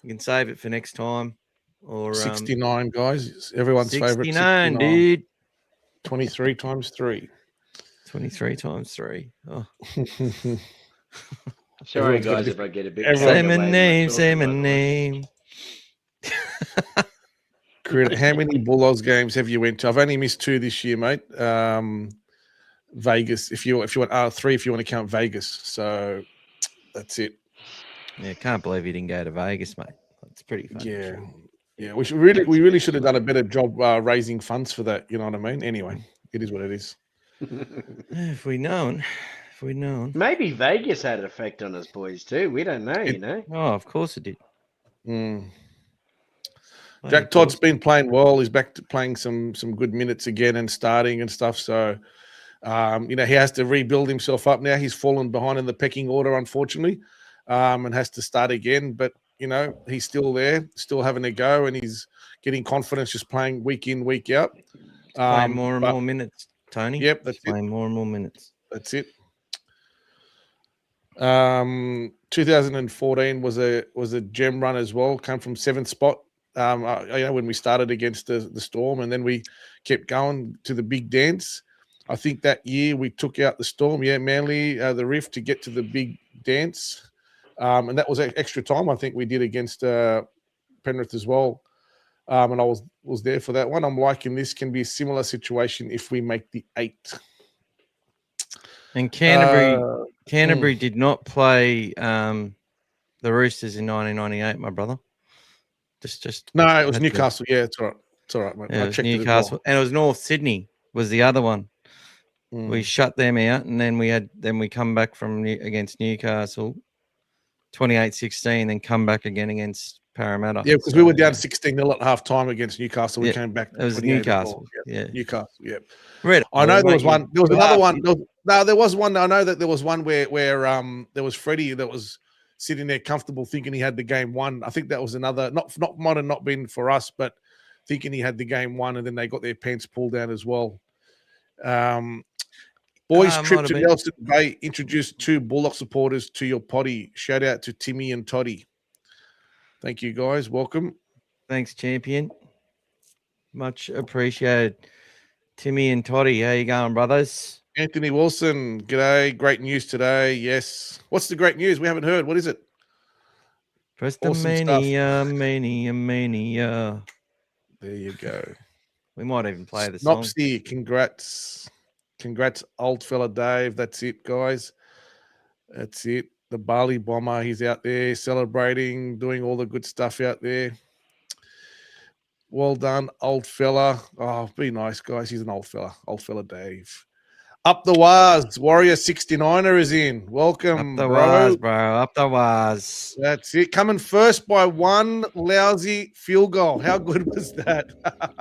You can save it for next time. Or 69, guys. Everyone's favorite. 69, dude. 23 times 3. 23 times 3. Oh. Sorry, guys, if I get a bit. Say my name. How many Bulldogs games have you went to? I've only missed 2 this year, mate. Vegas, if you want 3, if you want to count Vegas. So that's it. Yeah, can't believe you didn't go to Vegas, mate. It's pretty fun. Yeah. We really should have done a better job raising funds for that. You know what I mean? Anyway, it is what it is. If we'd known. Maybe Vegas had an effect on us boys too. We don't know, you know. Oh, of course it did. Jack Todd's been playing well. He's back to playing some good minutes again and starting and stuff. So, he has to rebuild himself up now. He's fallen behind in the pecking order, unfortunately, and has to start again. But, he's still there, still having a go, and he's getting confidence just playing week in, week out. Playing more and more minutes, Tony. Yep, that's playing more and more minutes. That's it. 2014 was a gem run as well. Came from 7th spot. When we started against the Storm, and then we kept going to the big dance. I think that year we took out the Storm, Manly, the Rift to get to the big dance, and that was extra time. I think we did against Penrith as well, and I was there for that one. I'm liking this can be a similar situation if we make the 8. And Canterbury did not play the Roosters in 1998, my brother. No, it was Newcastle. Yeah, it's all right. It's all right, mate. Yeah, it was Newcastle, and it was North Sydney was the other one. We shut them out, and then we come back from against Newcastle, 28-16, then come back again against Parramatta. Yeah, because we were down 16-0 at half time against Newcastle. We came back. It was Newcastle. Yeah, Newcastle. Yeah. I know there was one. There was another one. There was one. I know that there was one where there was Freddie that was sitting there comfortable thinking he had the game won. I think that was another, might have not been for us, but thinking he had the game won, and then they got their pants pulled down as well. Boys' trip to Nelson Bay introduced 2 Bulldog supporters to your potty. Shout out to Timmy and Toddy. Thank you, guys. Welcome. Thanks, champion. Much appreciated. Timmy and Toddy, how you going, brothers? Anthony Wilson, g'day. Great news today. Yes. What's the great news? We haven't heard. What is it? PRESTONMANIA, mania. There you go. We might even play the song. Snopsy, congrats. Congrats, old fella Dave. That's it, guys. That's it. The Bali Bomber, he's out there celebrating, doing all the good stuff out there. Well done, old fella. Oh, be nice, guys. He's an old fella. Old fella Dave. Up the Waz. Warrior 69er is in. Welcome, Up the Waz, bro. Up the Waz. That's it. Coming first by 1 lousy field goal. How good was that?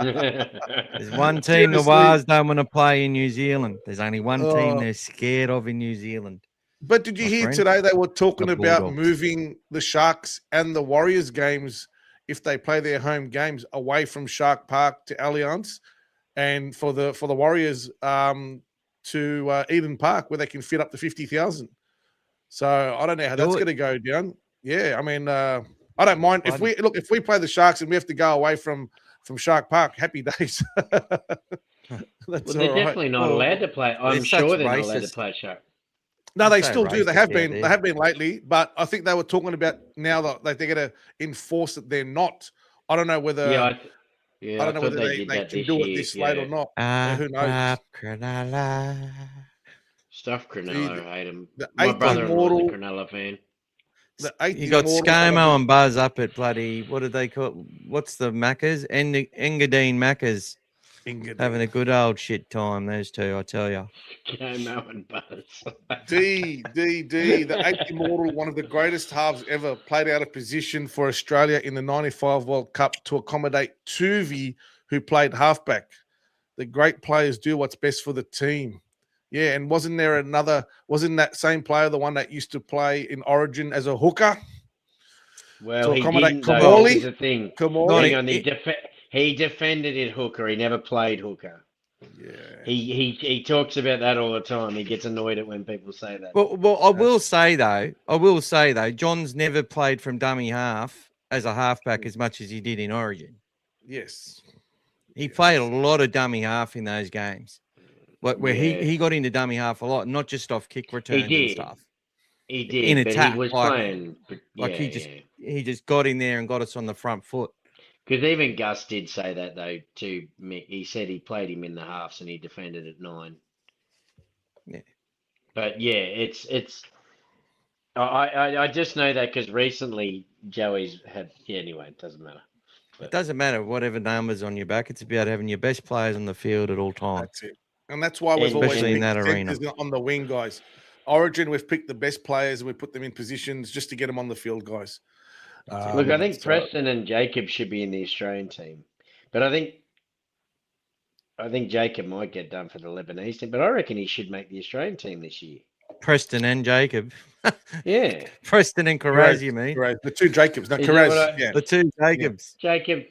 There's one team the Waz don't want to play in New Zealand. There's only one team they're scared of in New Zealand. But did you hear today they were talking about moving the Sharks and the Warriors games if they play their home games away from Shark Park to Allianz, and for the Warriors to Eden Park where they can fit up to 50,000. So I don't know how that's going to go down. Yeah, I mean, I don't mind if we play the Sharks and we have to go away from Shark Park. Happy days. They're definitely not allowed to play. I'm sure they're not allowed to play Shark. No, they So still do. They racist have out been. there. They have been lately, but I think they were talking about now that they're going to enforce that they're not. I don't know whether. Yeah, I I don't know thought whether they did they that can this do it year. this late or Yeah, not. Who knows? stuff See, Cronulla. I hate him. the My eighth brother-in-law's a immortal, Cronulla fan. the eighth You got immortal. ScoMo and Buzz up at bloody, what did they call? What's the Maccas? Engadine Maccas. Having a good old shit time, those two, I tell you. Mo and Buzz. D, the eighth immortal, one of the greatest halves ever, played out of position for Australia in the 95 World Cup to accommodate Tuvey, who played halfback. The great players do what's best for the team. Yeah, and wasn't that same player the one that used to play in Origin as a hooker? Well, To he accommodate didn't, though. Kamali? This is the thing. Kamali? Hang on, he defended it hooker. He never played hooker. Yeah. He talks about that all the time. He gets annoyed at when people say that. Well, I will say though, John's never played from dummy half as a halfback as much as he did in Origin. Yes. He played a lot of dummy half in those games, where he got into dummy half a lot, not just off kick returns and stuff. He did, in but attack, he was like, playing. He just got in there and got us on the front foot. Because even Gus did say that though to Mick. He said he played him in the halves and he defended at 9. Yeah. But yeah, it's. I just know that because recently Joey's had. Yeah, anyway, it doesn't matter. It doesn't matter whatever numbers on your back. It's about having your best players on the field at all times. That's it. And that's why we've always Especially in picked that arena. centers on the wing, guys. Origin, we've picked the best players and we put them in positions just to get them on the field, guys. Look, I think Preston and Jacob should be in the Australian team, but I think Jacob might get done for the Lebanese team. But I reckon he should make the Australian team this year. Preston and Jacob. Yeah. Preston and Karaz, you mean? Right. The two Jacobs. No, Is that Karaz. what Yeah. The two Jacobs. Jacob,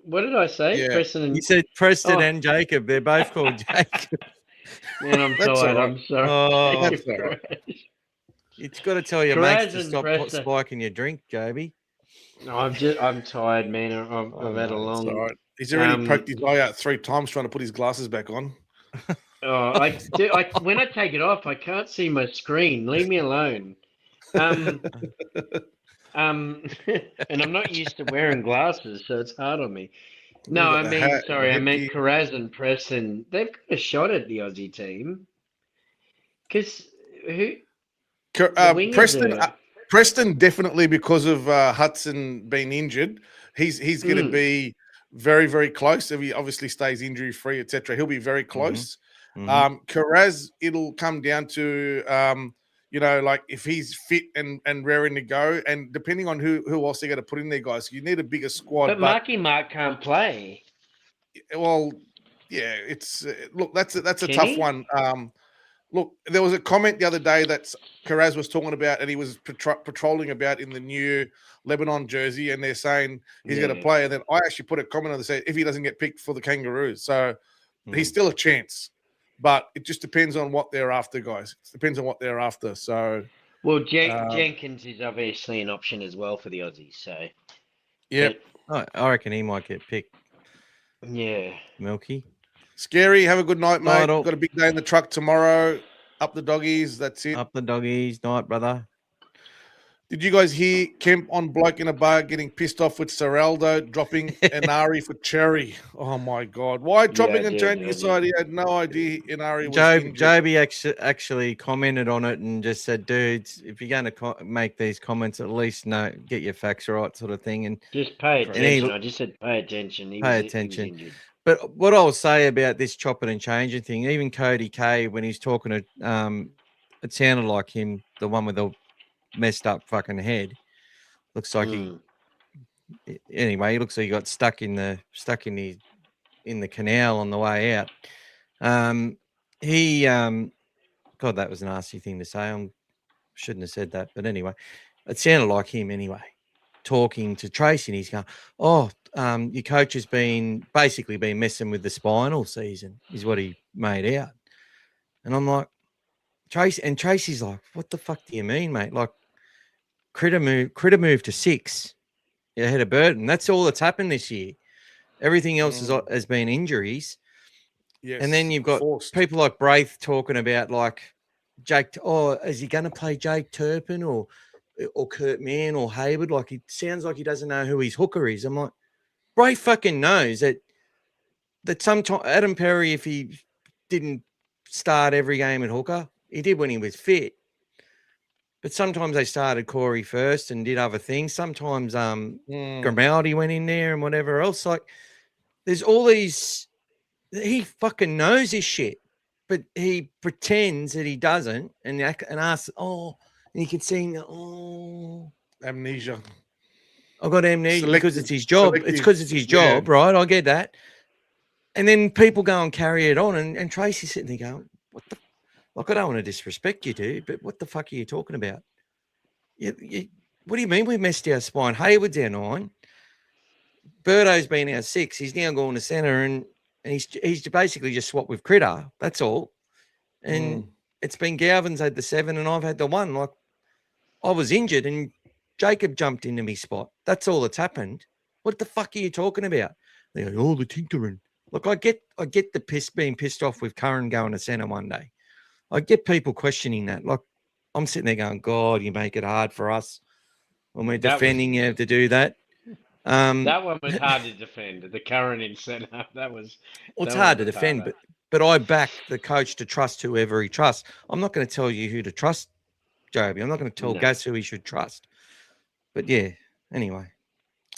what did I say? Yeah. Preston and You said Preston Oh. and Jacob. They're both called Jacob. Man, I'm That's tired. all right. I'm sorry. Oh, That's all right. it's got to tell your Karaz mates to and stop Preston. spiking your drink, Joby. No, I'm tired, man. I've had a It's long. all right. He's already Um, poked his eye out 3 times trying to put his glasses back on. When I take it off, I can't see my screen. Leave me alone. And I'm not used to wearing glasses, so it's hard on me. No, Look at the hat, sorry, I meant headgear. Karaz and Preston. They've got a shot at the Aussie team. Because who? wingers Preston, are- Preston definitely because of Hudson being injured. He's going to be very, very close. If he obviously stays injury free, etc., he'll be very close. Karaz, it'll come down to like if he's fit and raring to go, and depending on who else they're going to put in there, guys. You need a bigger squad. But Marky Mark can't play. Well, yeah, it's look, that's a Can tough he? one. Look, there was a comment the other day that Karaz was talking about, and he was patrolling about in the new Lebanon jersey, and they're saying he's going to play. And then I actually put a comment on the say if he doesn't get picked for the Kangaroos, so he's still a chance. But it just depends on what they're after, guys. It depends on what they're after. So, Well, Jenkins is obviously an option as well for the Aussies. So, yeah, I reckon he might get picked. yeah. Milky. Scary. Have a good night, mate. Night all. Got a big day in the truck tomorrow. Up the doggies. That's it. Up the doggies. Night, brother. Did you guys hear Kemp on bloke in a bar getting pissed off with Seraldo dropping Inari for Cherry? Oh my God! Why dropping and changing his side? He had no idea Inari was injured. Joby actually commented on it and just said, "Dudes, if you're going to make these comments, at least get your facts right, sort of thing." And Just pay And attention. I just said pay attention. He was attention. injured. But what I'll say about this chopping and changing thing, even Cody K, when he's talking to, it sounded like him, the one with the messed up fucking head. Looks like anyway, he looks like he got stuck in the canal on the way out. God, that was a nasty thing to say. I shouldn't have said that, but anyway, it sounded like him anyway, talking to Tracy, and he's going, your coach has basically been messing with the spine all season, is what he made out. And I'm like, Tracy's like, what the fuck do you mean, mate? Like, Critter moved to 6 ahead of Burton. That's all that's happened this year. Everything else has been injuries. Yes, and then you've got forced. people like Braith talking about like Jake, oh, is he going to play Jake Turpin or Kurt Mann or Hayward? Like, he sounds like he doesn't know who his hooker is. I'm like, bro, he fucking knows that sometimes Adam Perry, if he didn't start every game at hooker, he did when he was fit. But sometimes they started Corey first and did other things. Sometimes Grimaldi went in there and whatever else. Like, there's all these. He fucking knows his shit, but he pretends that he doesn't, and asks, and you can see, amnesia. I've got amnesia because it's his job. It's because it's his job, right? I get that. And then people go and carry it on, and Tracy's sitting there going, what the? Like, I don't want to disrespect you, dude, but what the fuck are you talking about? What do you mean we messed our spine? Hayward's our 9. Birdo's been our 6. He's now going to centre, and he's basically just swapped with Critter. That's all. And it's been Galvin's had the 7, and I've had the 1. Like, I was injured, and Jacob jumped into me spot. That's all that's happened. What the fuck are you talking about? They go, the tinkering. Look, I get the being pissed off with Curran going to centre one day. I get people questioning that. Like, I'm sitting there going, God, you make it hard for us when we're defending. You have to do that. That one was hard to defend. The Curran in centre. It's hard to defend, but I back the coach to trust whoever he trusts. I'm not going to tell you who to trust, Joeby. I'm not going to tell Gus who he should trust. But yeah, anyway.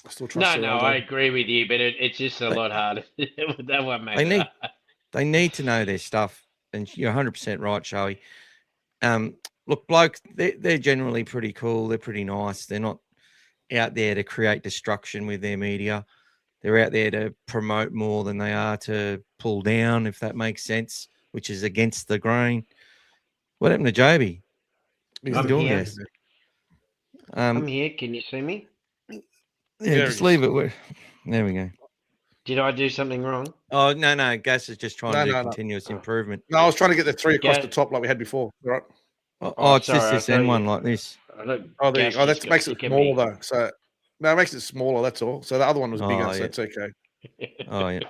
I still trust I agree with you, but it's just a lot harder. That one made they need to know their stuff. And you're 100% right, Joey. Look, blokes, they're generally pretty cool. They're pretty nice. They're not out there to create destruction with their media. They're out there to promote more than they are to pull down, if that makes sense, which is against the grain. What happened to Joeby? I'm here. I'm here. Can you see me? Yeah, just leave it. There we go. Did I do something wrong? Oh, no. Gas is just trying to do continuous improvement. No, I was trying to get the 3 across the top like we had before. Right? It's just this N1 like this. That makes it smaller, though. So, no, it makes it smaller, that's all. So the other one was bigger, so it's okay. Oh, yeah.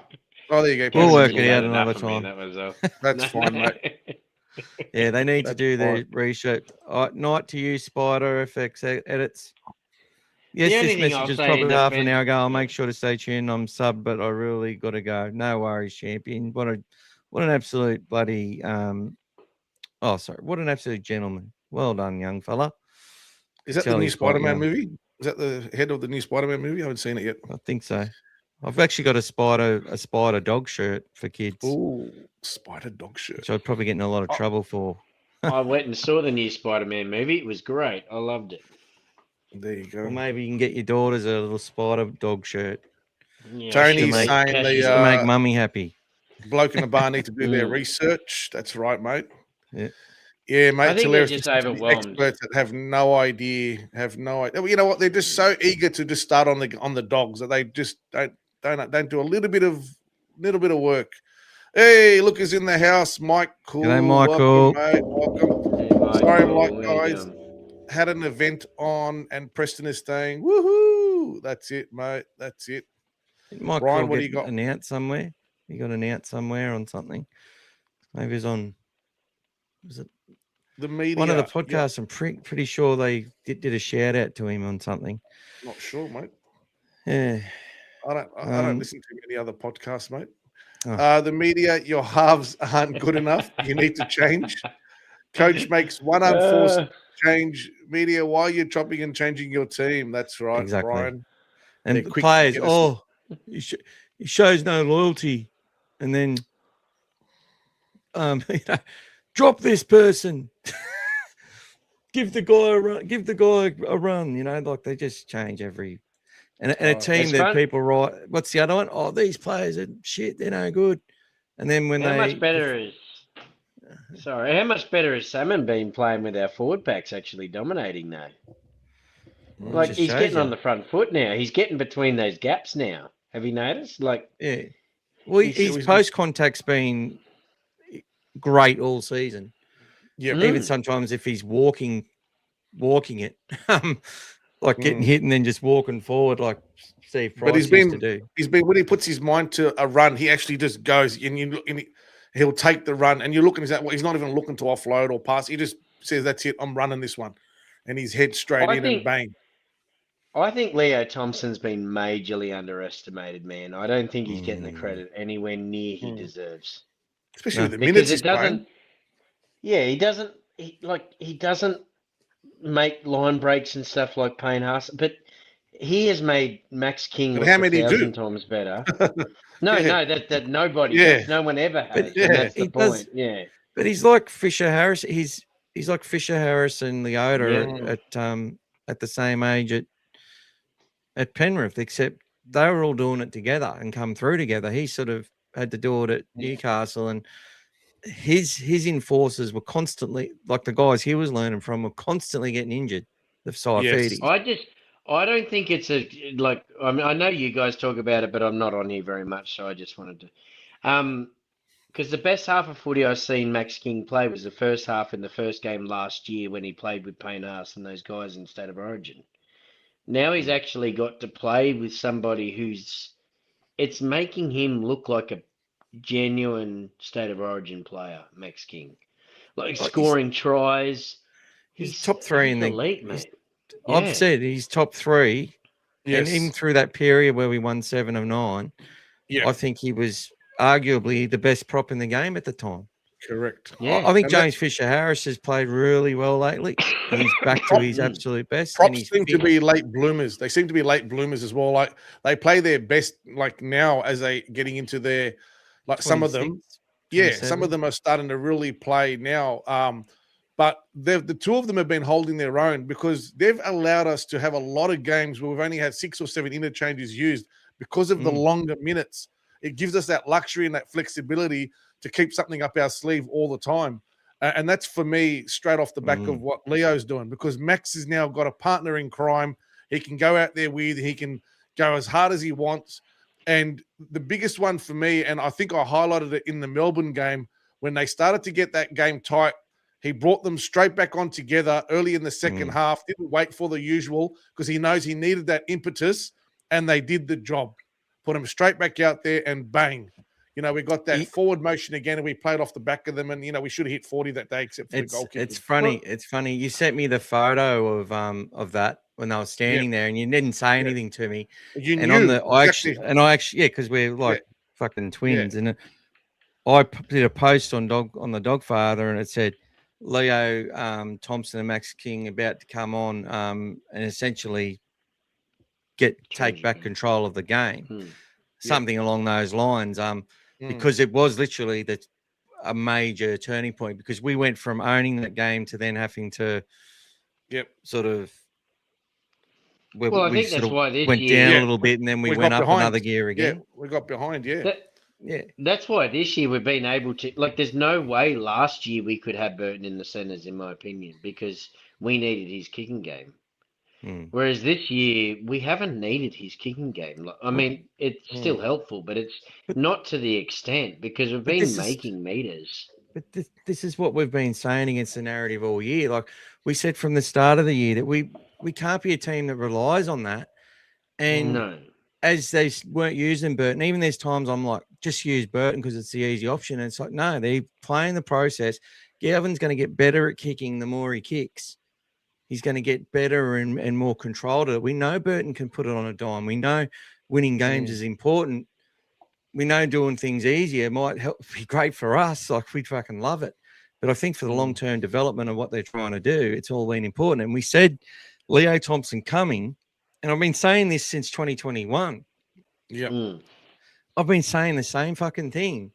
Oh, there you go. We'll work it out another time. That's fine, mate. Yeah, they need to do their research. Night to you, Spider FX Edits. Yes, this message is probably half an hour ago. I'll make sure to stay tuned. I'm sub, but I really got to go. No worries, champion. What an absolute bloody what an absolute gentleman. Well done, young fella. Is that the new Spider-Man movie? Is that the head of the new Spider-Man movie? I haven't seen it yet. I think so. I've actually got a spider dog shirt for kids. Oh, spider dog shirt. So I'd probably get in a lot of trouble for. I went and saw the new Spider-Man movie. It was great. I loved it. There you go. Well, maybe you can get your daughters a little spider dog shirt. Yeah, Tony's saying to make mummy happy. Bloke in the bar need to do their research. That's right, mate. Yeah. Yeah, mate. I think they're just overwhelmed. Experts that have no idea. You know what? They're just so eager to just start on the dogs that they just don't do a little bit of work. Hey, look who's in the house, Mike. Cool. G'day, Michael. Welcome, mate. Welcome. Hey, Mike. Sorry, Mike, guys. Had an event on, and Preston is staying. Woohoo! That's it, mate. That's it. Michael, Ryan, what do you got? Announced somewhere? You got announced somewhere on something? Maybe it's on. Was it the media? One of the podcasts. Yeah. I'm pretty sure they did a shout out to him on something. Not sure, mate. Yeah. I don't listen to any other podcasts, mate. The media, your halves aren't good enough. You need to change. Coach makes one unforced change. Media, why are you chopping and changing your team? That's right, exactly. Brian. And players, he shows no loyalty. And then drop this person. give the guy a run. Like they just change every and a team that people write. What's the other one? Oh, these players are shit, they're no good. And then when how much better has Salmon been playing with our forward packs actually dominating though? Like he's getting on the front foot now. He's getting between those gaps now. Have you noticed? Like yeah. Well, his post contact's been great all season. Yeah. Even sometimes if he's walking it, like getting hit and then just walking forward like Steve Price used to do. He's been when he puts his mind to a run, he actually just goes and he'll take the run, and you're looking at that. He's not even looking to offload or pass. He just says, "That's it. I'm running this one," and he's head straight in and bang. I think Leo Thompson's been majorly underestimated, man. I don't think he's getting the credit anywhere near he deserves. Especially with the minutes he's playing. Yeah, he doesn't make line breaks and stuff like Payne Haas, but he has made Max King look 1,000 times better. No, that nobody does. No one ever has. And that's the point. Yeah. But he's like Fisher Harris. He's like Fisher Harris and Leota at the same age at Penrith, except they were all doing it together and come through together. He sort of had to do it at Newcastle, and his enforcers were constantly, like the guys he was learning from, were constantly getting injured. The Saifidi. I don't think it's I mean, I know you guys talk about it, but I'm not on here very much, so I just wanted to. Because the best half of footy I've seen Max King play was the first half in the first game last year when he played with Payne Haas and those guys in State of Origin. Now he's actually got to play with somebody it's making him look like a genuine State of Origin player, Max King. Like scoring tries. He's top three in the elite, mate. I've said he's top three. Yes. And even through that period where we won 7 of 9, I think he was arguably the best prop in the game at the time. Correct. Yeah. I think James Fisher-Harris has played really well lately. He's back to his absolute best. Props seem to be late bloomers. They seem to be late bloomers as well. Like they play their best like now as they getting into their some of them. Yeah, some of them are starting to really play now. But the two of them have been holding their own because they've allowed us to have a lot of games where we've only had 6 or 7 interchanges used because of the longer minutes. It gives us that luxury and that flexibility to keep something up our sleeve all the time. And that's, for me, straight off the back of what Leo's doing, because Max has now got a partner in crime. He can go out there with, he can go as hard as he wants. And the biggest one for me, and I think I highlighted it in the Melbourne game, when they started to get that game tight, he brought them straight back on together early in the second half, didn't wait for the usual because he knows he needed that impetus, and they did the job. Put him straight back out there and bang. You know, we got that forward motion again, and we played off the back of them, and, you know, we should have hit 40 that day except for the goal kick. It's funny. It's funny. You sent me the photo of that when they were standing there, and you didn't say anything to me. You and knew. I actually, because we're like fucking twins, and I did a post on the Dogfather, and it said, Leo Thompson and Max King about to come on and essentially take back control of the game, something along those lines. Because it was literally a major turning point, because we went from owning that game to then having to sort of I think that's why this went year, down a little bit, and then we went up another gear again. Yeah, we got behind, That's why this year we've been able to, there's no way last year we could have Burton in the centres, in my opinion, because we needed his kicking game. Whereas this year, we haven't needed his kicking game. I mean, it's still helpful, but it's not to the extent, because we've been making meters. But this is what we've been saying against the narrative all year. Like we said from the start of the year, that we can't be a team that relies on that. And as they weren't using Burton, even there's times I'm like, just use Burton because it's the easy option. And it's like, no, they're playing the process. Galvin's going to get better at kicking the more he kicks. He's going to get better and more controlled at it. We know Burton can put it on a dime. We know winning games is important. We know doing things easier might be great for us. Like, we'd fucking love it. But I think for the long-term development of what they're trying to do, it's all been important. And we said Leo Thompson coming, and I've been saying this since 2021. Yeah. I've been saying the same fucking thing.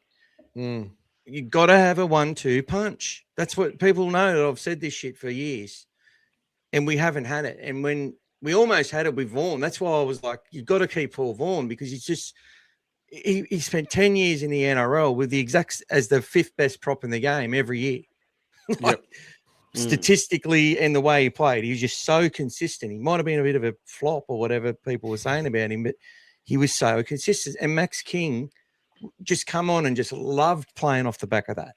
You've got to have a 1-2 punch. That's what people know, that I've said this shit for years. And we haven't had it. And when we almost had it with Vaughan, that's why I was like, you've got to keep Paul Vaughan, because he's just he spent 10 years in the NRL with the exact as the 5th best prop in the game every year. Statistically, and the way he played, he was just so consistent. He might have been a bit of a flop or whatever people were saying about him, but he was so consistent. And Max King just come on and just loved playing off the back of that.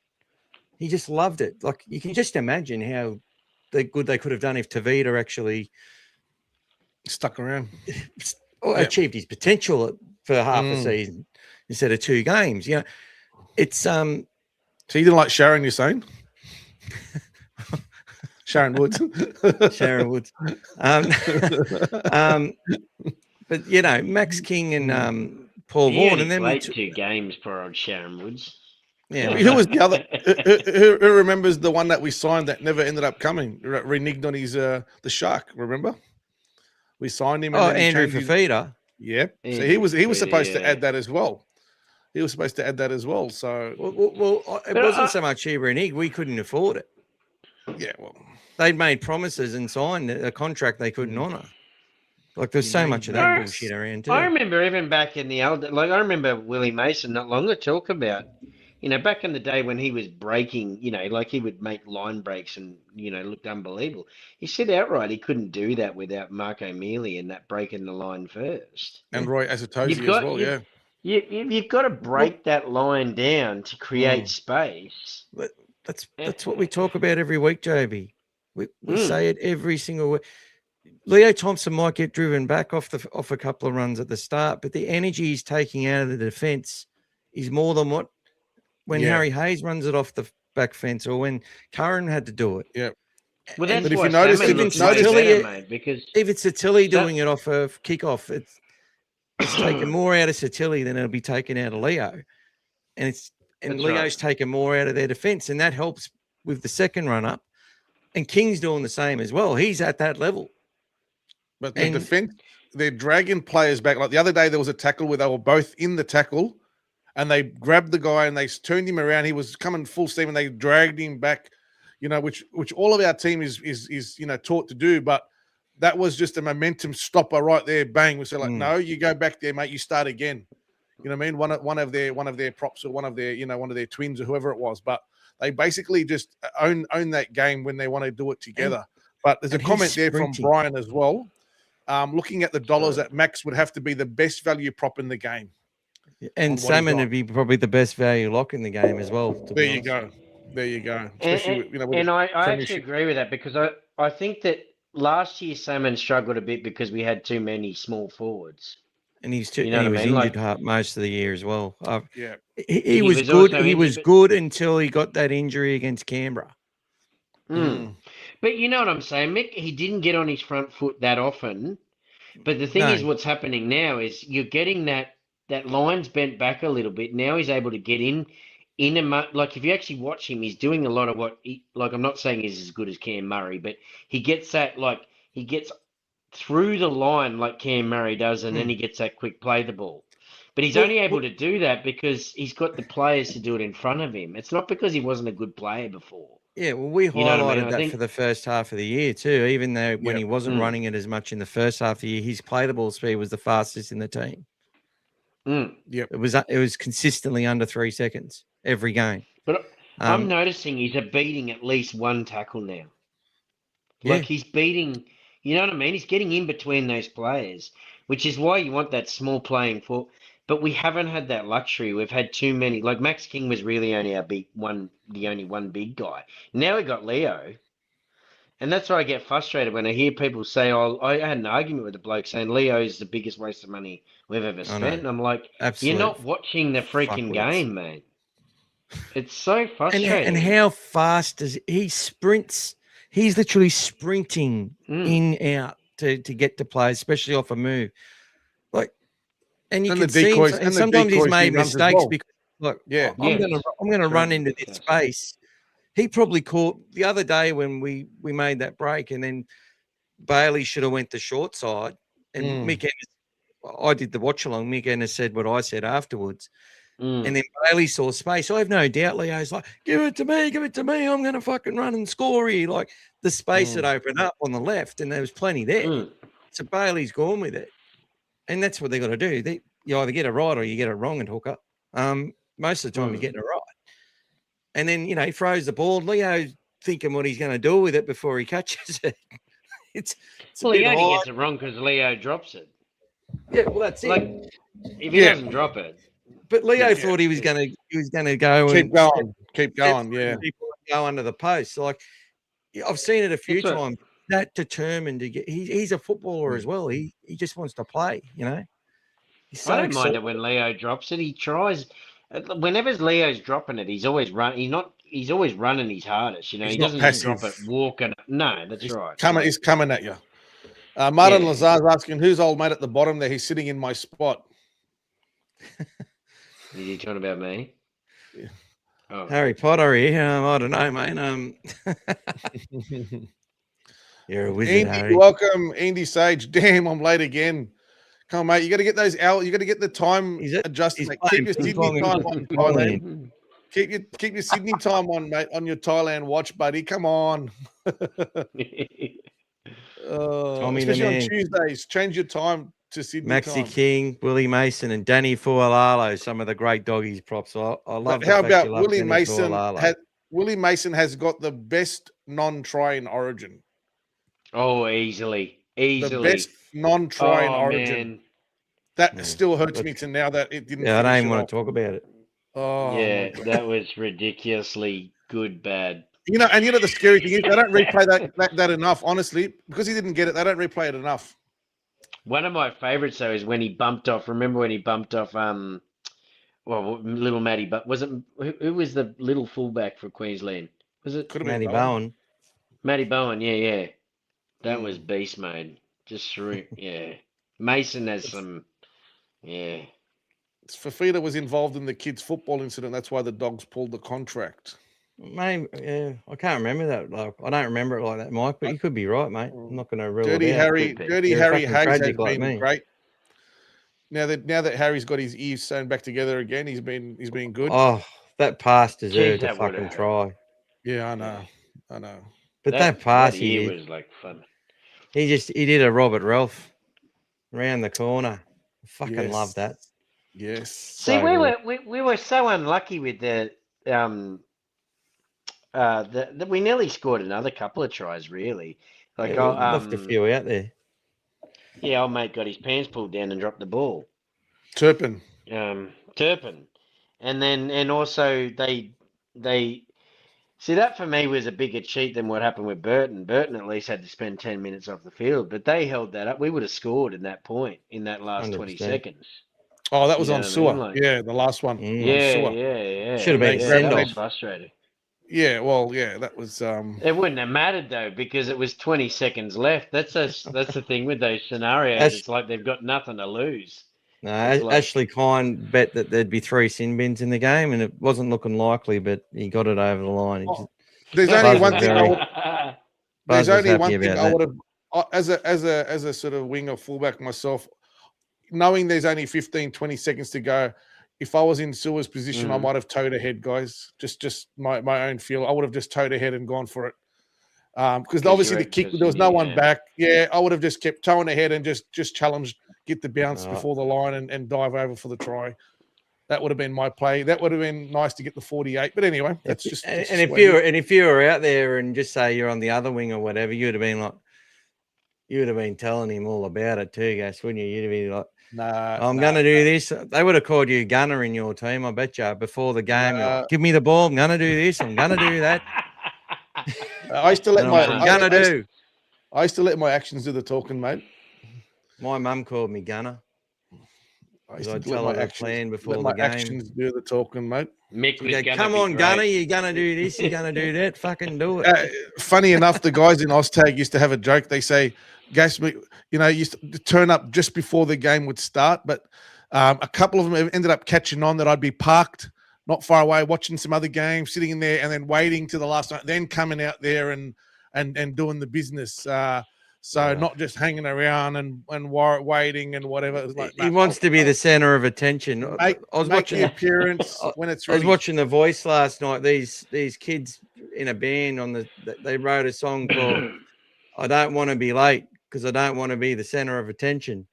He just loved it. Like, you can just imagine how good they could have done if Tavita actually stuck around or achieved his potential for half a season instead of 2 games. You know, it's So you didn't like Sharon, you're saying? Sharon Woods. Sharon Woods. But Max King and Paul He Vaughan, only and then played 2 games for old Sharon Woods. yeah. Who was the other? Who remembers the one that we signed that never ended up coming? Reneged on his the shark. Remember? We signed him. And then he Andrew changed Fafita. Yep. So Andrew he was Fafita, supposed to yeah. add that as well. He was supposed to add that as well. So Well, it wasn't so much Ebra and Ig. We couldn't afford it. yeah, well, They'd made promises and signed a contract they couldn't honour. Like there's so much of that bullshit around too. I remember even back in the old, I remember Willie Mason not long to talk about, back in the day when he was breaking, like he would make line breaks and, looked unbelievable. He said outright he couldn't do that without Mark O'Mealy and that breaking the line first. and Roy Asatosi as well. Yeah. You've got to break that line down to create space. That's what we talk about every week, Joeby. We say it every single week. Leo Thompson might get driven back off a couple of runs at the start, but the energy he's taking out of the defence is more than what when Harry Hayes runs it off the back fence or when Curran had to do it. Yeah. Well, that's but if why you notice, because if it's Satilli doing it off a kickoff, it's taking more out of Satilli than it'll be taken out of Leo, and Leo's taken more out of their defence, and that helps with the second run up. And King's doing the same as well. He's at that level. But the defense, they're dragging players back. Like the other day, there was a tackle where they were both in the tackle and they grabbed the guy and they turned him around. He was coming full steam and they dragged him back, which all of our team is taught to do. But that was just a momentum stopper right there. Bang. We said no, you go back there, mate. You start again. You know what I mean? One of their props or one of their twins or whoever it was. But they basically just own that game when they want to do it together. But there's a comment there from Brian as well. Looking at the dollars, that Max would have to be the best value prop in the game. And Salmon would be probably the best value lock in the game as well. There you go. Especially, and I actually agree with that because I think that last year Salmon struggled a bit because we had too many small forwards. And he was injured most of the year as well. Yeah, he was good. He was good until he got that injury against Canberra. But you know what I'm saying, Mick? He didn't get on his front foot that often. But the thing is, what's happening now is you're getting that line's bent back a little bit. Now he's able to get in like if you actually watch him, he's doing a lot of what I'm not saying he's as good as Cam Murray, but he gets that he gets through the line like Cam Murray does, and then he gets that quick play the ball. But he's only able to do that because he's got the players to do it in front of him. It's not because he wasn't a good player before. Yeah, well, we highlighted that for the first half of the year too, even though when he wasn't running it as much in the first half of the year, his play the ball speed was the fastest in the team. Yep. It was consistently under 3 seconds every game. But I'm noticing he's beating at least one tackle now. Like he's beating, you know what I mean? He's getting in between those players, which is why you want that small playing for. But we haven't had that luxury. We've had too many. Like Max King was really only the only one big guy. Now we got Leo. And that's why I get frustrated when I hear people say, I had an argument with the bloke saying Leo's the biggest waste of money we've ever spent. And I'm like, you're not watching the freaking game, mate. It's so frustrating. And how fast does he sprints? He's literally sprinting in, out to get to play, especially off a move. Like, and you can see, and sometimes he's made mistakes because, look, I'm going to run into this space. He probably caught the other day when we made that break, and then Bailey should have went the short side. And Mick Ennis, I did the watch along. Mick Ennis said what I said afterwards. And then Bailey saw space. I have no doubt Leo's like, give it to me. I'm going to fucking run and score here. Like the space had opened up on the left, and there was plenty there. So Bailey's gone with it. And that's what they got to do. You either get it right or you get it wrong and hook up. Most of the time you're getting it right. And then, he throws the ball. Leo's thinking what he's going to do with it before he catches it. He only gets it wrong because Leo drops it. Yeah, well, that's it. Like, if he doesn't drop it. But Leo thought he was going to go keep going, go under the post. Like, I've seen it a few times. That determined to get. He's a footballer as well. He just wants to play. He's so I don't mind it when Leo drops it. He tries. Whenever Leo's dropping it, he's always He's always running his hardest. You know, He's he not doesn't just drop passive. it walking. No, that's right. He's coming at you. Martin Yeah. Lazar's asking, who's old mate at the bottom there? He's sitting in my spot. Are you talking about me? Yeah. Oh. Harry Potter here. I don't know, mate. You're a wizard, Andy, Harry. welcome, Andy Sage. Damn, I'm late again. Come on, mate. You got to get those hours. You got to get the time adjusted. Mate. Keep your Sydney time on Thailand. Keep your Sydney time on, mate, on your Thailand watch, buddy. Come on. Especially on Tuesdays. Change your time to Sydney Maxi time. King, Willie Mason, and Danny Fualalo, some of the great doggies props. I love. But how about Willie Mason? Willie Mason has got the best non-try in Origin. Oh, easily. The best non-try in Origin. Man. That still hurts me to now that it didn't. Yeah, I don't even want to talk about it. Oh, yeah, that was ridiculously good, bad. You know, and the scary thing is they don't replay that enough, honestly, because he didn't get it. They don't replay it enough. One of my favorites though is when he bumped off. Remember when he bumped off? Little Matty, but was it who was the little fullback for Queensland? Was it Matty Bowen? Matty Bowen, yeah. That was beast mode. Just through, yeah. Mason has some, yeah. Fafita was involved in the kids' football incident. That's why the Dogs pulled the contract. Mate, yeah, I can't remember that. Like, I don't remember it like that, Mike. But you could be right, mate. I'm not going to rule Dirty it out. Harry Hayes has like been great. Now that Harry's got his ears sewn back together again, he's been good. Oh, that pass deserved a fucking try. Yeah, I know. But that pass he was like fun. He did a Robert Ralph round the corner. I fucking love that. Yes. See, we were so unlucky with that we nearly scored another couple of tries. Really, like left a few out there. Yeah, old mate got his pants pulled down and dropped the ball. Turpin. And also they see that for me was a bigger cheat than what happened with Burton. Burton at least had to spend 10 minutes off the field, but they held that up. We would have scored in that point in that last 20 seconds. Oh, that was on Sewer. Yeah, the last one. Yeah. Should have been send off. That was frustrating. Yeah, well, yeah, that was. It wouldn't have mattered though because it was 20 seconds left. That's the thing with those scenarios. It's like they've got nothing to lose. No, Ashley Kine bet that there'd be 3 sin bins in the game, and it wasn't looking likely, but he got it over the line. There's only one thing I would have, as a sort of winger fullback myself, knowing there's only 15, 20 seconds to go. If I was in Sewer's position, I might have towed ahead, guys. Just my own feel. I would have just towed ahead and gone for it. Because obviously the kick, there was no one back. Yeah, I would have just kept towing ahead and just challenged, get the bounce before the line and dive over for the try. That would have been my play. That would have been nice to get the 48. But anyway, that's just. And if you were out there and just say you're on the other wing or whatever, you would have been telling him all about it too, guys, wouldn't you? You'd have been like, I'm going to do this. They would have called you gunner in your team, I bet you, before the game. Like, give me the ball. I'm going to do this. I'm going to do that. I used to let I used to let my actions do the talking, mate. My mum called me gunner. I used to tell her plan before the game. Actions do the talking, mate. Come on, gunner. You're going to do this. You're going to do that. Fucking do it. Funny enough, the guys in Oztag used to have a joke. They say, Gas, used to turn up just before the game would start, but a couple of them ended up catching on that I'd be parked not far away, watching some other games, sitting in there, and then waiting to the last night, then coming out there and doing the business. Not just hanging around and waiting and whatever. It was like, he wants to be the center of attention. I was watching the appearance when it's ready. I was watching The Voice last night. These kids in a band they wrote a song called "I Don't Want to Be Late" because I don't want to be the center of attention.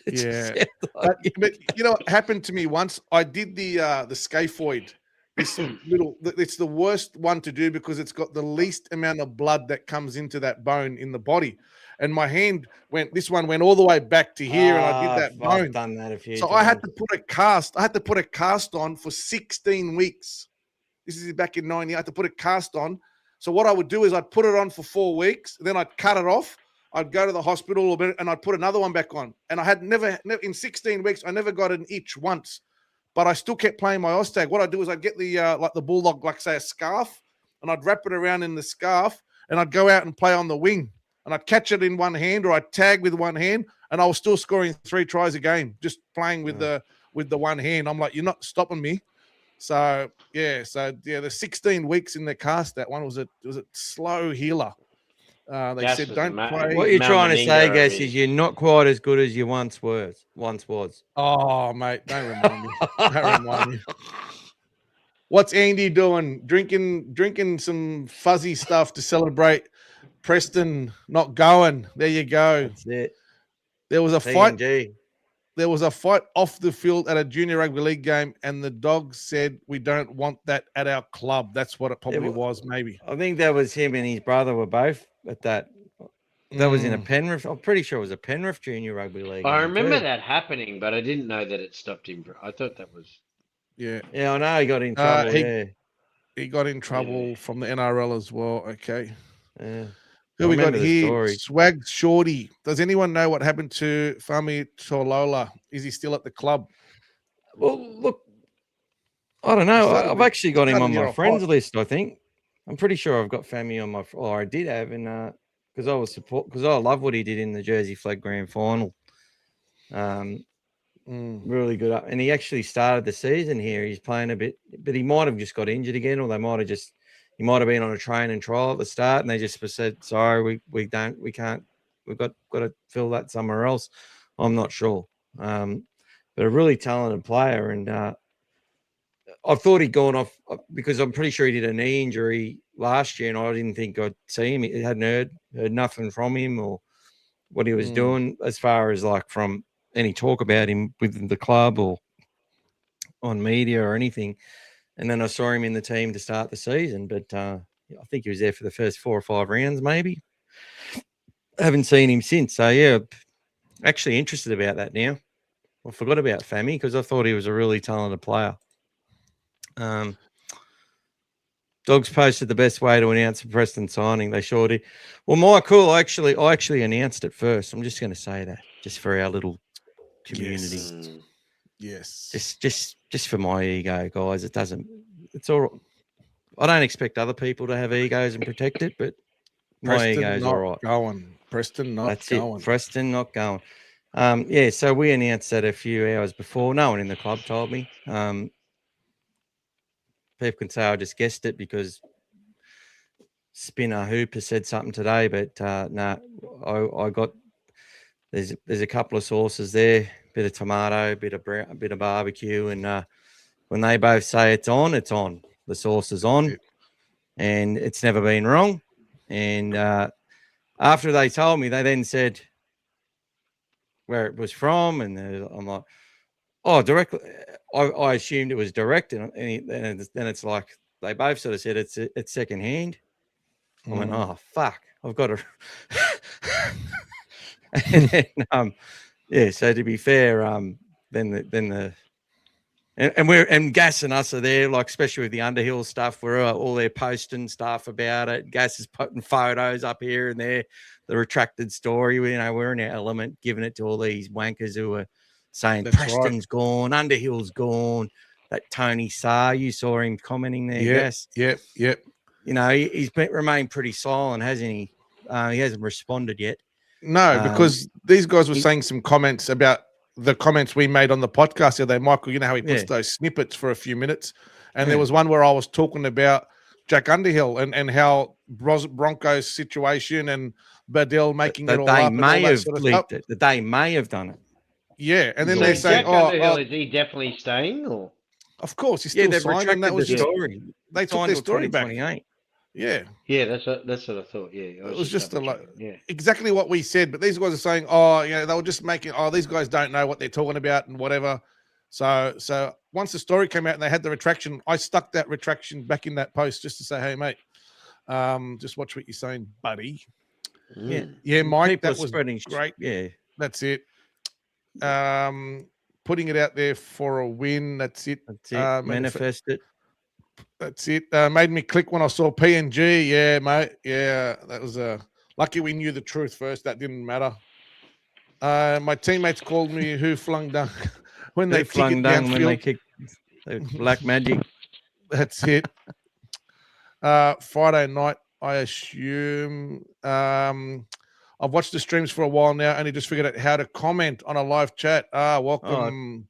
Yeah, but you know what happened to me once? I did the scaphoid. It's the worst one to do because it's got the least amount of blood that comes into that bone in the body. And my hand went all the way back to here, and I did that bone. I've done that a few times. I had to put a cast on for 16 weeks. This is back in 90. I had to put a cast on. So what I would do is I'd put it on for 4 weeks, then I'd cut it off. I'd go to the hospital and I'd put another one back on. And I had never in 16 weeks, I never got an itch once. but I still kept playing my Ostag. What I'd do is I'd get the like the Bulldog, like say a scarf, and I'd wrap it around in the scarf, and I'd go out and play on the wing, and I'd catch it in one hand, or I'd tag with one hand, and I was still scoring 3 tries a game, just playing with the one hand. I'm like, you're not stopping me. So the 16 weeks in the cast, that one was a slow healer. They Gas said was don't play. What you're trying to say, Malmeninga Gas, of is you're not quite as good as you once was. Oh, mate, don't remind me. Don't remind me. What's Andy doing? Drinking some fuzzy stuff to celebrate Preston not going. There you go. That's it. There was a fight. PNG. There was a fight off the field at a junior rugby league game, and the Dogs said, we don't want that at our club. That's what it probably was, maybe. I think that was him and his brother were both at that. That was in a Penrith. I'm pretty sure it was a Penrith junior rugby league. I remember that happening, but I didn't know that it stopped him. I thought that was... Yeah. Yeah, I know he got in trouble. He got in trouble from the NRL as well. Okay. Yeah. Who we got here? Story. Swag Shorty. Does anyone know what happened to Fami Tolola? Is he still at the club? Well, look, I don't know. I've actually got him on my friends list, I think. I'm pretty sure I've got Fami on my... Or I did have, and because I love what he did in the Jersey Flag Grand Final. Really good. And he actually started the season here. He's playing a bit, but he might have just got injured again, or he might have been on a train and trial at the start, and they just said, sorry, we can't, we've got to fill that somewhere else. I'm not sure. But a really talented player. And I thought he'd gone off because I'm pretty sure he did a knee injury last year, and I didn't think I'd see him. I hadn't heard nothing from him or what he was doing as far as like from any talk about him within the club or on media or anything. And then I saw him in the team to start the season, but I think he was there for the first 4 or 5 rounds, maybe. I haven't seen him since. So, yeah, actually interested about that now. I forgot about Fami because I thought he was a really talented player. Dogs posted the best way to announce a Preston signing. They sure did. Well, Michael, I actually announced it first. I'm just going to say that just for our little community. Yes. Just for my ego, guys. It's all right. I don't expect other people to have egos and protect it, but my ego's all right. Preston not That's going. it. Preston not going. Yeah, so we announced that a few hours before. No one in the club told me. People can say I just guessed it because Spinner Hooper said something today, but no, I got there's a couple of sauces there, bit of tomato, a bit of barbecue, and when they both say it's on, it's on. The sauce is on, and it's never been wrong. And after they told me, they then said where it was from, and I'm like, oh, directly. I assumed it was direct, and then it's like they both sort of said it's secondhand. I went, oh fuck, I've got to. And then, yeah. So to be fair, then Gas and us are there, like especially with the Underhill stuff. We're all there posting stuff about it. Gas is putting photos up here and there. The retracted story, we're in our element, giving it to all these wankers who are saying Preston's gone, Underhill's gone. That Tony Sarr, you saw him commenting there. Yes, yep. He's remained pretty silent, hasn't he? He hasn't responded yet. No, because these guys were saying some comments about the comments we made on the podcast the other day. Michael, you know how he puts those snippets for a few minutes, and there was one where I was talking about Jack Underhill and how Broncos situation and Badell making it all up. They may have leaked it. That they may have done it. Yeah, and then they're saying, is he definitely staying? Or of course, he's still signed, and that was the story. They took their story back. Yeah, that's what I thought. Yeah, it was just exactly what we said. But these guys are saying, they were just making. These guys don't know what they're talking about and whatever. So once the story came out and they had the retraction, I stuck that retraction back in that post just to say, hey mate, just watch what you're saying, buddy. Yeah, Mike, that was great. Yeah, that's it. Putting it out there for a win. That's it. Manifest it. That's it. Made me click when I saw PNG. Yeah, mate. Yeah, that was lucky we knew the truth first. That didn't matter. My teammates called me who flung dunk when they flung dunk when they kicked. Black magic. That's it. Friday night, I assume. I've watched the streams for a while now, and I just figured out how to comment on a live chat. Welcome,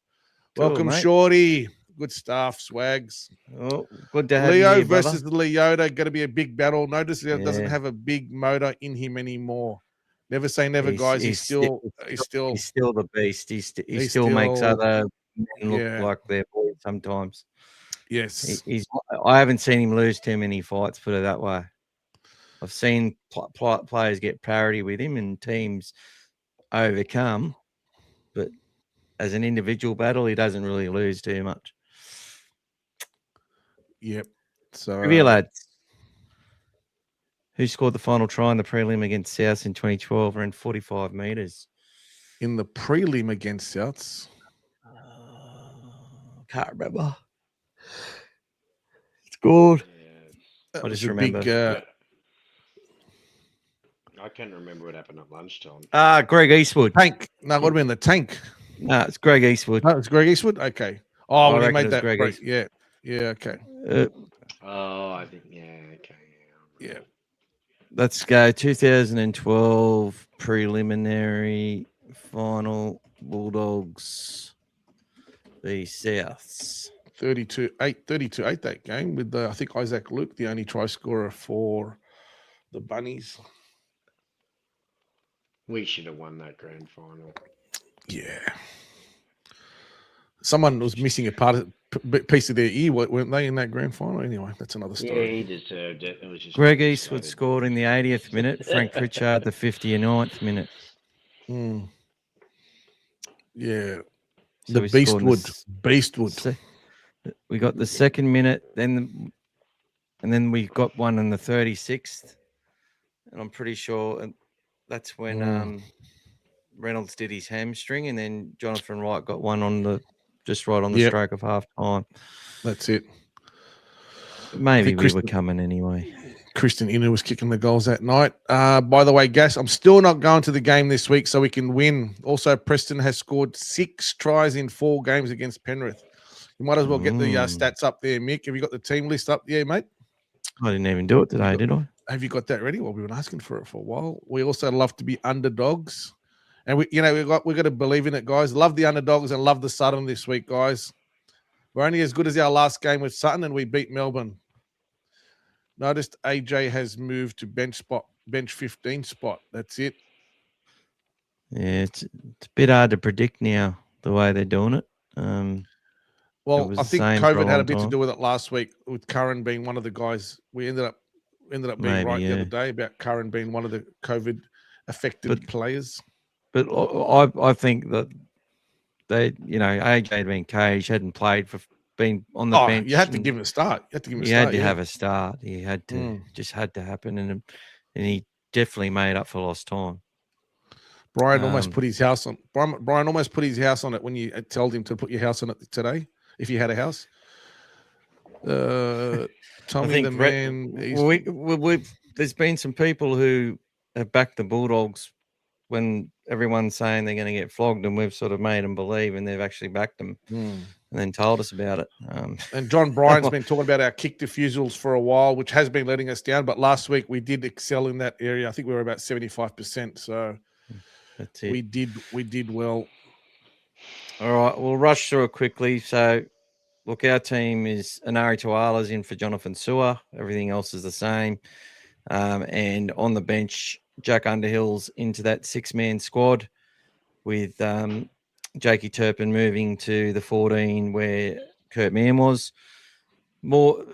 cool, welcome, mate. Shorty. Good stuff, Swags. Oh, good to have Leo you here, versus brother. the Leota, going to be a big battle. Notice Leo doesn't Yeah. have a big motor in him anymore. Never say never, guys. He's still the beast. He still makes other men look like they're boys sometimes. Yes. I haven't seen him lose too many fights, put it that way. I've seen players get parity with him and teams overcome, but as an individual battle, he doesn't really lose too much. Yep. So, Trivia lads, who scored the final try in the prelim against South in 2012 around 45 metres? In the prelim against Souths? Can't remember. It's good. That I was just a remember. big. I can't remember what happened at lunchtime. Greg Eastwood. Tank. No, it would have been the tank. No, it's Greg Eastwood. No, it's Greg Eastwood? Okay. Oh, when he made that Greg break. Eastwood. Yeah, okay. I think, okay. Yeah. Let's go 2012 preliminary final Bulldogs v Souths. 32-8 that game with, I think, Isaac Luke, the only try scorer for the Bunnies. We should have won that grand final. Yeah. Someone was missing a piece of their ear, weren't they, in that grand final? Anyway, that's another story. Yeah, he deserved it. It was just Greg Eastwood scored in the 80th minute. Frank Pritchard, the 59th minute. Yeah. So the we scored Beastwood. We got the second minute, and then we got one in the 36th. And I'm pretty sure that's when Reynolds did his hamstring, and then Jonathan Wright got one on the right on the stroke of half time. That's it. Maybe we were coming anyway. Christian Inner was kicking the goals that night. By the way, Gas, I'm still not going to the game this week so we can win. Also, Preston has scored 6 tries in 4 games against Penrith. You might as well get the stats up there, Mick. Have you got the team list up there, mate? I didn't even do it today, did I? Have you got that ready? Well, we've been asking for it for a while. We also love to be underdogs. And we've got to believe in it, guys. Love the underdogs and love the Sutton this week, guys. We're only as good as our last game with Sutton, and we beat Melbourne. Noticed AJ has moved to bench 15 spot. That's it. Yeah, it's a bit hard to predict now the way they're doing it. Well, I think COVID had a bit to do with it last week, with Curran being one of the guys. We ended up being right the other day about Curran being one of the COVID affected players. But I think that AJ had been caged, hadn't played for being on the bench. You had to give him a start. He had to have a start. He had to just had to happen, and he definitely made up for lost time. Brian almost put his house on. Brian almost put his house on it when you told him to put your house on it today. If you had a house, Tommy the man. There's been some people who have backed the Bulldogs when everyone's saying they're going to get flogged, and we've sort of made them believe, and they've actually backed them and then told us about it. And John Bryan's been talking about our kick diffusals for a while, which has been letting us down. But last week we did excel in that area. I think we were about 75%. So that's it. We did well. All right, we'll rush through it quickly. So, look, our team is Anari Tuala's in for Jonathan Sewer. Everything else is the same. And on the bench, Jack Underhill's into that 6-man squad with Jakey Turpin moving to the 14 where Kurt Mann was. More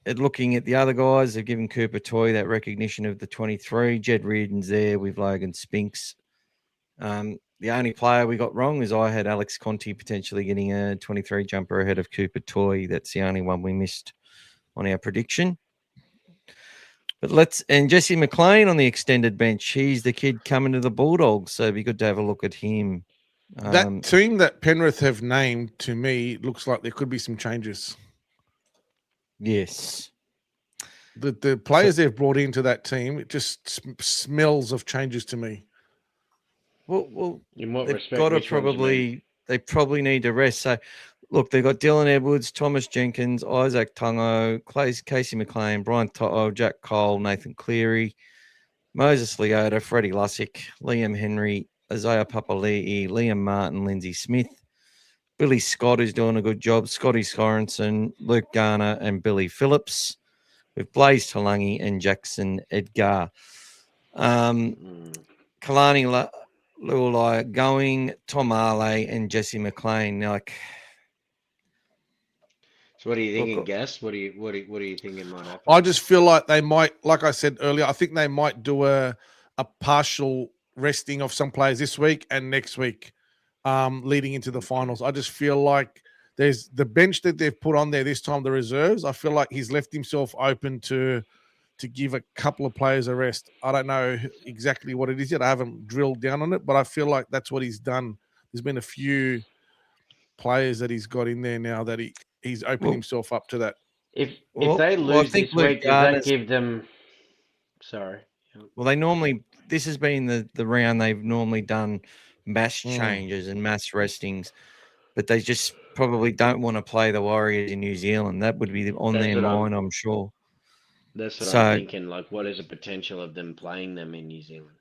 looking at the other guys, they've given Cooper Toy that recognition of the 23. Jed Reardon's there with Logan Spinks. The only player we got wrong is I had Alex Conti potentially getting a 23 jumper ahead of Cooper Toy. That's the only one we missed on our prediction. But Jesse McLean on the extended bench. He's the kid coming to the Bulldogs, so it'd be good to have a look at him. That team that Penrith have named, to me, looks like there could be some changes. Yes. The players they've brought into that team, it just smells of changes to me. Well, in what they've respect? got to they probably need to rest. So look, they've got Dylan Edwards, Thomas Jenkins, Isaac Tungo, Casey McLean, Brian Toto, Jack Cole, Nathan Cleary, Moses Leota, Freddie Lussick, Liam Henry, Isaiah Papali'i, Liam Martin, Lindsay Smith, Billy Scott, who's doing a good job, Scotty Sorensen, Luke Garner, and Billy Phillips, with Blaze Talangi and Jackson Edgar. Kalani Lualai going, Tom Arley and Jesse McLean. Like, So what are you thinking, Gas? What are you thinking might happen? I just feel like they might, like I said earlier, I think they might do a partial resting of some players this week and next week, leading into the finals. I just feel like there's the bench that they've put on there this time, the reserves. I feel like he's left himself open to give a couple of players a rest. I don't know exactly what it is yet. I haven't drilled down on it, but I feel like that's what he's done. There's been a few players that he's got in there now that he's opened himself up to that. If they lose this week, does that give them? Sorry. Well, they normally, this has been the round they've normally done mass changes and mass restings, but they just probably don't want to play the Warriors in New Zealand. That would be on their mind, I'm sure. That's what I'm thinking. Like, what is the potential of them playing them in New Zealand?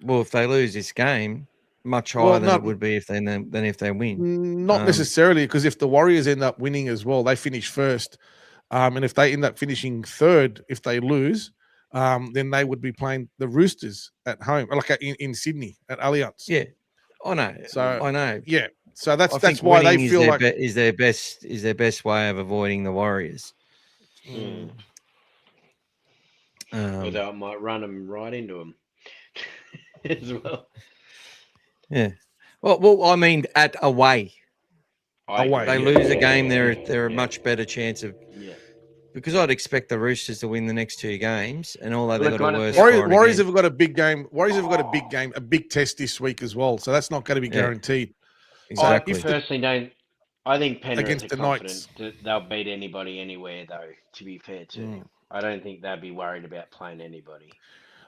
Well, if they lose this game, much higher than it would be if they win. Not necessarily, because if the Warriors end up winning as well, they finish first. And if they end up finishing third, if they lose, then they would be playing the Roosters at home, like in Sydney at Allianz. Yeah, I know. So I know. Yeah, so that's why they feel like is their best way of avoiding the Warriors. Although it might run them right into them as well. Yeah. Well, I mean, at away. They lose a game, they're a much better chance of. Yeah. Because I'd expect the Roosters to win the next two games, and although they've got a worse Warriors have got a big game. Warriors have got a big test this week as well, so that's not going to be guaranteed. Exactly. I personally don't. I think Penrith against the Knights, they'll beat anybody anywhere, though. To be fair to them, I don't think they'd be worried about playing anybody.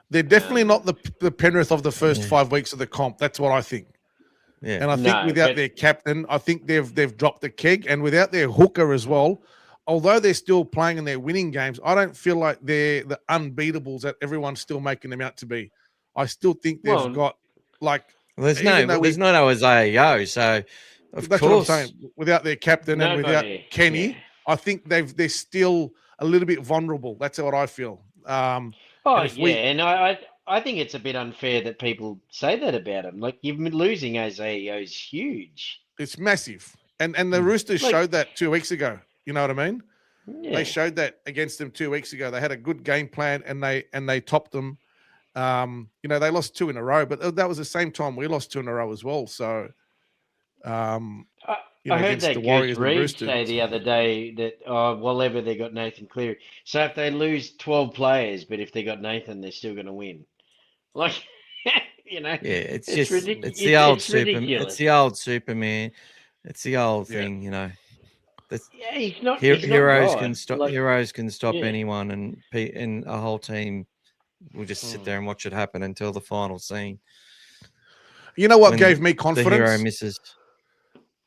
They're definitely not the Penrith of the first 5 weeks of the comp. That's what I think. Yeah, and I think without their captain, I think they've dropped the keg, and without their hooker as well. Although they're still playing and they're winning games, I don't feel like they're the unbeatables that everyone's still making them out to be. I still think they've got like. Well, there's no Isaiah Yo, so that's what I'm saying. Without their captain and without Kenny, I think they're still a little bit vulnerable. That's what I feel. And I think it's a bit unfair that people say that about him. Like, you've been losing Isaiah Yo is huge. It's massive, and the Roosters showed that 2 weeks ago. You know what I mean? Yeah. They showed that against them 2 weeks ago. They had a good game plan and they topped them. They lost 2 in a row, but that was the same time we lost 2 in a row as well. So, I heard that Goose Reed say the other day that whatever they got Nathan Cleary. So if they lose 12 players, but if they got Nathan, they're still going to win. Like, Yeah, it's ridiculous. It's the old Superman. It's the old Superman. It's the old thing, he's not. Heroes can stop. Heroes can stop anyone, and a whole team will just sit there and watch it happen until the final scene. You know what gave me confidence? The hero misses.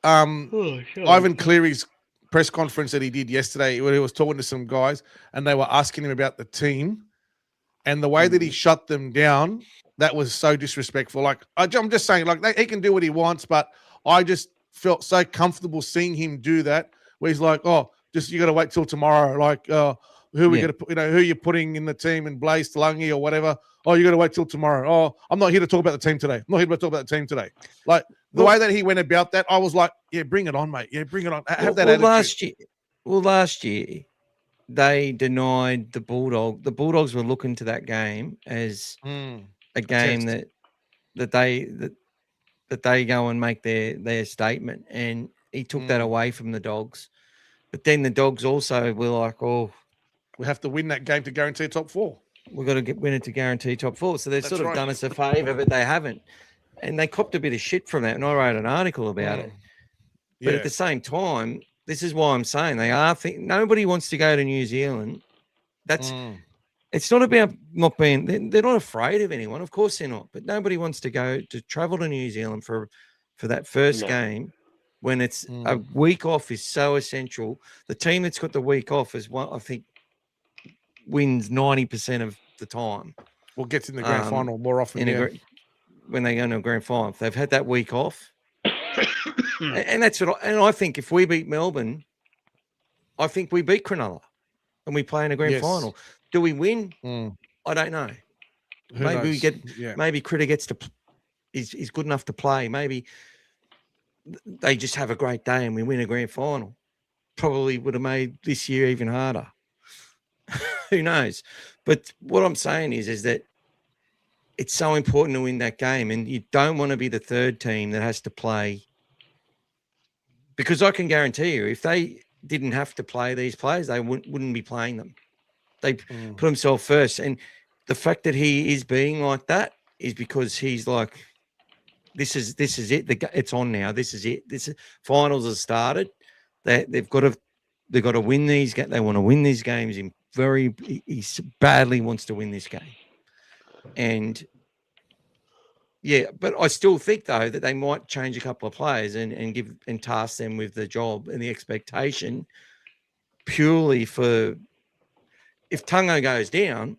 Ivan Cleary's press conference that he did yesterday, where he was talking to some guys, and they were asking him about the team, and the way that he shut them down, that was so disrespectful. Like, I'm just saying, like, he can do what he wants, but I just felt so comfortable seeing him do that. Where he's like, you got to wait till tomorrow. Like, who are we going to put? Who you're putting in the team and Blaze Talangi or whatever? Oh, you got to wait till tomorrow. Oh, I'm not here to talk about the team today. I'm not here to talk about the team today. Like the way that he went about that, I was like, yeah, bring it on, mate. Yeah, bring it on. Have that attitude. Last year, they denied the Bulldogs. The Bulldogs were looking to that game as a game that they go and make their statement, and he took that away from the Dogs. But then the Dogs also were like, we have to win that game to guarantee top 4. We've got to win it to guarantee top 4. So they've done us a favour, but they haven't. And they copped a bit of shit from that, and I wrote an article about it. But at the same time, this is why I'm saying nobody wants to go to New Zealand. It's not about not being. They're not afraid of anyone. Of course they're not. But nobody wants to travel to New Zealand for that first game when it's a week off is so essential. The team that's got the week off is what I think wins 90% of the time. Well, gets in the grand final more often. When they go into a grand final, if they've had that week off, and that's what. I think if we beat Melbourne, I think we beat Cronulla, and we play in a grand final. Do we win? I don't know. Maybe we get. Maybe Critter gets to. Is good enough to play. Maybe they just have a great day and we win a grand final. Probably would have made this year even harder. Who knows? But what I'm saying is that it's so important to win that game, and you don't want to be the third team that has to play. Because I can guarantee you, if they didn't have to play these players, they wouldn't be playing them. They put themselves first, and the fact that he is being like that is because he's like, this is it. It's on now. This is it. Finals have started. They've got to win these. They want to win these games. He badly wants to win this game. And yeah, but I still think though that they might change a couple of players and task them with the job and the expectation purely for if Tungo goes down,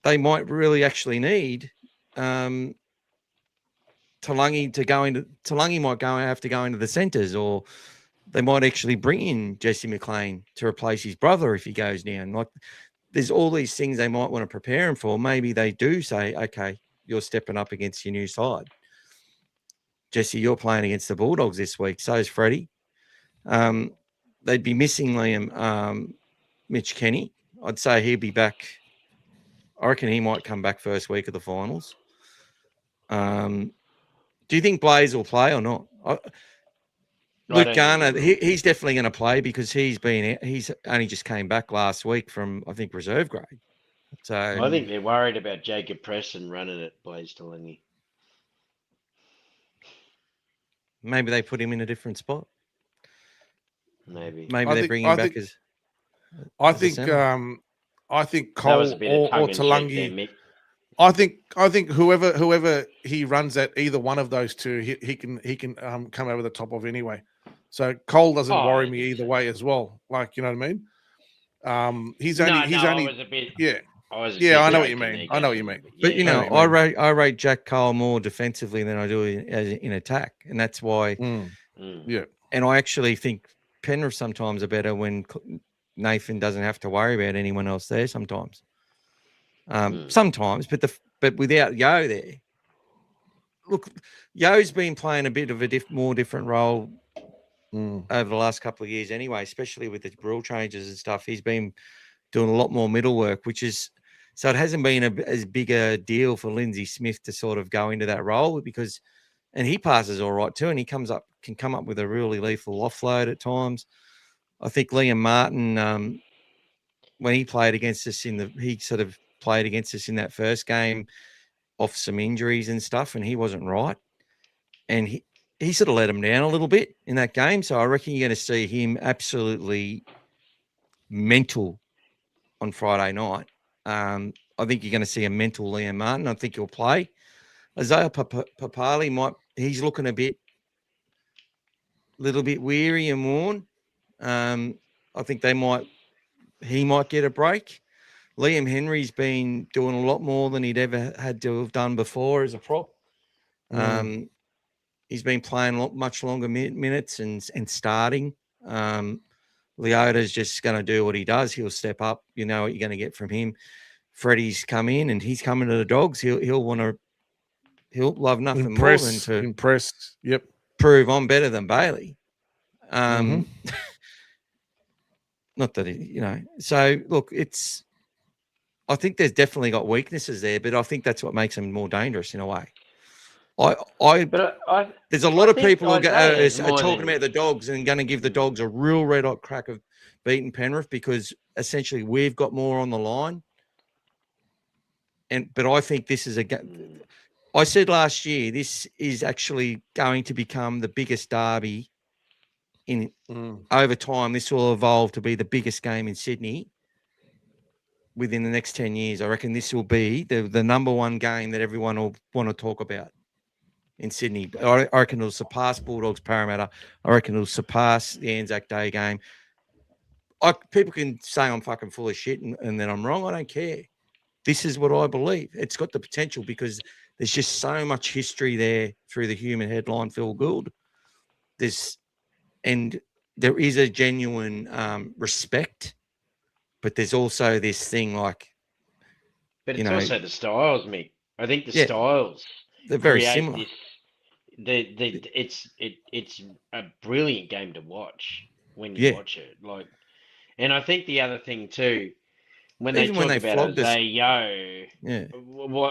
they might really actually need Talangi to go into. Talangi might have to go into the centres, or they might actually bring in Jesse McLean to replace his brother if he goes down. Like, there's all these things they might want to prepare him for. Maybe they do say, okay, you're stepping up against your new side. Jesse, you're playing against the Bulldogs this week. So is Freddie. They'd be missing Liam Mitch Kenny. I'd say he'll be back. I reckon he might come back first week of the finals. Do you think Blaze will play or not? Luke Garner, he's definitely going to play because he's only just came back last week from, I think, reserve grade. So I think they're worried about Jacob Preston running it, Blaze Talangi. Maybe they put him in a different spot. Maybe they bring him back as. I think Cole or Talangi. I think whoever he runs at, either one of those two, he can come over the top of anyway. So Cole doesn't worry me either way as well. Like, you know what I mean? I know what you mean. But I rate Jack Cole more defensively than I do in attack, and that's why. Yeah. And I actually think Penrith sometimes are better when Nathan doesn't have to worry about anyone else there. Sometimes, but without Yo there, look, Yo's been playing a bit of a more different role over the last couple of years anyway, especially with the rule changes and stuff. He's been doing a lot more middle work, so it hasn't been as big a deal for Lindsay Smith to sort of go into that role and he passes all right too, and he can come up with a really lethal offload at times. I think Liam Martin, when he played against us he sort of played against us in that first game off some injuries and stuff, and he wasn't right. And he sort of let him down a little bit in that game. So I reckon you're going to see him absolutely mental on Friday night. I think you're going to see a mental Liam Martin. I think he'll play. Isaiah Papali he's looking a little bit weary and worn. I think he might get a break. Liam Henry's been doing a lot more than he'd ever had to have done before as a prop. He's been playing much longer minutes and starting. Leota's just going to do what he does. He'll step up. You know what you're going to get from him. Freddie's come in and he's coming to the Dogs. He'll love nothing more than to impress. Yep. Prove I'm better than Bailey. Not that So look, I think there's definitely got weaknesses there, but I think that's what makes him more dangerous in a way. There's a lot of people who are talking about the Dogs and going to give the Dogs a real red hot crack of beating Penrith because essentially we've got more on the line. But I think this is I said last year, this is actually going to become the biggest derby over time. This will evolve to be the biggest game in Sydney within the next 10 years. I reckon this will be the number one game that everyone will want to talk about. in Sydney. I reckon it'll surpass Bulldogs Parramatta. I reckon it'll surpass the Anzac Day game. People can say I'm fucking full of shit and then I'm wrong. I don't care. This is what I believe. It's got the potential because there's just so much history there through the human headline, Phil Gould. And there is a genuine respect, but there's also this thing like, but it's also the styles, Mick. I think the styles they're very similar. It's a brilliant game to watch when you watch it. Like, and I think the other thing too, when they talk about Isaiah Yeo,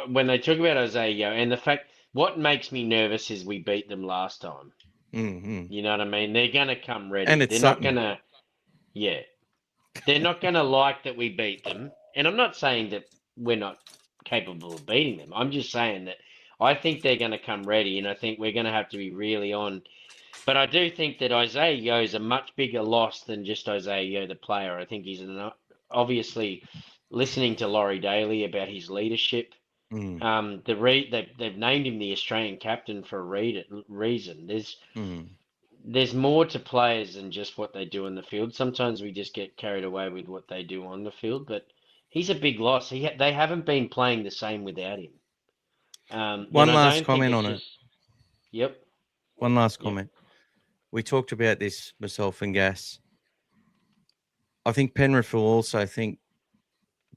when they talk about Isaiah Yeo, and the fact what makes me nervous is we beat them last time. Mm-hmm. You know what I mean? They're going to come ready. And they're not going to, they're not going to like that we beat them. And I'm not saying that we're not capable of beating them. I'm just saying that I think they're going to come ready, and I think we're going to have to be really on. But I do think that Isaiah Yeo is a much bigger loss than just Isaiah Yeo, the player. I think he's obviously listening to Laurie Daly about his leadership. They've named him the Australian captain for a reason. There's more to players than just what they do in the field. Sometimes we just get carried away with what they do on the field, but he's a big loss. They haven't been playing the same without him. One last comment on it. Yep. One last comment. We talked about this, myself and Gas. I think Penrith will also think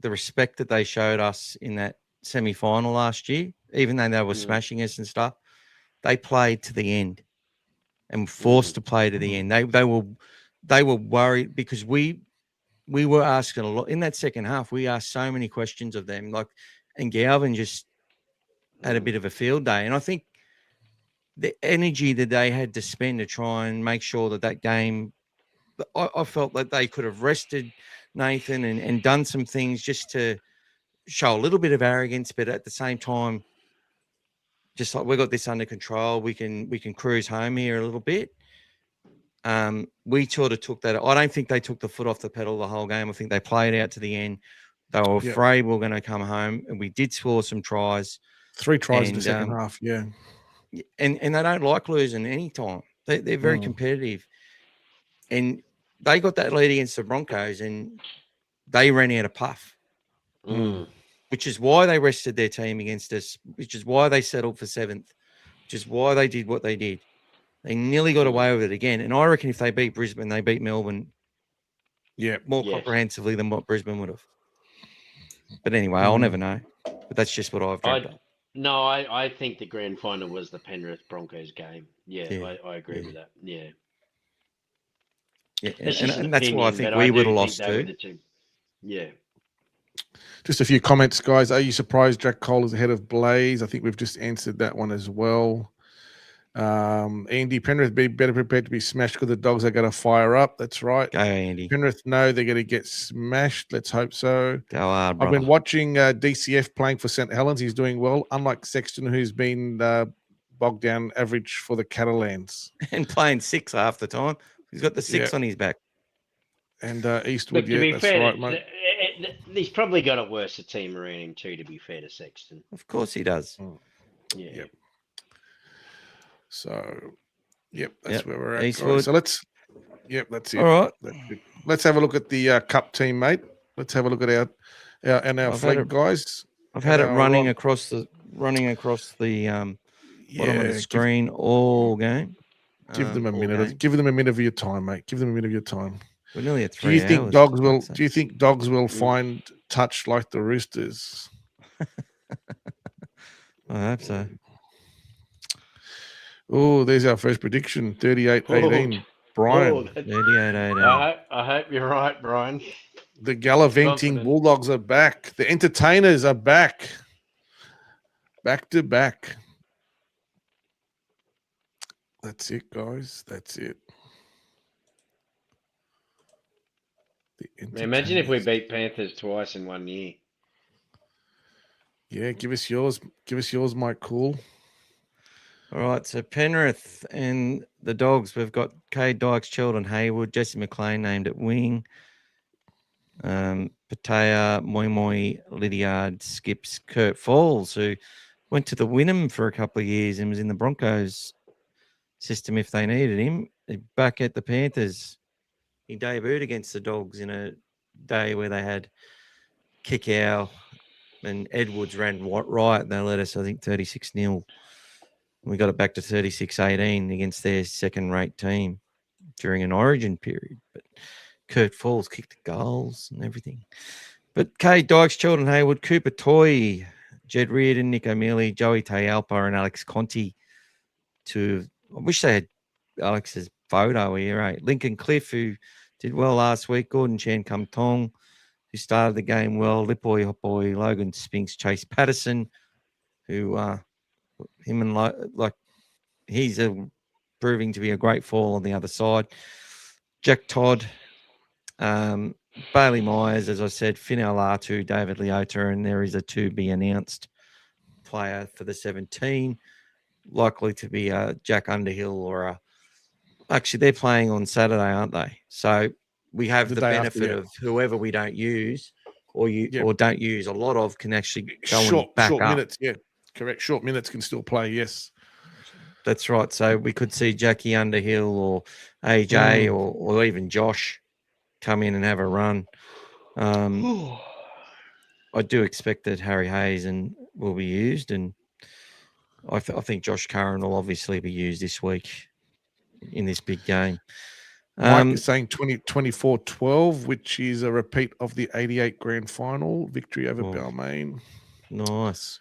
the respect that they showed us in that semi-final last year, even though they were smashing us and stuff, they played to the end and forced to play to the end. They were worried because we were asking a lot in that second half. We asked so many questions of them, and Galvin just had a bit of a field day. And I think the energy that they had to spend to try and make sure that game, I felt that they could have rested Nathan and done some things just to show a little bit of arrogance, but at the same time, just like we got this under control, we can cruise home here a little bit. We sort of took that. I don't think they took the foot off the pedal the whole game. I think they played out to the end. They were afraid we were going to come home, and we did score some tries. 3 tries in the second half, and they don't like losing any time. They're very competitive, and they got that lead against the Broncos, and they ran out of puff, which is why they rested their team against us, which is why they settled for 7th, which is why they did what they did. They nearly got away with it again, and I reckon if they beat Brisbane, they beat Melbourne, more comprehensively than what Brisbane would have. But anyway, I'll never know. But that's just what I've dreamt up. No, I think the grand final was the Penrith Broncos game. I agree with that. Yeah, and that's why I think we would have lost too. Yeah. Just a few comments, guys. Are you surprised Jack Cole is ahead of Blaze? I think we've just answered that one as well. Andy, Penrith be better prepared to be smashed because the Dogs are going to fire up. That's right. Go, Andy. Penrith know they're going to get smashed. Let's hope so. Go hard, brother. I've been watching DCF playing for St. Helens. He's doing well, unlike Sexton, who's been bogged down average for the Catalans. And playing 6 half the time. He's got the 6 on his back. And Eastwood, to be that's fair, right, mate. He's probably got a worse team around him too, to be fair to Sexton. Of course he does. Yeah. Yep. So, that's where we're at. Eastwood. So that's it. All right. Let's have a look at the Cup team, mate. Let's have a look at our flag, guys. I've had it running across the bottom of the screen all game. Give them a minute. Give them a minute of your time, mate. Give them a minute of your time. We're nearly at 3 hours. Do you think dogs will find touch like the Roosters? I hope so. Oh, there's our first prediction. 38-18. Brian. 38-18. I hope you're right, Brian. The gallivanting Bulldogs are back. The entertainers are back. Back to back. That's it, guys. That's it. Imagine if we beat Panthers twice in 1 year. Yeah, give us yours. Give us yours, Mike Cool. All right, so Penrith and the Dogs, we've got Cade Dykes, Sheldon Hayward, Jesse McLean named at wing, Patea, Moi, Lydiard, Skips, Kurt Falls, who went to the Wynnum for a couple of years and was in the Broncos system if they needed him. Back at the Panthers, he debuted against the Dogs in a day where they had Kickow and Edwards ran right, and they let us, I think, 36-0. We got it back to 36-18 against their second-rate team during an origin period. But Kurt Falls kicked the goals and everything. But Kay Dykes, Sheldon Hayward, Cooper Toy, Jed Reardon, Nick O'Mealy, Joey Tayalpa, and Alex Conti. I wish they had Alex's photo here, eh? Lincoln Cliff, who did well last week, Gordon Chan Kum Tong, who started the game well, Lipboy Hotboy, Logan Spinks, Chase Patterson, who he's proving to be a great fall on the other side. Jack Todd, Bailey Myers, as I said, Finn Alatu, David Leota, and there is a to-be-announced player for the 17, likely to be Jack Underhill or actually, they're playing on Saturday, aren't they? So we have the benefit of whoever we don't use or don't use a lot of can actually go and back short up. Minutes, yeah, correct. Short minutes can still play, yes. That's right. So we could see Jackie Underhill or AJ or even Josh come in and have a run. I do expect that Harry Hazen will be used, and I think Josh Curran will obviously be used this week in this big game. Mike is saying 24-12, which is a repeat of the 88 grand final victory over Balmain. Nice.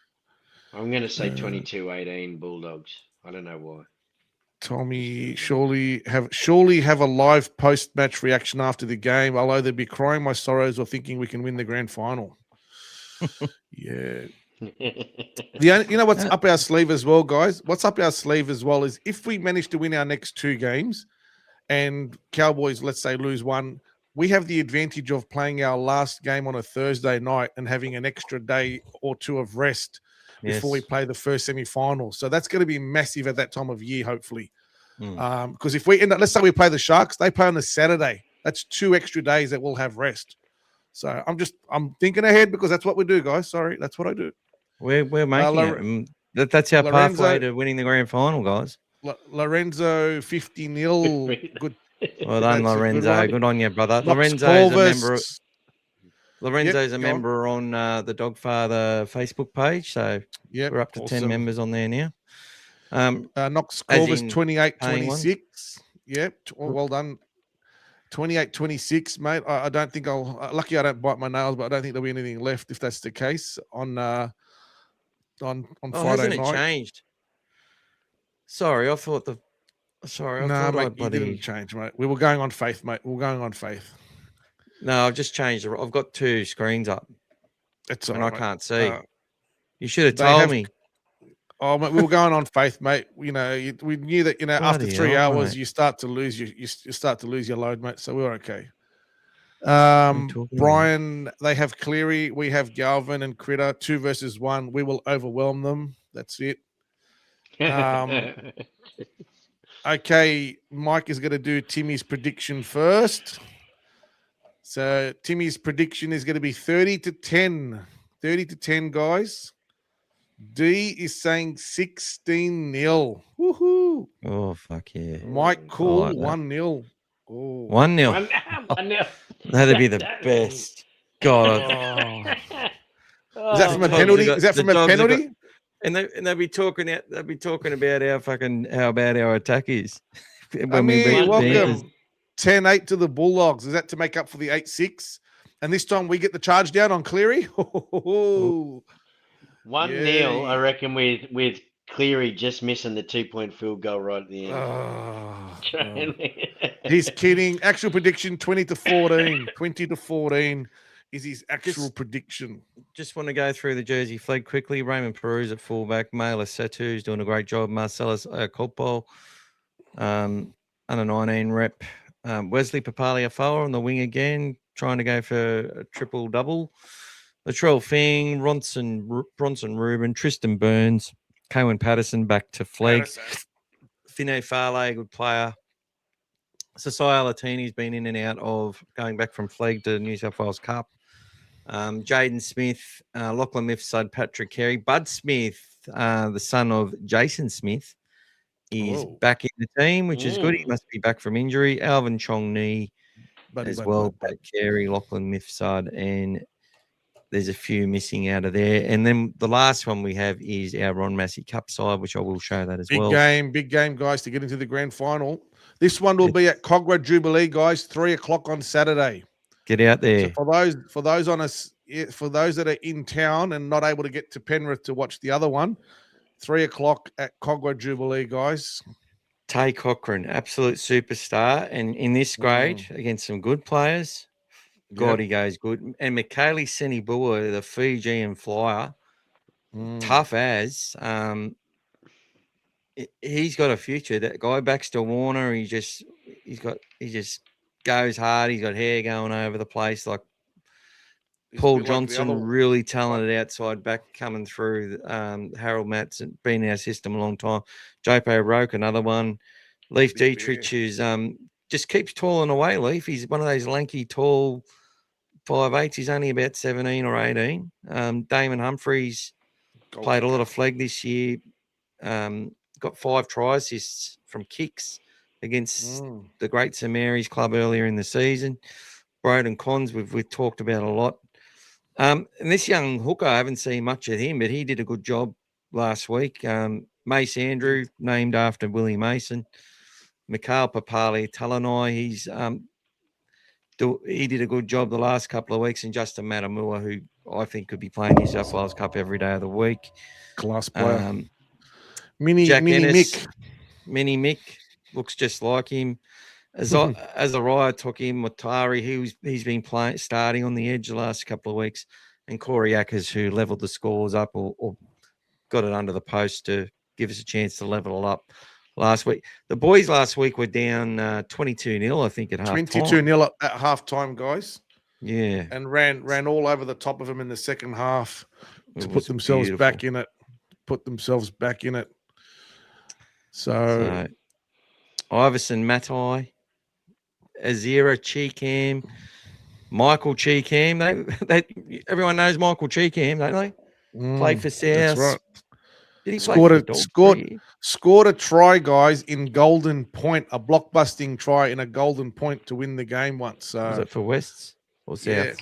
I'm going to say 22-18 Bulldogs. I don't know why. Tommy, surely have a live post-match reaction after the game. I'll either be crying my sorrows or thinking we can win the grand final. Yeah. You know what's up our sleeve as well, guys? What's up our sleeve as well is if we manage to win our next 2 games and Cowboys, let's say, lose one, we have the advantage of playing our last game on a Thursday night and having an extra day or 2 of rest before we play the first semi-final. So that's going to be massive at that time of year, hopefully. Because if we end up, let's say we play the Sharks, they play on a Saturday. That's 2 extra days that we'll have rest. So I'm thinking ahead because that's what we do, guys. Sorry, that's what I do. We're making it. That's our pathway to winning the grand final, guys. Lorenzo 50-0. Good. Well done, Lorenzo. Good on you, brother. Lorenzo's a member on the Dogfather Facebook page, so we're up to 10 members on there now. Knox Corvus 28-26. Yep, well done. 28-26, mate. I don't think lucky I don't bite my nails, but I don't think there'll be anything left if that's the case on Friday hasn't night. It changed? Sorry, I thought the. Sorry, mate, it didn't change, mate. We were going on faith, mate. We were going on faith. No, I've just changed. I've got 2 screens up. That's all and right, I can't see. You should have told me. Oh, mate, we were going on faith, mate. You know, we knew that. You know, after 3 hours, mate, you start to lose your load, mate. So we're okay. Brian, they have Cleary. We have Galvin and Critter. 2 versus 1. We will overwhelm them. That's it. Okay, Mike is going to do Timmy's prediction first. So Timmy's prediction is going to be 30-10. 30-10, guys. D is saying 16-0. Woohoo. Oh, fuck yeah. Mike Cool, 1-0. Oh. 1-0. 1-0. That'd be the best. God. Is that from a penalty? Is that from a penalty? And they'll be talking about how bad our attack is. Welcome. 10-8 to the Bulldogs. Is that to make up for the 8-6? And this time we get the charge down on Cleary? 1-0, I reckon, with Cleary just missing the 2-point field goal right at the end. He's kidding. Actual prediction, 20-14. 20-14 is his actual prediction. Just want to go through the jersey flag quickly. Raymond Peruz at fullback. Mela Setu's doing a great job. Marcellus Colpole, under 19 rep. Wesley Papalia-Foa on the wing again, trying to go for a triple-double. Latrell Fing, Bronson Rubin, Tristan Burns, Cohen Patterson back to Flegg. Fine Farley, good player. Sasai Alatini's been in and out of going back from Flegg to New South Wales Cup. Jaden Smith, Lachlan Mifsud, Patrick Carey, Bud Smith, the son of Jason Smith, is Whoa. back in the team, which is good. He must be back from injury. Alvin Chong-Ni as well, Pat Carey, Lachlan Mifsud, and there's a few missing out of there. And then the last one we have is our Ron Massey Cup side, which I will show that as well. Big game, guys, to get into the grand final. This one will be at Cogra Jubilee, guys, 3 o'clock on Saturday. Get out there. So for those that are in town and not able to get to Penrith to watch the other one, 3 o'clock at Cogra Jubilee, guys. Tay Cochrane, absolute superstar, and in this grade against some good players. God, he goes good. And Michaeli Senibua, the Fijian flyer, tough as. He's got a future. That guy Baxter Warner, he just goes hard. He's got hair going over the place. Like Paul Johnson, really talented outside back coming through. Harold Matson, been in our system a long time. Joeby Roke, another one. Leif Dietrich, who's just keeps toiling away. Leif, he's one of those lanky, tall 5'8". He's only about 17 or 18. Damon Humphreys played a lot of flag this year. Got 5 try assists from kicks against the great St Mary's club earlier in the season. Broden Cons, we've talked about a lot. And this young hooker, I haven't seen much of him, but he did a good job last week. Mace Andrew, named after Willie Mason. Mikhail Papali Talanai, he did a good job the last couple of weeks. And Justin Matamua, who I think could be playing New South Wales Cup every day of the week. Class player. Mini Mick. Mini Mick looks just like him. Azariah took him. Matari, he's been starting on the edge the last couple of weeks. And Corey Ackers, who levelled the scores up or got it under the post to give us a chance to level it up last week. The boys last week were down 22-0, I think, at half time. 22-0 at half time, guys. Yeah. And ran all over the top of them in the second half to put themselves back in it. So Iverson Matai, Azira Cheekham, Michael Cheekham. They everyone knows Michael Cheekham, don't they? Played for South. That's right. Did he scored a try, guys, in Golden Point, a blockbusting try in a Golden Point to win the game once. So was it for Wests or South?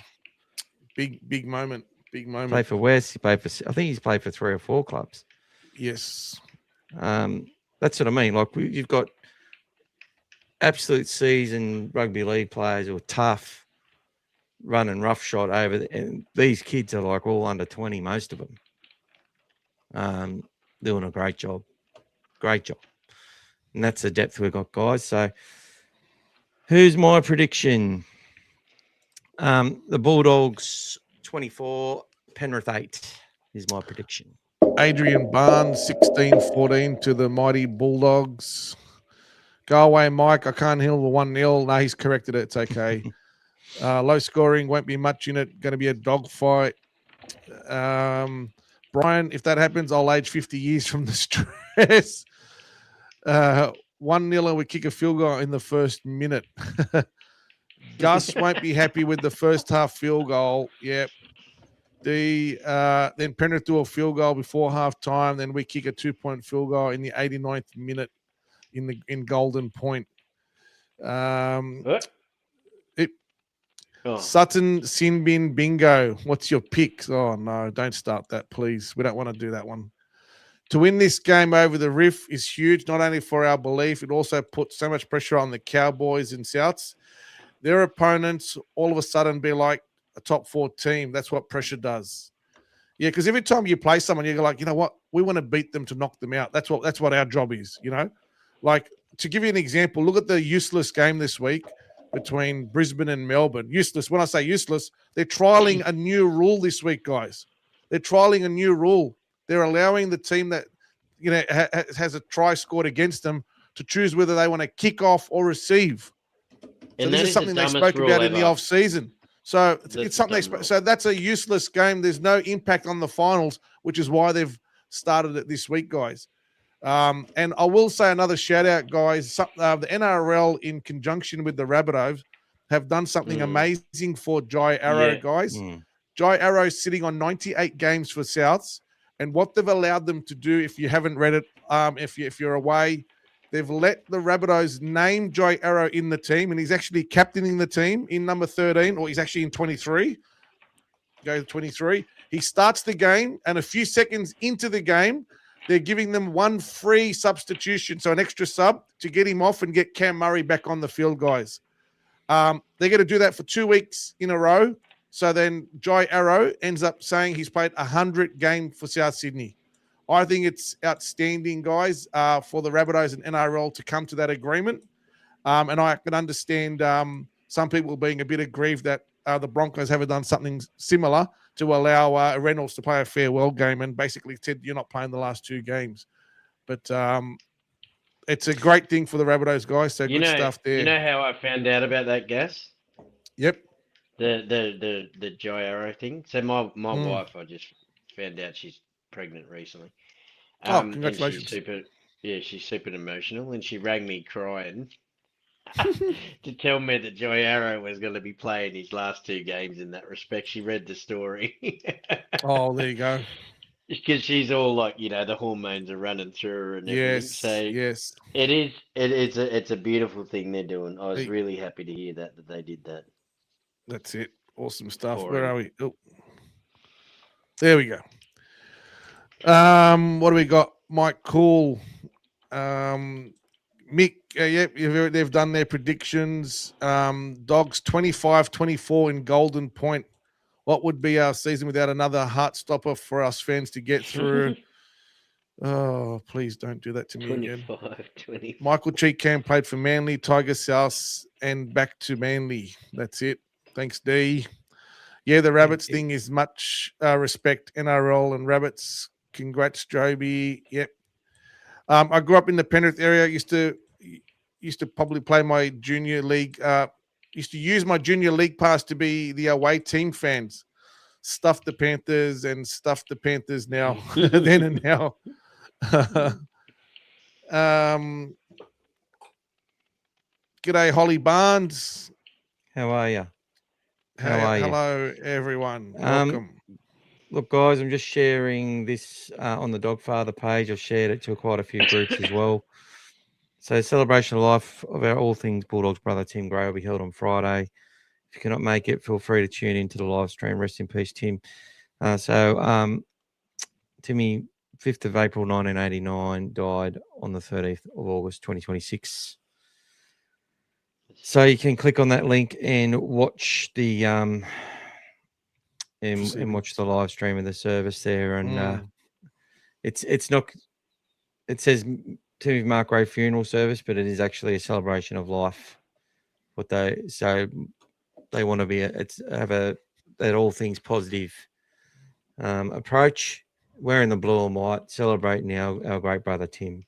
Yeah. Big moment. Played for West. He played for. I think he's played for 3 or 4 clubs. Yes. That's what I mean. Like you've got absolute seasoned rugby league players who are tough, running roughshod over, and these kids are like all under 20, most of them. Doing a great job. And that's the depth we've got, guys. So who's my prediction? The Bulldogs 24, Penrith 8 is my prediction. Adrian Barnes, 16-14 to the mighty Bulldogs. Go away, Mike. I can't handle the 1-0. No, he's corrected it. It's okay. Low scoring, won't be much in it. Going to be a dogfight. Brian, if that happens, I'll age 50 years from the stress. 1-0 and we kick a field goal in the first minute. Gus won't be happy with the first half field goal. Yep. Then Penrith do a field goal before half time. Then we kick a 2-point field goal in the 89th minute in Golden Point. Sutton Sinbin Bingo. What's your pick? Oh, no, don't start that, please. We don't want to do that one. To win this game over the Riff is huge, not only for our belief, it also puts so much pressure on the Cowboys and Souths. Their opponents all of a sudden be like a top 4 team. That's what pressure does. Yeah, because every time you play someone, you're like, you know what? We want to beat them to knock them out. That's what our job is, you know? Like, to give you an example, look at the useless game this week between Brisbane and Melbourne. Useless. When I say useless, they're trialing a new rule this week, guys. They're trialing a new rule. They're allowing the team that, you know, has a try scored against them to choose whether they want to kick off or receive. So this is something they spoke about in the off-season. So it's something so that's a useless game. There's no impact on the finals, which is why they've started it this week, guys. And I will say another shout out, guys. The NRL, in conjunction with the Rabbitohs, have done something amazing for Jai Arrow, guys. Jai Arrow sitting on 98 games for Souths, And what they've allowed them to do, if you haven't read it, if you're away, they've let the Rabbitohs name Jai Arrow in the team, and he's actually captaining the team in number 13, or he's actually in 23. Go to 23. He starts the game, and a few seconds into the game, they're giving them one free substitution, so an extra sub to get him off and get Cam Murray back on the field, guys. They're going to do that for 2 weeks in a row. So then Jai Arrow ends up saying he's played 100 games for South Sydney. I think it's outstanding, guys, for the Rabbitohs and NRL to come to that agreement. And I can understand some people being a bit aggrieved that the Broncos haven't done something similar to allow Reynolds to play a farewell game and basically said, you're not playing the last 2 games. But it's a great thing for the Rabbitohs, guys. So good stuff there. You know how I found out about that, Gas? Yep. The Jai Arrow thing. So my wife, I just found out she's pregnant recently. Congratulations. She's super emotional, and she rang me crying to tell me that Jai Arrow was going to be playing his last 2 games in that respect. She read the story. Oh, there you go. Because she's all like, the hormones are running through her and everything. Yes, So yes. it's a beautiful thing they're doing. I was really happy to hear that they did that. That's it. Awesome stuff. Boring. Where are we? Oh. There we go. What do we got? Mike Cool. Mick, they've done their predictions. Dogs 25-24 in Golden Point. What would be our season without another heart stopper for us fans to get through? Oh, please don't do that to me again. 25. Michael Cheekham played for Manly, Tiger South, and back to Manly. That's it. Thanks, D. Yeah, the Rabbits thing is much respect, NRL and Rabbits. Congrats, Joeby. Yep. I grew up in the Penrith area. Used to probably play my junior league. Used to use my junior league pass to be the away team fans. Stuff the Panthers and stuff the Panthers now. Then and now. G'day, Holly Barnes. How are you? Hello, everyone. Welcome. Look, guys, I'm just sharing this on the Dogfather page. I've shared it to quite a few groups as well. So, celebration of life of our All Things Bulldogs brother Tim Gray will be held on Friday. If you cannot make it, feel free to tune into the live stream. Rest in peace, Tim. Timmy, 5th of April 1989, died on the 13th of August 2026. So you can click on that link and watch the watch the live stream of the service there. And it's not. It says Timmy Mark Ray funeral service, but it is actually a celebration of life. They want to be have that all things positive approach. Wearing the blue and white, celebrating our great brother Tim.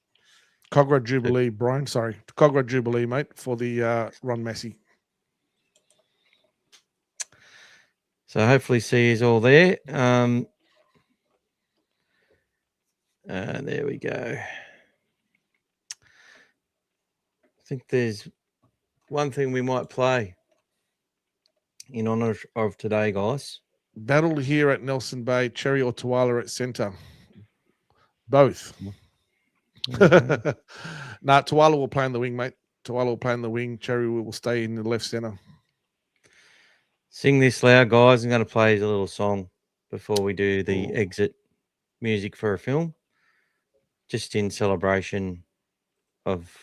Cogra Jubilee, Brian. Sorry, Cogra Jubilee, mate, for the Ron Massey. So hopefully, see you all there. There we go. I think there's one thing we might play in honour of today, guys. Battle here at Nelson Bay, Cherry or Tuala at centre. Both. Okay. Tuala will play in the wing, mate. Tuala will play in the wing. Cherry will stay in the left centre. Sing this loud, guys. I'm going to play a little song before we do the exit music for a film, just in celebration of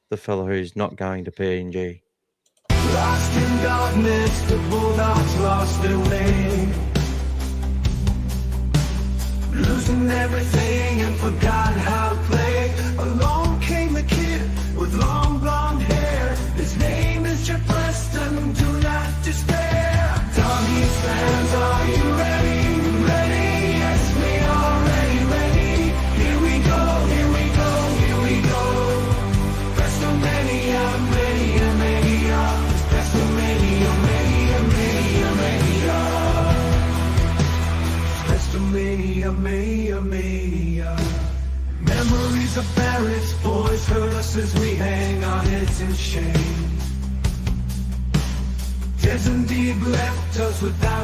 the fellow who's not going to PNG. Lost in darkness, the Bulldogs lost their way. Losing everything and forgot how to play. Along came a kid with long blonde hair. His name is Jacob Preston, do not despair. Doggies fans, are you ready? Ready? Yes, we are ready. Here we go, here we go, here we go. PRESTONMANIA, mania, mania. PRESTONMANIA, mania, mania,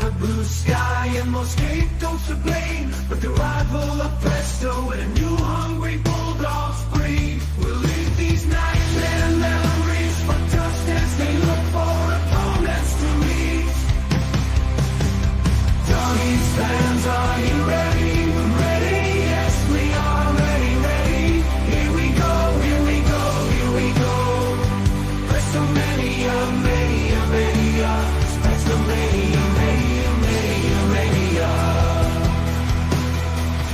a blue sky and more scapegoats to blame. But the rival of Presto and a new hungry Bulldogs breed will leave these nightmare memories for dust as they look for opponents to meet. Doggies fans, are you ready? We're ready, yes we are ready. Here we go, here we go, here we go. PRESTONMANIA, mania, mania. PRESTONMANIA, mania, mania, mania.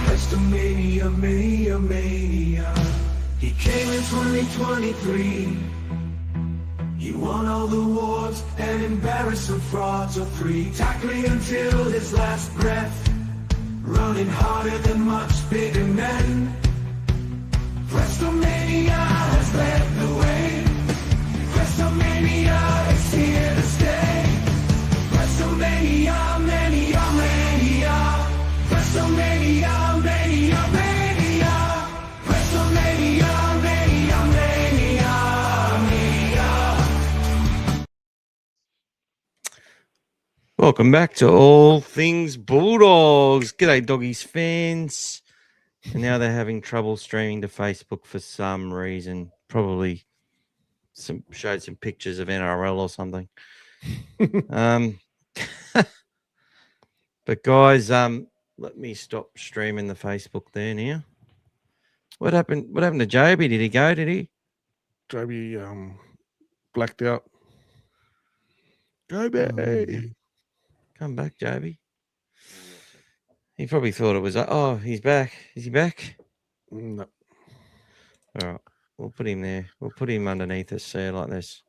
PRESTONMANIA, mania, mania. He came in 2023. He won all the awards and embarrassed some frauds or three. Tackling until his last breath, running harder than much bigger men. PRESTONMANIA has led the way. PRESTONMANIA is here to stay. PRESTONMANIA, mania, mania. PRESTONMANIA, mania, mania. PRESTONMANIA, mania, mania, mania. Welcome back to All Things Bulldogs. G'day, Doggies fans. And now they're having trouble streaming to Facebook for some reason. Probably showed some pictures of NRL or something. But guys, let me stop streaming the Facebook there now. What happened? What happened to Joeby? Did he go? Did he? Joeby blacked out. Joeby. Come back, Joeby. He probably thought it was. Oh, he's back. Is he back? No. All right. We'll put him there. We'll put him underneath us, see like this.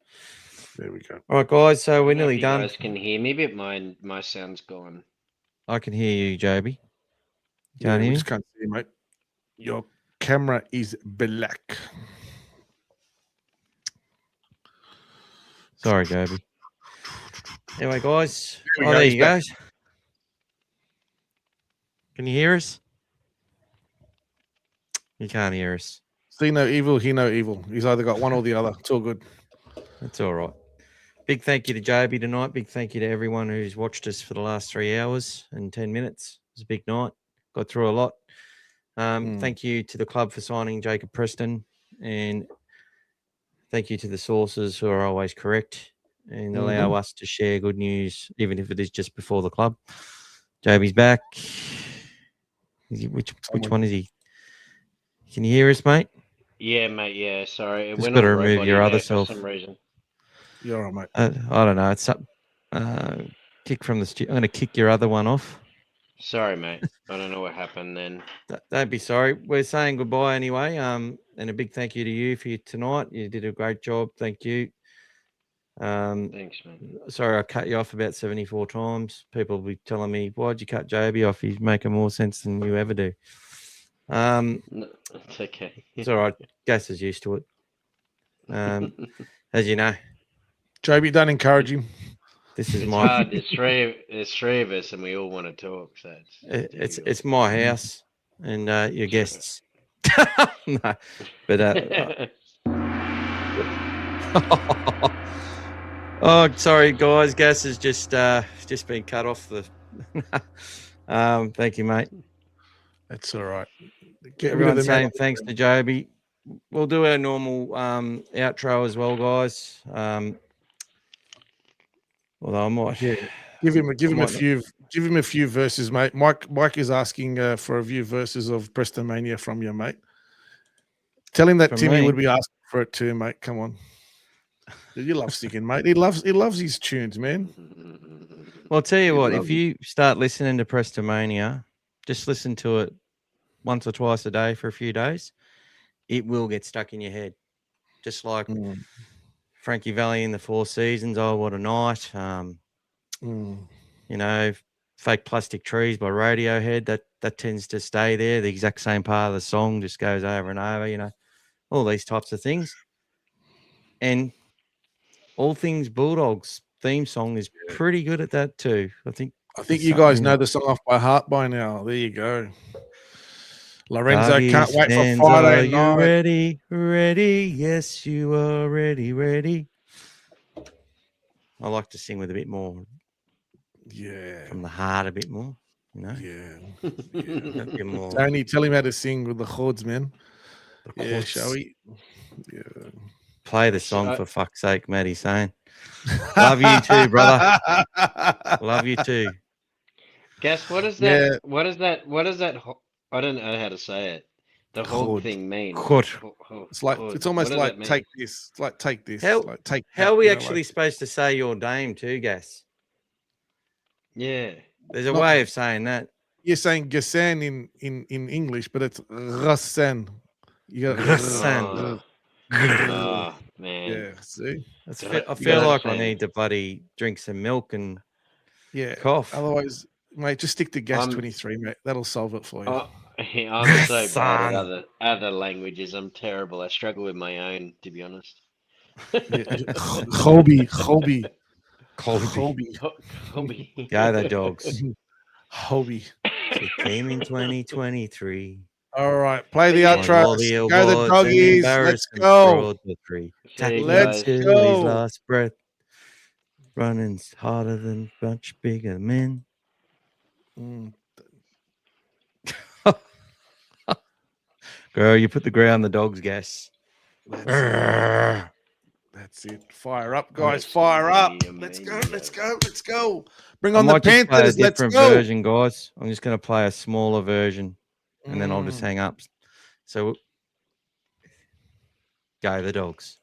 There we go. All right, guys. So we're nearly done. You guys can hear me, but my sound's gone. I can hear you, Joeby. Yeah, Can't we hear me? just can't see you, mate. Your camera is black. Sorry, Joeby. Anyway, guys. There we Oh, go, there he's you back. go. Can you hear us? You can't hear us. See no evil, hear no evil. He's either got one or the other. It's all good. That's all right. Big thank you to Joeby tonight. Big thank you to everyone who's watched us for the last 3 hours and 10 minutes. It was a big night. Got through a lot. Thank you to the club for signing Jacob Preston. And thank you to the sources who are always correct and allow us to share good news, even if it is just before the club. Joeby's back. Which one is he? Can you hear us, mate? Yeah, mate. Yeah, sorry. It Just went got to on remove robot your in other there self. for some reason. You're all right, mate. I don't know. It's up. Kick from the studio. I'm going to kick your other one off. Sorry, mate. I don't know what happened then. Don't be sorry. We're saying goodbye anyway. And a big thank you to you for tonight. You did a great job. Thank you. Thanks, man. Sorry, I cut you off about 74 times. People will be telling me, why'd you cut Joeby off? He's making more sense than you ever do. No, it's okay. It's all right. Gas is used to it. As you know, Joeby, don't encourage him. this is It's my hard. There's three of us, and we all want to talk. So it's my house and your guests. No, but oh, sorry, guys. Gas has just been cut off the. Thank you, mate. That's all right. Everyone's saying thanks to Joeby. We'll do our normal outro as well, guys. Although I might give him a few verses, mate. Mike is asking for a few verses of PRESTONMANIA from you, mate. Tell him that From Timmy me? would be asking for it too, mate. Come on. You love singing, mate. He loves his tunes, man. Well, I'll tell you what, if you start listening to PRESTONMANIA, just listen to it once or twice a day for a few days. It will get stuck in your head. Just like Frankie Valli in the Four Seasons. Oh, what a night. You know, Fake Plastic Trees by Radiohead. That tends to stay there. The exact same part of the song just goes over and over, you know, all these types of things. And All Things Bulldogs theme song is pretty good at that too. I think you guys know the song off by heart by now. There you go. Lorenzo, Doggies can't wait for fans, Friday are you night. ready? Yes, you are ready. I like to sing with a bit more Yeah. from the heart a bit more. You know, Yeah. a bit more. Tony, tell him how to sing with the chords, man. The Yeah, chords. shall we? Yeah. Play the song for fuck's sake, Matty saying. Love you too, brother. Love you too. Guess what is that? Yeah. What is that? What is that? I don't know how to say it. The hog Chord. thing mean. Chord. It's like it's almost What does like that mean? take this. It's like take this. How- like take How that, are we you know, actually like- supposed to say your name too, Gas? Yeah. There's a Not- way of saying that. You're saying Gasan in English, but it's Rassan. You got Rassan. Oh, man. Yeah, see? I feel gotta like I say- need to bloody drink some milk and Yeah. cough. Otherwise, mate, just stick to Gas I'm- 23, mate. That'll solve it for you. Oh, I'm so bad Son. at other languages. I'm terrible. I struggle with my own, to be honest. Hobie. Colby. Hobby. Go the dogs. Hobie. She came in 2023. All right, play the Won outro. all the Go the awards and doggies. Let's embarrassment go. for all the three. There you Let's go. Till go. his last breath. Running's harder than much bigger men. Mm. Girl, you put the ground the dog's gas. That's it. Fire up, guys. Fire up. Let's go. Amazing. Let's go. Let's go. Bring I on the might just play a Panthers. Let's different go. version, guys. I'm just going to play a smaller version, and then I'll just hang up. So, go the dogs.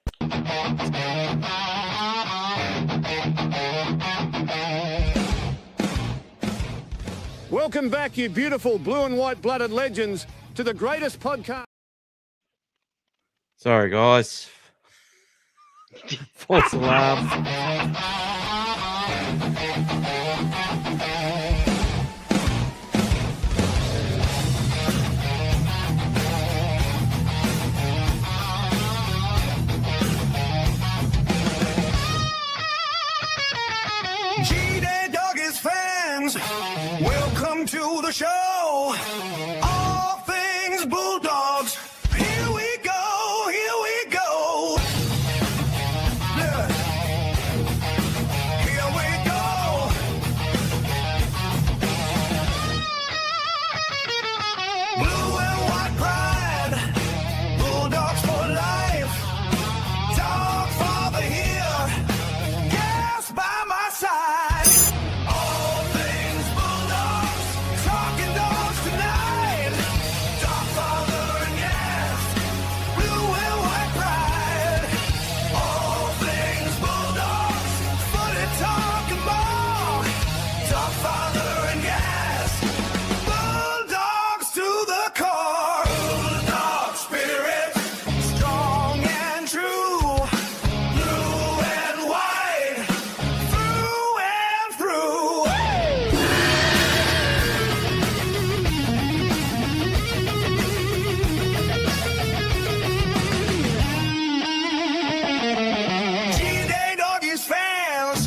Welcome back, you beautiful blue and white blooded legends, to the greatest podcast. Sorry, guys. False alarm. G-Day Doggies fans, welcome to the show. All things Bulldogs, here we go, here we go. Yeah. Here we go. Blue and white pride, Bulldogs for life. Dogfather here, gas by my side. All things Bulldogs, talking dogs tonight. Dogfather and gas, blue and white pride. All things Bulldogs, footy talking ball. Dogfather and gas, Bulldogs to the core. Bulldog spirit, strong and true. Blue and white, through and through. G-Day Doggies fans,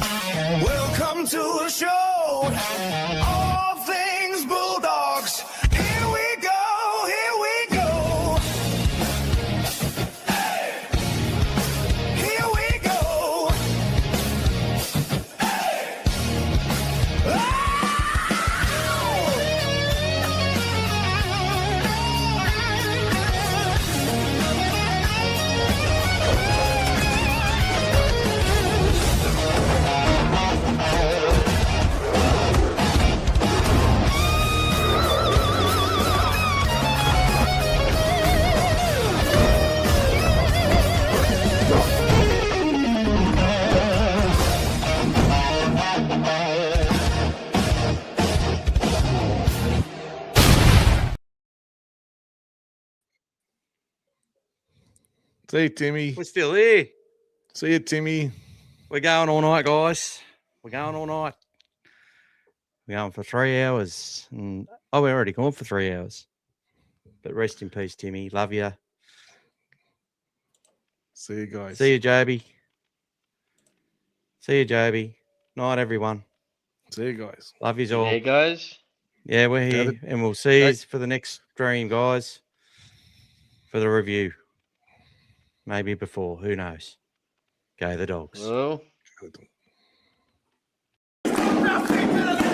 welcome to the show. All things Bulldogs, here we go, here we go. Hey. Here we go. Hey. See you, Timmy. We're still here. See you, Timmy. We're going all night, guys. We're going all night. We're going for 3 hours. And, we're already gone for 3 hours. But rest in peace, Timmy. Love you. See you guys. See you, Joeby. See you, Joeby. Night, everyone. See you guys. Love yous all. Hey, guys. Yeah, we're Go here. the- And we'll see you Go- for the next stream, guys. For the review. Maybe before. Who knows? Go the dogs. Well. Good. Nothing We're